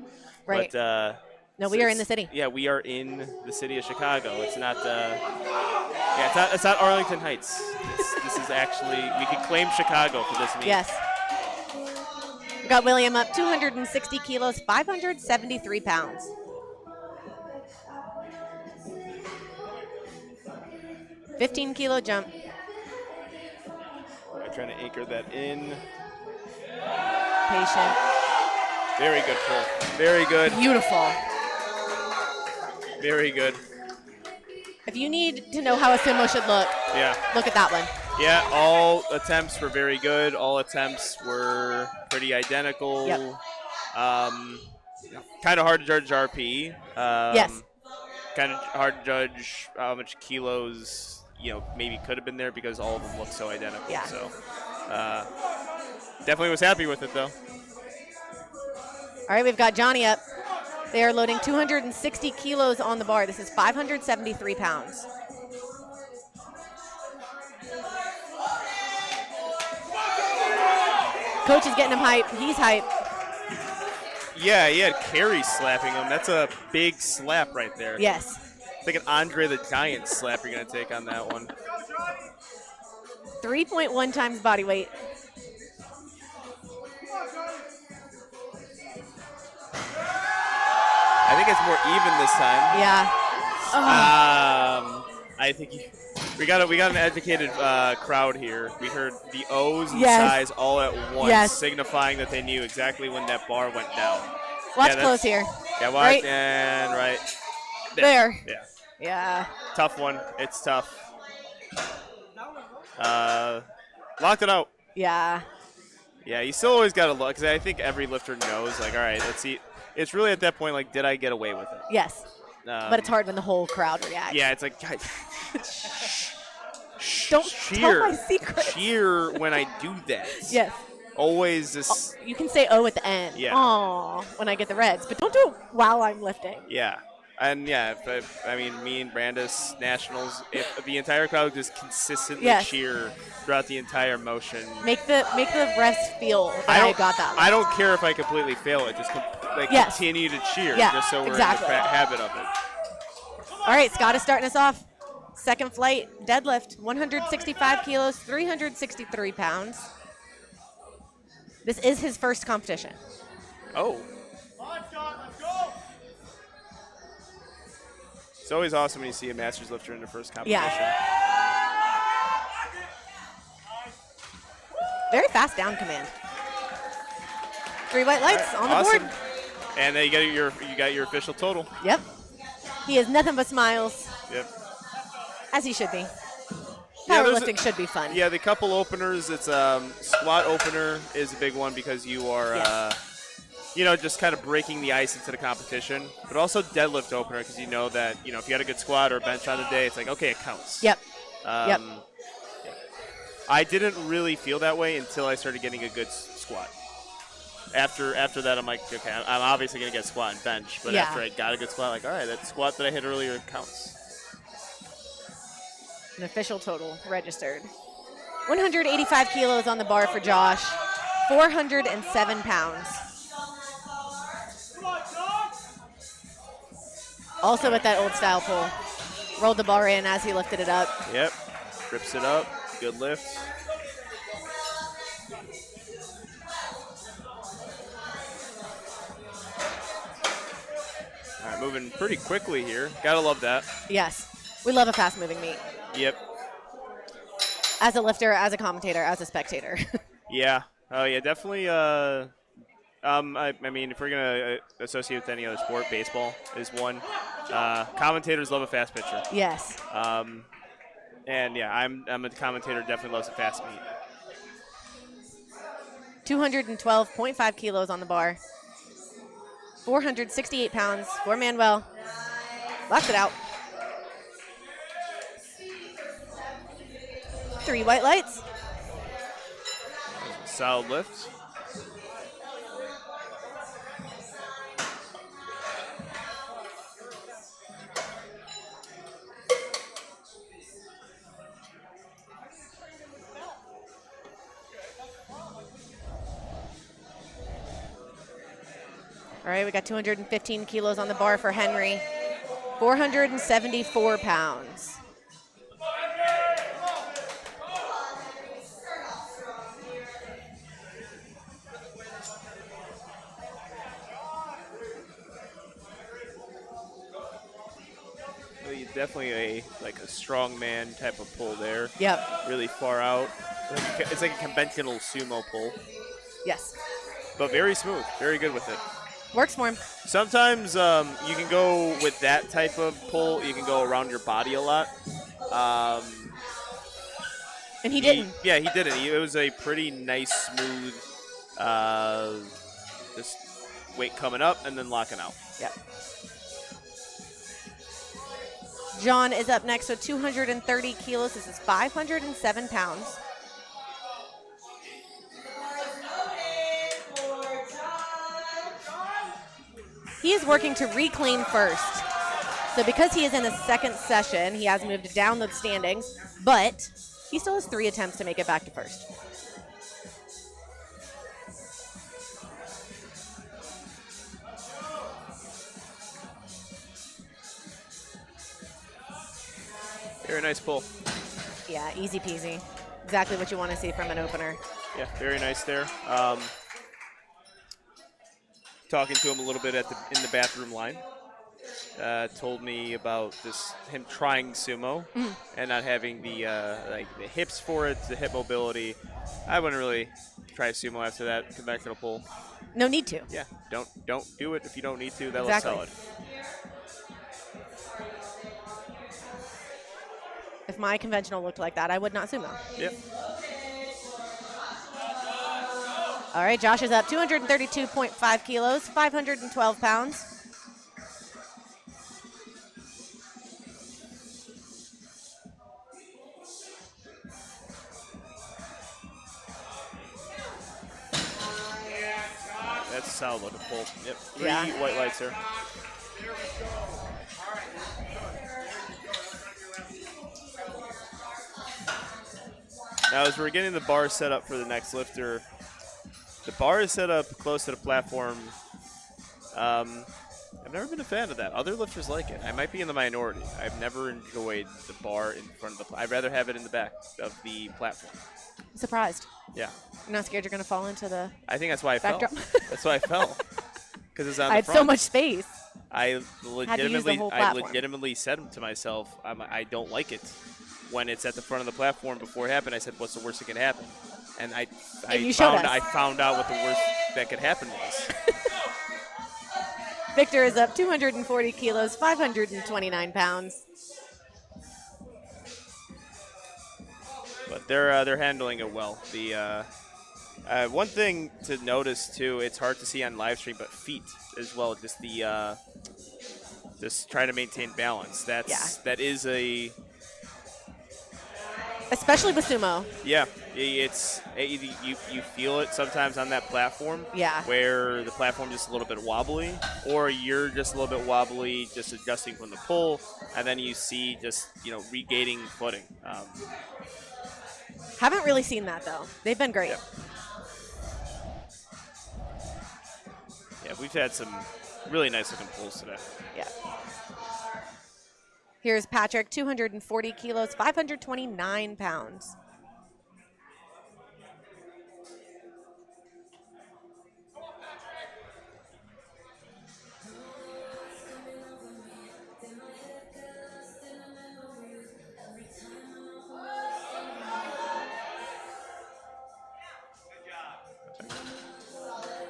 Right. But No, we are in the city. Yeah, we are in the city of Chicago. It's not. It's not Arlington Heights. This is actually, we can claim Chicago for this meet. Yes. We got William up 260 kilos, 573 pounds. $15-kilo jump. I'm trying to anchor that in. Patient. Very good pull. Very good. Beautiful. Very good. If you need to know how a sumo should look, look at that one. Yeah, all attempts were very good. All attempts were pretty identical. Yep. Kind of hard to judge RP. Yes. Kind of hard to judge how much kilos, maybe could have been there because all of them look so identical. Yeah. So definitely was happy with it, though. All right, we've got Johnny up. They are loading 260 kilos on the bar. This is 573 pounds. Coach is getting him hype. He's hype. Yeah, he had Carey slapping him. That's a big slap right there. Yes. It's like an Andre the Giant slap you're going to take on that one. 3.1 times body weight. I think it's more even this time. Yeah. I think we got an educated crowd here. We heard the O's and Yes. sighs all at once, Yes. signifying that they knew exactly when that bar went down. Watch close here. Yeah, watch Right. and right There. Yeah, Yeah. tough one. It's tough. Locked it out. Yeah. Yeah, you still always got to look, because I think every lifter knows, all right, let's see. It's really at that point, did I get away with it? Yes. But it's hard when the whole crowd reacts. Yeah, it's like, guys, Don't cheer. tell my secret. Cheer when I do that. Yes. Always this. You can say "oh" at the end. Yeah. Aw, when I get the reds, but don't do it while I'm lifting. Yeah. And yeah, me and Brandis, Nationals, if the entire crowd just consistently cheer throughout the entire motion. Make the refs feel that I got that one. I don't care if I completely fail it. Just continue to cheer, just so we're in the habit of it. All right, Scott is starting us off. Second flight, deadlift, 165 kilos, 363 pounds. This is his first competition. Oh. It's always awesome when you see a Masters lifter in their first competition. Yeah. Very fast down command. 3 white lights on the Awesome. board. And then you got your official total. Yep. He has nothing but smiles, Yep. as he should be. Yeah, Powerlifting should be fun. Yeah, the couple openers. It's squat opener is a big one because you are, just kind of breaking the ice into the competition. But also deadlift opener because you know that if you had a good squat or bench on the day, it's like okay, it counts. Yep. Yep. I didn't really feel that way until I started getting a good squat. After that, I'm like, okay, I'm obviously going to get squat and bench. But after I got a good squat, like, all right, that squat that I hit earlier counts. An official total registered. 185 kilos on the bar for Josh. 407 pounds. Also with that old style pull. Rolled the bar in as he lifted it up. Yep. Rips it up. Good lift. All right, moving pretty quickly here. Gotta love that. Yes. We love a fast-moving meet. Yep. As a lifter, as a commentator, as a spectator. Yeah. Oh, yeah, definitely. I mean, if we're going to associate with any other sport, baseball is one. Commentators love a fast pitcher. Yes. And, yeah, I'm a commentator, definitely loves a fast meet. 212.5 kilos on the bar. 468 pounds for Manuel. Locks it out. 3 white lights. Solid lift. All right, we got 215 kilos on the bar for Henry. 474 pounds. Definitely a strong man type of pull there. Yep. Really far out. It's like a conventional sumo pull. Yes. But very smooth. Very good with it. Works for him. Sometimes you can go with that type of pull. You can go around your body a lot. And he didn't. Yeah, he didn't. It was a pretty nice, smooth, just weight coming up and then locking out. Yep. John is up next with 230 kilos. This is 507 pounds. He is working to reclaim first. So because he is in the second session, he has moved down the standings, but he still has 3 attempts to make it back to first. Very nice pull. Yeah, easy peasy. Exactly what you want to see from an opener. Yeah, very nice there. Talking to him a little bit in the bathroom line. Told me about him trying sumo and not having the hips for it, the hip mobility. I wouldn't really try sumo after that conventional pull. No need to. Yeah, don't do it if you don't need to. That Exactly. looks solid. If my conventional looked like that, I would not sumo. Yep. All right, Josh is up 232.5 kilos, 512 pounds. That's a solid looking pull. Yep. 3 Yeah. white lights there. Now, as we're getting the bar set up for the next lifter, the bar is set up close to the platform. I've never been a fan of that. Other lifters like it. I might be in the minority. I've never enjoyed the bar in front of the. I'd rather have it in the back of the platform. I'm surprised. Yeah. You're not scared you're going to fall into the I think that's why I fell. backdrop? That's why I fell. Because it's on I the had front. so much space. I the legitimately, whole I platform. legitimately said to myself, I don't like it. When it's at the front of the platform before it happened, I said, "What's the worst that can happen?" And you showed us. I found out what the worst that could happen was. Victor is up 240 kilos, 529 pounds. But they're handling it well. The one thing to notice too, it's hard to see on live stream, but feet as well. Just the just trying to maintain balance. That is a. Especially with sumo. Yeah, you feel it sometimes on that platform. Yeah. Where the platform is just a little bit wobbly, or you're just a little bit wobbly, just adjusting from the pull, and then you see just regaining footing. Haven't really seen that though. They've been great. Yeah, we've had some really nice looking pulls today. Yeah. Here's Patrick, 240 kilos, 529 pounds.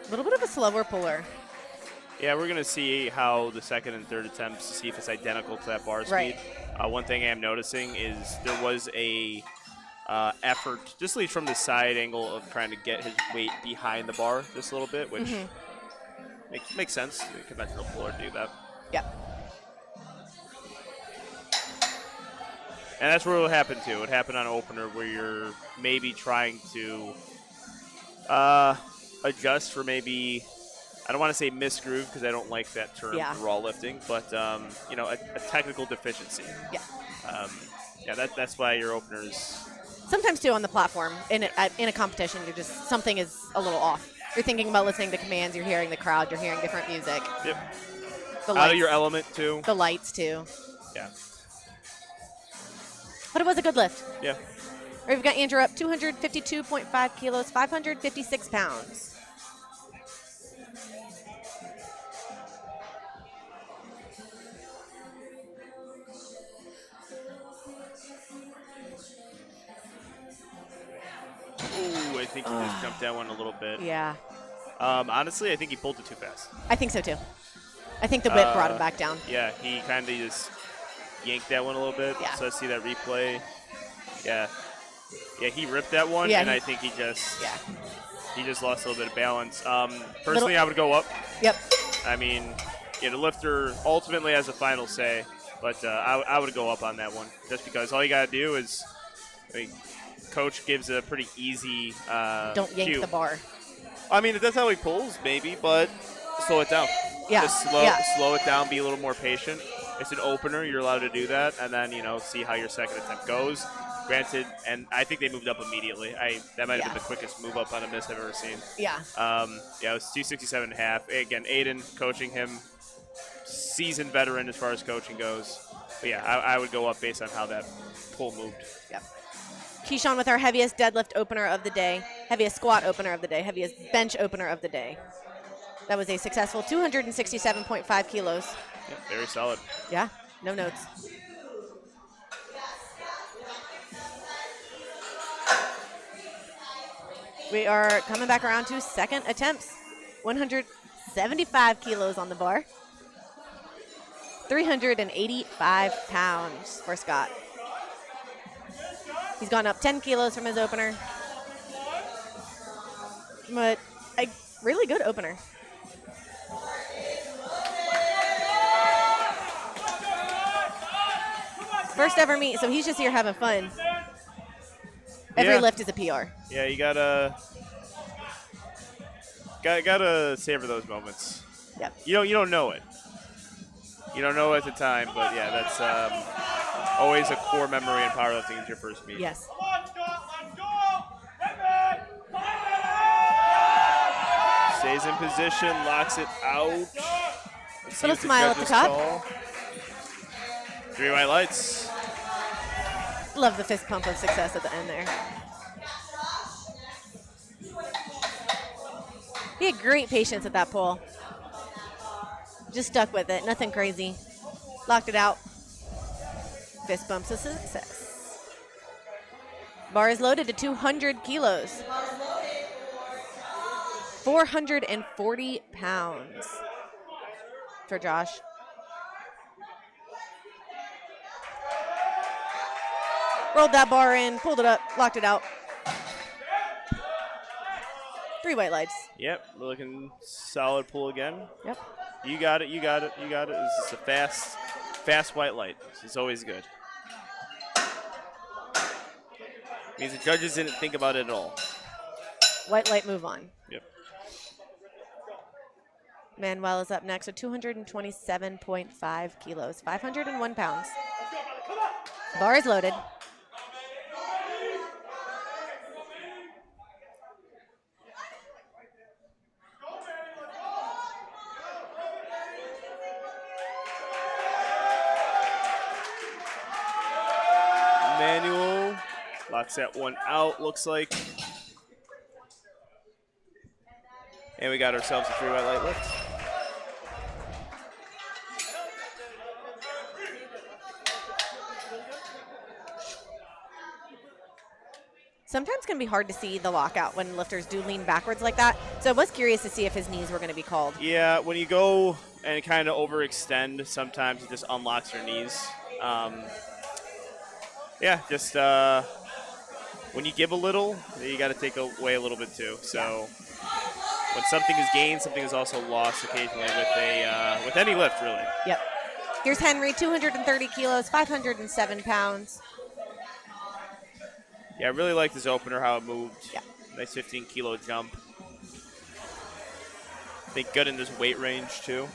A little bit of a slower puller. Yeah, we're going to see how the second and third attempts to see if it's identical to that bar speed. Right. One thing I am noticing is there was a effort, just at least from the side angle, of trying to get his weight behind the bar just a little bit, which makes sense. A conventional puller do that. Yeah. And that's where it will happen too. It would happen on opener where you're maybe trying to adjust for maybe, I don't want to say misgroove because I don't like that term for raw lifting, but a technical deficiency. Yeah. That's why your openers. Sometimes too on the platform in a competition, you're just something is a little off. You're thinking about listening to commands. You're hearing the crowd. You're hearing different music. Yep. The Out lights, of your element too. The lights too. Yeah. But it was a good lift. Yeah. We've got Andrew up 252.5 kilos, 556 pounds. Ooh, I think he just jumped that one a little bit. Yeah. Honestly, I think he pulled it too fast. I think so too. I think the whip brought him back down. Yeah, he kind of just yanked that one a little bit. Yeah. So let's see that replay. Yeah. Yeah, he ripped that one, Yeah, and I think he just lost a little bit of balance. Personally, I would go up. Yep. I mean, the lifter ultimately has a final say, but I would go up on that one just because all you got to do is, coach gives a pretty easy Don't yank cue. the bar. I mean, if that's how he pulls, maybe, but slow it down. Yeah. Just slow it down, be a little more patient. It's an opener. You're allowed to do that, and then, see how your second attempt goes. Granted, and I think they moved up immediately. That might have been the quickest move up on a miss I've ever seen. Yeah. It was 267.5. Again, Aiden coaching him, seasoned veteran as far as coaching goes. But yeah, I would go up based on how that pull moved. Yep. Keyshawn with our heaviest deadlift opener of the day, heaviest squat opener of the day, heaviest bench opener of the day. That was a successful 267.5 kilos. Yeah, very solid. Yeah, no notes. We are coming back around to second attempts. 175 kilos on the bar. 385 pounds for Scott. He's gone up 10 kilos from his opener. But a really good opener. First ever meet, so he's just here having fun. Every lift is a PR. Yeah, you gotta savor those moments. Yep. You don't know it. You don't know at the time, but yeah, that's always a core memory in powerlifting is your first meet. Yes. Come on, Scott, let's go! Stays in position, locks it out. See Little what the smile at the judges top. call. 3 white lights. Love the fist pump of success at the end there. He had great patience at that pull. Just stuck with it. Nothing crazy. Locked it out. Fist bumps of success. Bar is loaded to 200 kilos. 440 pounds for Josh. Rolled that bar in, pulled it up, locked it out. 3 white lights. Yep, looking solid pull again. Yep. You got it, you got it, you got it. This is a fast white light. This is always good. Means the judges didn't think about it at all. White light, move on. Yep. Manuel is up next with 227.5 kilos, 501 pounds. Bar is loaded. Manual locks that one out, looks like. And we got ourselves a 3 white light lift. Sometimes it can be hard to see the lockout when lifters do lean backwards like that. So I was curious to see if his knees were going to be called. Yeah, when you go and kind of overextend, sometimes it just unlocks your knees. Yeah, just when you give a little, you got to take away a little bit too. So when something is gained, something is also lost occasionally with any lift, really. Yep. Here's Henry, 230 kilos, 507 pounds. Yeah, I really liked this opener, how it moved. Yeah. Nice 15-kilo jump. I think good in this weight range, too.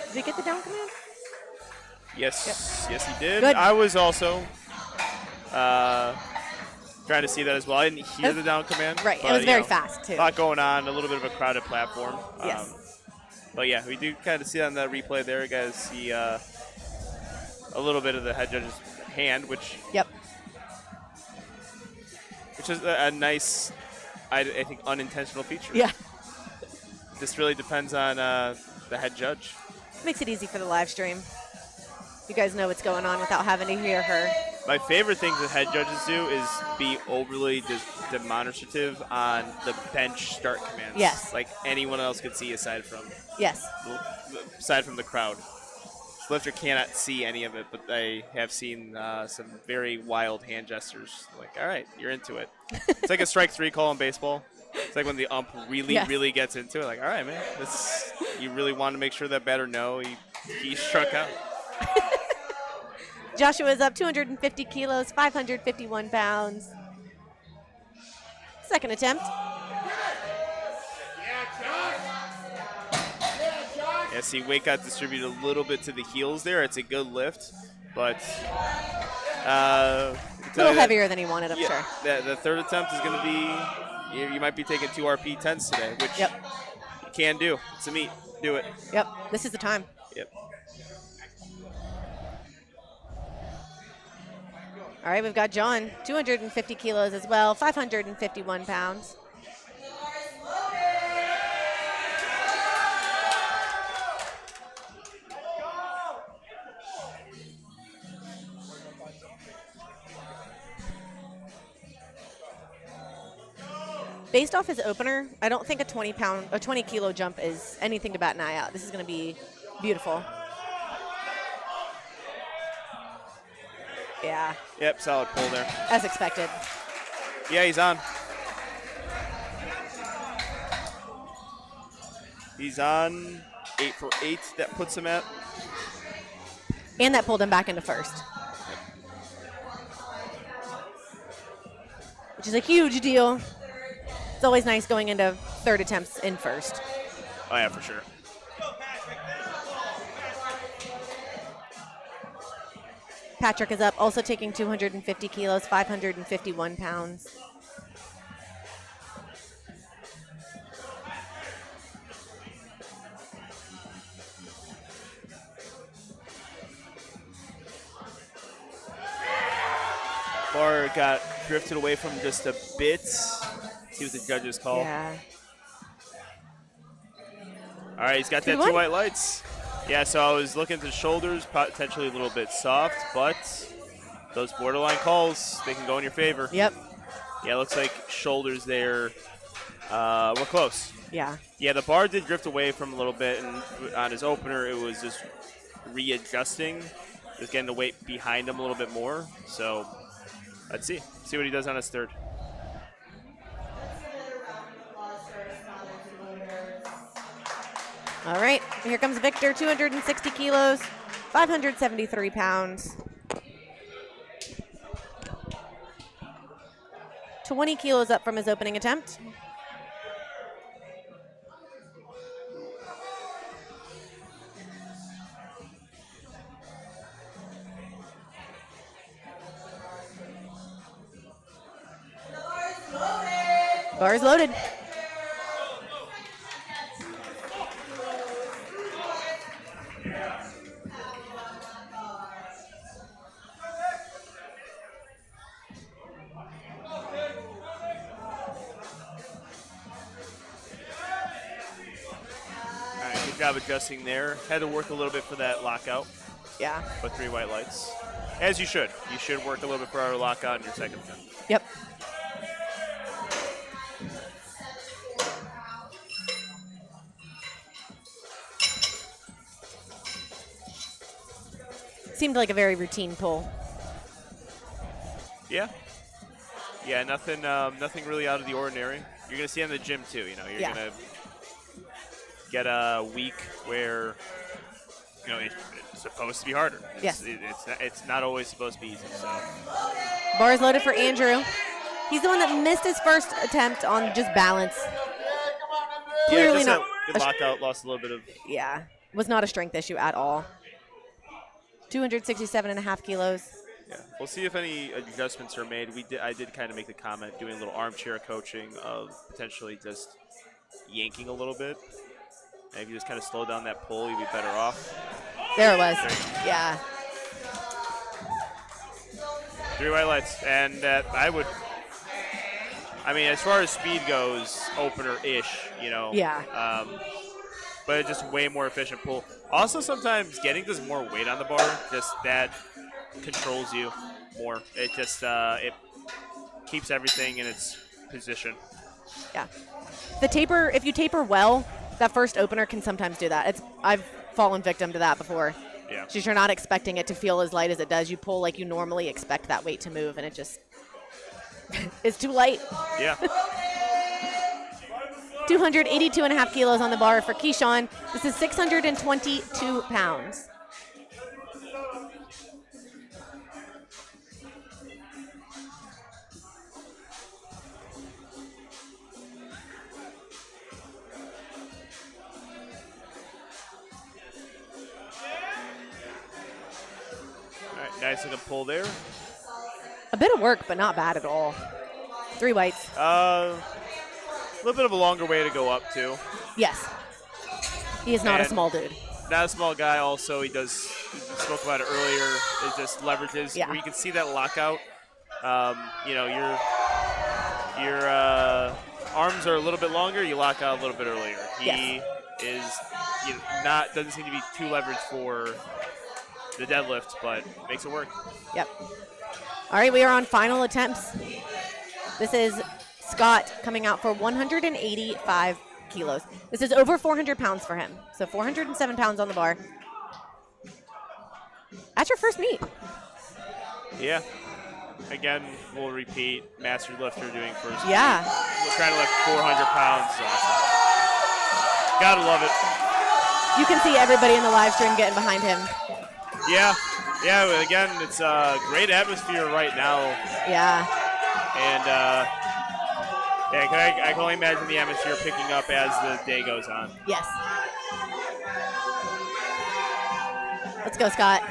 Did he get the down command? Yes, yes, he did. Good. I was also trying to see that as well. I didn't hear the down command. Right, but, it was very you know, fast, too. A lot going on, a little bit of a crowded platform. Yes. But yeah, we do kind of see on the replay there, you guys see a little bit of the head judge's hand, which Yep. is a nice, I think, unintentional feature. Yeah. This really depends on the head judge. Makes it easy for the live stream. You guys know what's going on without having to hear her. My favorite things that head judges do is be overly demonstrative on the bench start commands. Yes. Like anyone else could see aside from Yes. the crowd. This lifter cannot see any of it, but I have seen some very wild hand gestures. Like, all right, you're into it. It's like a strike 3 call in baseball. It's like when the ump really gets into it. Like, all right, man, you really want to make sure that batter he struck out. Joshua is up 250 kilos, 551 pounds. Second attempt. Yeah, see, weight got distributed a little bit to the heels there. It's a good lift, but A little heavier than he wanted, I'm sure. The third attempt is going to be, you might be taking 2 RP10s today, which Yep. you can do. It's a meet. Do it. Yep. This is the time. Yep. All right, we've got John, 250 kilos as well, 551 pounds. Based off his opener, I don't think a 20 kilo jump is anything to bat an eye out. This is going to be beautiful. Yeah, Yep, solid pull there. as expected. Yeah, he's on. He's on 8 for 8. That puts him at. And that pulled him back into first. Which is a huge deal. It's always nice going into third attempts in first. Oh, yeah, for sure. Patrick is up, also taking 250 kilos, 551 pounds. Bar got drifted away from just a bit. See what the judges call. Yeah. All right, he's got that 2-1. 2 white lights. Yeah, so I was looking at the shoulders, potentially a little bit soft, but those borderline calls, they can go in your favor. Yep. Yeah, it looks like shoulders there were close. Yeah. Yeah, the bar did drift away from a little bit, and on his opener, it was just readjusting, just getting the weight behind him a little bit more. So let's see what he does on his third. All right, here comes Victor, 260 kilos, 573 pounds. 20 kilos up from his opening attempt. Bar is loaded. All right, good job adjusting there. Had to work a little bit for that lockout, Yeah. but 3 white lights. As you should. You should work a little bit for our lockout in your second attempt. Yep. Seemed like a very routine pull. Yeah. Yeah, nothing really out of the ordinary. You're going to see in the gym too, you know. You're Yeah. going to get a week where, you know, it's supposed to be harder. Yes. It's not always supposed to be easy, so. Bar is loaded for Andrew. He's the one that missed his first attempt on just balance. Clearly just not. a good lockout, lost a little bit of. Yeah, was not a strength issue at all. 267.5 kilos. Yeah, we'll see if any adjustments are made. I did kind of make the comment, doing a little armchair coaching of potentially just yanking a little bit. And if you just kind of slow down that pull, you'd be better off. There it was. There you go. Yeah. 3 white lights, and I mean, as far as speed goes, opener-ish, you know. Yeah. But it's just way more efficient pull. Also, sometimes getting just more weight on the bar, just that controls you more. It just it keeps everything in its position. Yeah. If you taper well, that first opener can sometimes do that. I've fallen victim to that before. Yeah. Just you're not expecting it to feel as light as it does. You pull like you normally expect that weight to move, and it just is too light. Yeah. 282.5 kilos on the bar for Keyshawn. This is 622 pounds. All right, nice looking pull there. A bit of work, but not bad at all. 3 whites. A little bit of a longer way to go up, too. Yes. He is not a And small dude. Not a small guy. Also, we spoke about it earlier. It just leverages. Yeah. Where you can see that lockout. You know, your arms are a little bit longer. You lock out a little bit earlier. He is doesn't seem to be too leveraged for the deadlift, but makes it work. Yep. All right, we are on final attempts. This is Scott coming out for 185 kilos. This is over 400 pounds for him. So 407 pounds on the bar. That's your first meet. Yeah. Again, we'll repeat. Master lifter doing first meet. Yeah. We're trying to lift 400 pounds. Awesome. Gotta love it. You can see everybody in the live stream getting behind him. Yeah. Yeah, again, it's a great atmosphere right now. Yeah. And I can only imagine the atmosphere picking up as the day goes on. Yes. Let's go, Scott.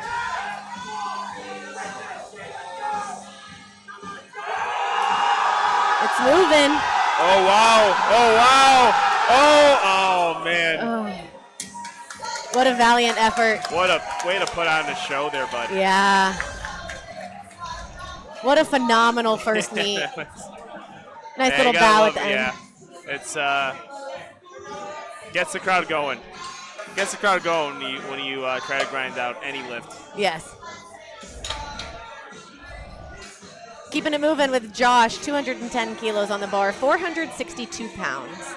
It's moving. Oh, wow. Oh, wow. Oh, man. Oh. What a valiant effort. What a way to put on a show there, bud. Yeah. What a phenomenal first meet. Nice little bow at the end. Yeah. It's gets the crowd going. Gets the crowd going when you try to grind out any lift. Yes. Keeping it moving with Josh, 210 kilos on the bar, 462 pounds.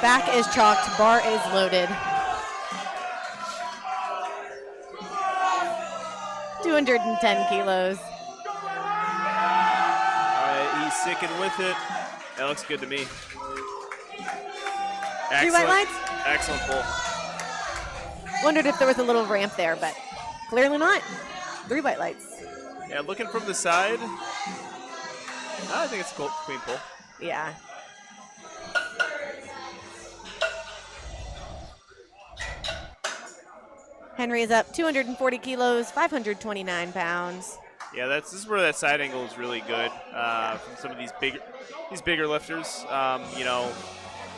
Back is chalked, bar is loaded. 210 kilos. He's sticking with it. That looks good to me. 3 white lights? Excellent pull. Wondered if there was a little ramp there, but clearly not. 3 white lights. Yeah, looking from the side. I think it's a clean pull. Yeah. Henry is up 240 kilos, 529 pounds. Yeah, this is where that side angle is really good from some of these bigger lifters. You know, I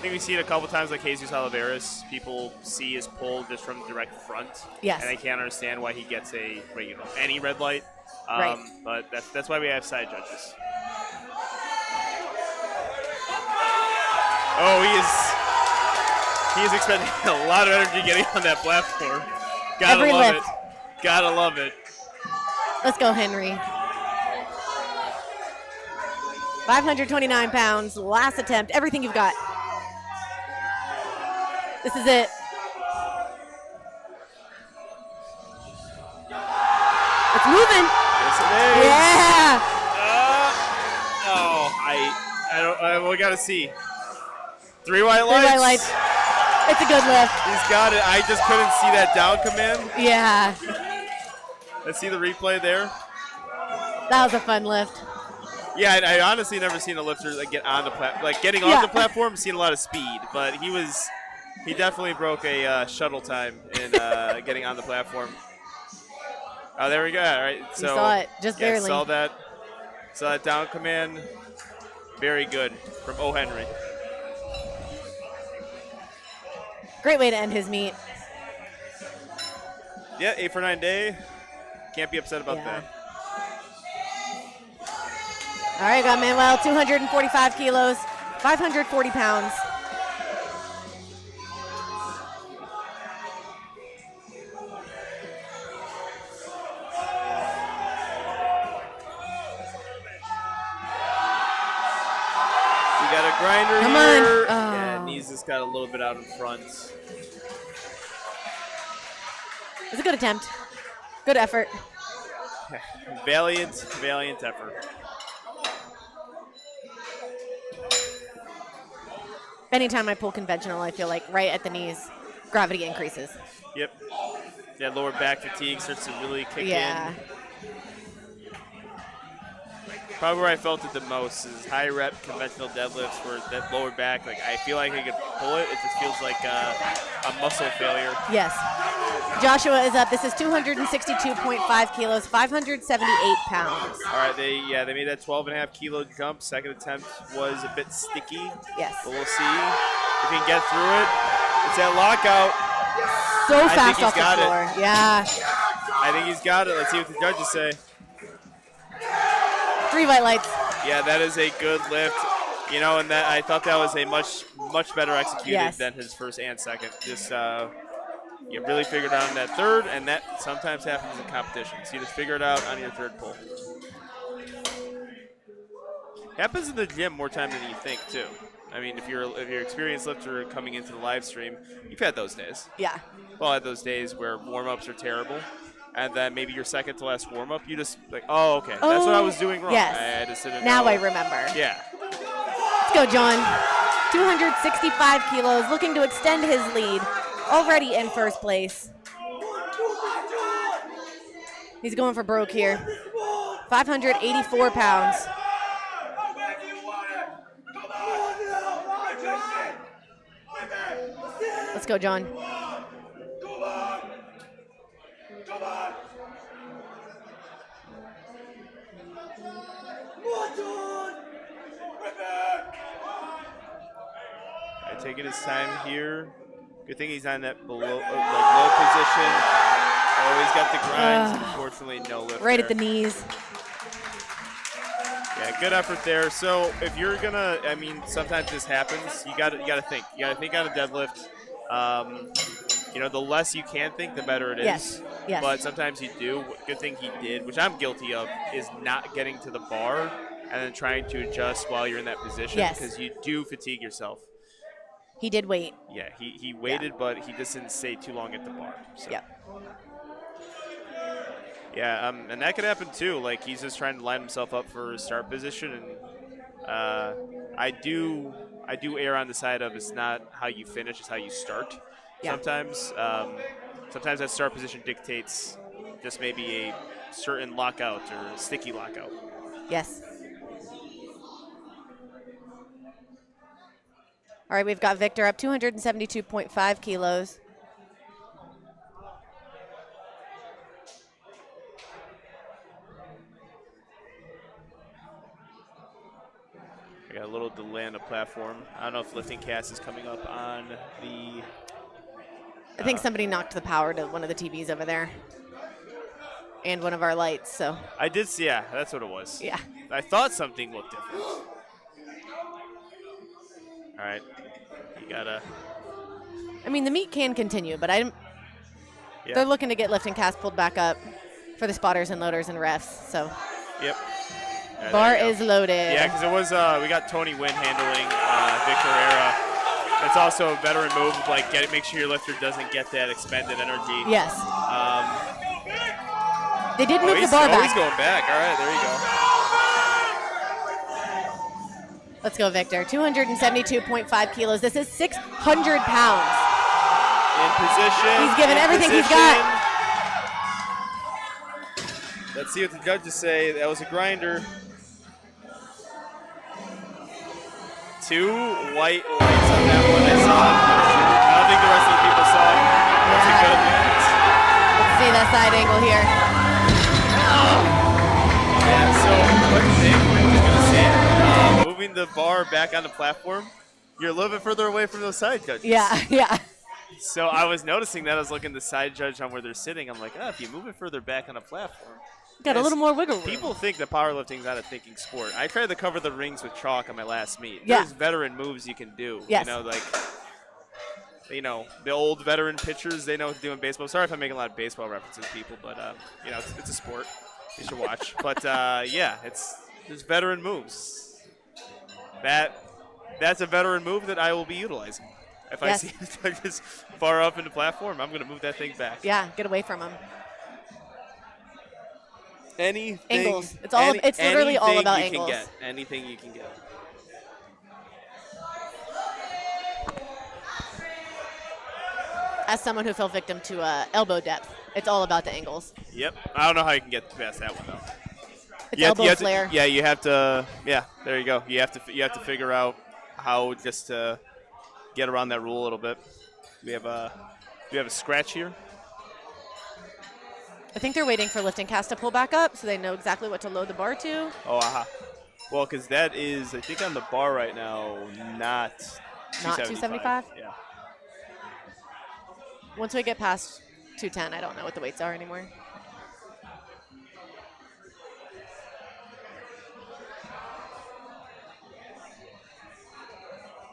think we see it a couple times like Jesus Oliveras. People see his pull just from the direct front. Yes. And they can't understand why he gets any red light. Right. But that's why we have side judges. Oh, he is expending a lot of energy getting on that platform. Gotta Every love lift. it. Gotta love it. Let's go, Henry. 529 pounds, last attempt, everything you've got. This is it. It's moving. Yes, it is. Yeah. We gotta see. 3 white 3 lights. white lights. It's a good lift. He's got it. I just couldn't see that down command. Yeah. Let's see the replay there. That was a fun lift. Yeah, I honestly never seen a lifter get on the getting off the platform. Seen a lot of speed, but he definitely broke a shuttle time in getting on the platform. Oh, there we go. All right, so you saw it just barely. Saw that down command. Very good from O. Henry. Great way to end his meet. Yeah, 8 for 9 day. Can't be upset about that. All right, got Manuel, 245 kilos, 540 pounds. We got a grinder Come here. on. Oh. Yeah, knees just got a little bit out in front. It was a good attempt. Good effort. Valiant effort. Anytime I pull conventional, I feel like right at the knees, gravity increases. Yep. That lower back fatigue starts to really kick Yeah. in. Probably where I felt it the most is high rep conventional deadlifts where that lower back, I feel like I could pull it. It just feels like a muscle failure. Yes. Joshua is up. This is 262.5 kilos, 578 pounds. All right, they made that 12.5 kilo jump. Second attempt was a bit sticky. Yes. But we'll see if he can get through it. It's that lockout. So I fast think off he's the got floor. it. Yeah. I think he's got it. Let's see what the judges say. 3 white lights. Yeah, that is a good lift. You know, and that I thought that was a much better executed than his first and second. Just you really figured out on that third, and that sometimes happens in competitions. You just figure it out on your third pull. Happens in the gym more time than you think too. I mean, if you're an experienced lifter coming into the live stream, you've had those days. Yeah. Well, had those days where warm-ups are terrible, and then maybe your second to last warm-up, you just oh, okay, that's what I was doing wrong. Yes. I just didn't Now know. I remember. Yeah. Let's go, John. 265 kilos, looking to extend his lead. Already in first place. He's going for broke here. 584 pounds. Let's go, John. Come on! Come on! Taking his time here. Good thing he's on that below, low position. Always got the grinds. Unfortunately, no lift. Right there. at the knees. Yeah, good effort there. So if you're gonna, I mean, sometimes this happens. You gotta think. You gotta think on a deadlift. The less you can think, the better it is. Yes. Yes. But sometimes you do. Good thing he did, which I'm guilty of, is not getting to the bar and then trying to adjust while you're in that position. Yes. Because you do fatigue yourself. He did wait. Yeah, he waited, but he just didn't stay too long at the bar. So. Yeah. Yeah, and that could happen too. Like, he's just trying to line himself up for his start position, and I do err on the side of it's not how you finish, it's how you start. Yeah. Sometimes that start position dictates just maybe a certain lockout or sticky lockout. Yes. All right, we've got Victor up 272.5 kilos. I got a little delay on the platform. I don't know if lifting cast is coming up on the... I think somebody knocked the power to one of the TVs over there and one of our lights, so. I did see, yeah, that's what it was. Yeah. I thought something looked different. All right, you gotta... I mean, the meet can continue, but Yeah. they're looking to get lifting cast pulled back up for the spotters and loaders and refs, so. Yep. Yeah, Bar is loaded. Yeah, because it was, we got Tony Wynn handling Victor Era. That's also a veteran move, like make sure your lifter doesn't get that expended energy. Yes. They did move the bar back. He's going back. All right, there you go. Let's go, Victor. 272.5 kilos. This is 600 pounds. In position. He's given everything he's got. Let's see what the judges say. That was a grinder. 2 white lights on that one. I saw it. I don't think the rest of the people saw it. That's a good lift. Let's see that side angle here. Yeah, so one thing I was going to say, moving the bar back on the platform, you're a little bit further away from those side judges. Yeah, yeah. So I was noticing that. I was looking at the side judge on where they're sitting. I'm like, if you move it further back on a platform. Got a little more wiggle room. People think that powerlifting is not a thinking sport. I tried to cover the rings with chalk on my last meet. Yeah. There's veteran moves you can do. Yes. The old veteran pitchers, they know what to do in baseball. Sorry if I'm making a lot of baseball references, people, but, it's a sport. You should watch. But, there's veteran moves. That's a veteran move that I will be utilizing. If I see the judges far up in the platform, I'm going to move that thing back. Yeah, get away from him. Anything. Angles. It's literally all about angles. Anything you can get. As someone who fell victim to elbow depth, it's all about the angles. Yep. I don't know how you can get past that one though. It's elbow flare. You have to. Yeah, there you go. You have to figure out how just to get around that rule a little bit. Do we have a scratch here? I think they're waiting for lifting cast to pull back up so they know exactly what to load the bar to. Oh, aha. Well, because that is, I think on the bar right now, not 275. Yeah. Once we get past 210, I don't know what the weights are anymore.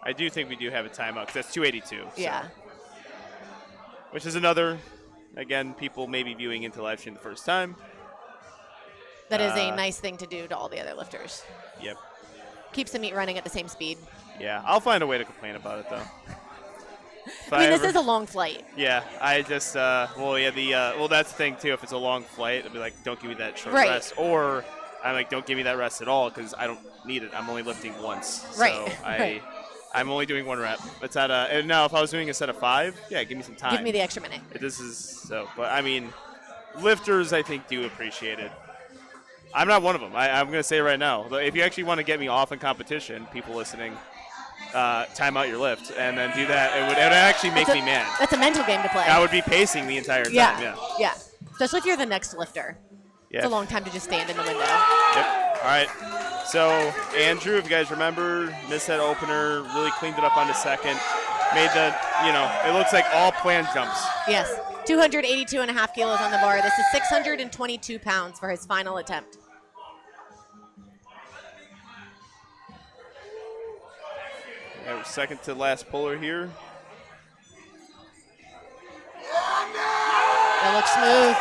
I do think we do have a timeout because that's 282. Yeah. So. Which is another, again, people may be viewing into live stream the first time. That is a nice thing to do to all the other lifters. Yep. Keeps the meet running at the same speed. Yeah, I'll find a way to complain about it though. This is a long flight. Yeah, I just, that's the thing too. If it's a long flight, I'll be like, don't give me that short Right. rest. Or I'm like, don't give me that rest at all because I don't need it. I'm only lifting once. Right. So Right. I'm only doing 1 rep. It's at and now if I was doing a set of 5, yeah, give me some time. Give me the extra minute. But I mean, lifters I think do appreciate it. I'm not one of them. I'm going to say right now, if you actually want to get me off in competition, people listening, time out your lift and then do that. It would actually make me mad. That's a mental game to play. I would be pacing the entire time. Yeah. Especially if you're the next lifter. Yeah. It's a long time to just stand in the window. Yep. All right. So, Andrew, if you guys remember, missed that opener, really cleaned it up on the second. Made the, it looks like all planned jumps. Yes. 282.5 kilos on the bar. This is 622 pounds for his final attempt. Yeah, second to last puller here. That looks smooth.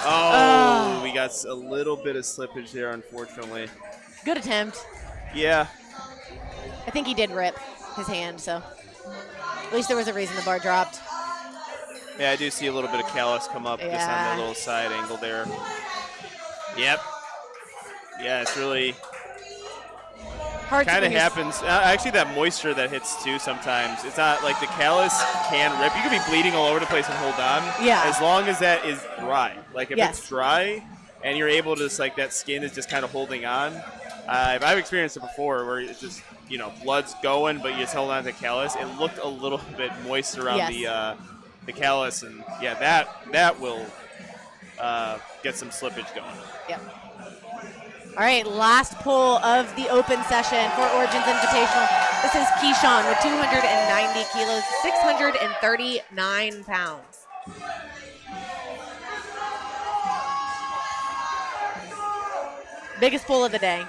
Oh, we got a little bit of slippage there, unfortunately. Good attempt. Yeah. I think he did rip his hand, so at least there was a reason the bar dropped. Yeah, I do see a little bit of callus come up just on that little side angle there. Yep. Yeah, it's really hard. Kind of happens. Actually, that moisture that hits too sometimes. It's not like the callus can rip. You could be bleeding all over the place and hold on. Yeah. As long as that is dry. Like if it's dry and you're able to just like that skin is just kind of holding on. I've experienced it before where it's just blood's going, but you just hold on to the callus. It looked a little bit moist around the callus, and yeah, that will get some slippage going. Yep. All right, last pull of the open session for Origins Invitational. This is Keyshawn with 290 kilos, 639 pounds. Biggest pull of the day.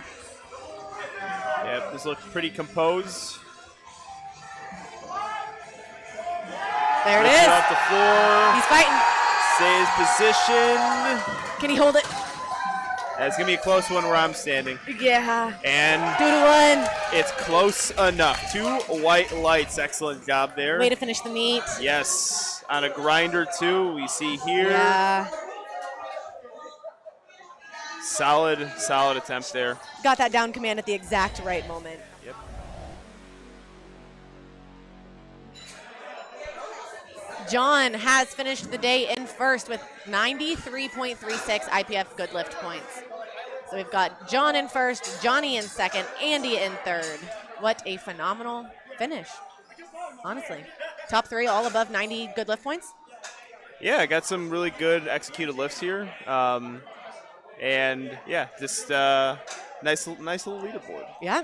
Yep, this looks pretty composed. There it is. Off the floor. He's fighting. Stays position. Can he hold it? It's going to be a close one where I'm standing. Yeah. And 2-1. It's close enough. 2 white lights. Excellent job there. Way to finish the meet. Yes. On a grinder, too, we see here. Yeah. Solid attempt there. Got that down command at the exact right moment. Yep. John has finished the day in first with 93.36 IPF good lift points. So we've got John in first, Johnny in second, Andy in third. What a phenomenal finish, honestly. Top 3 all above 90 good lift points? Yeah, I got some really good executed lifts here. And yeah, just nice little leaderboard. Yeah.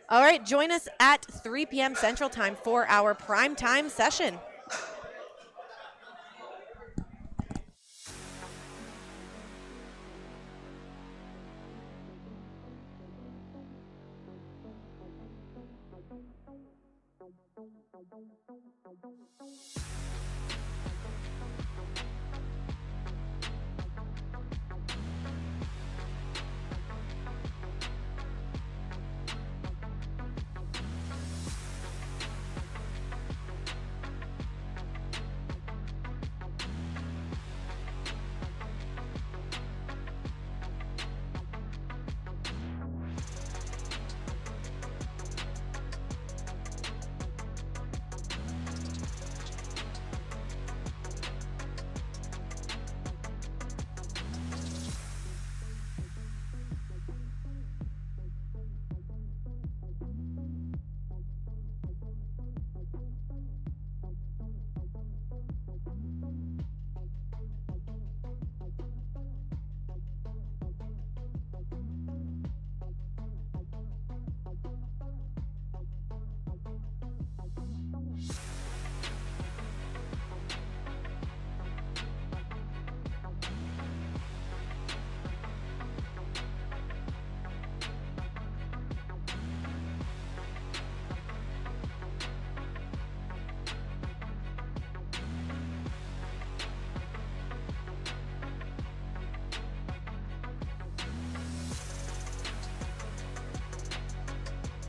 All right, join us at 3 p.m. Central Time for our prime time session.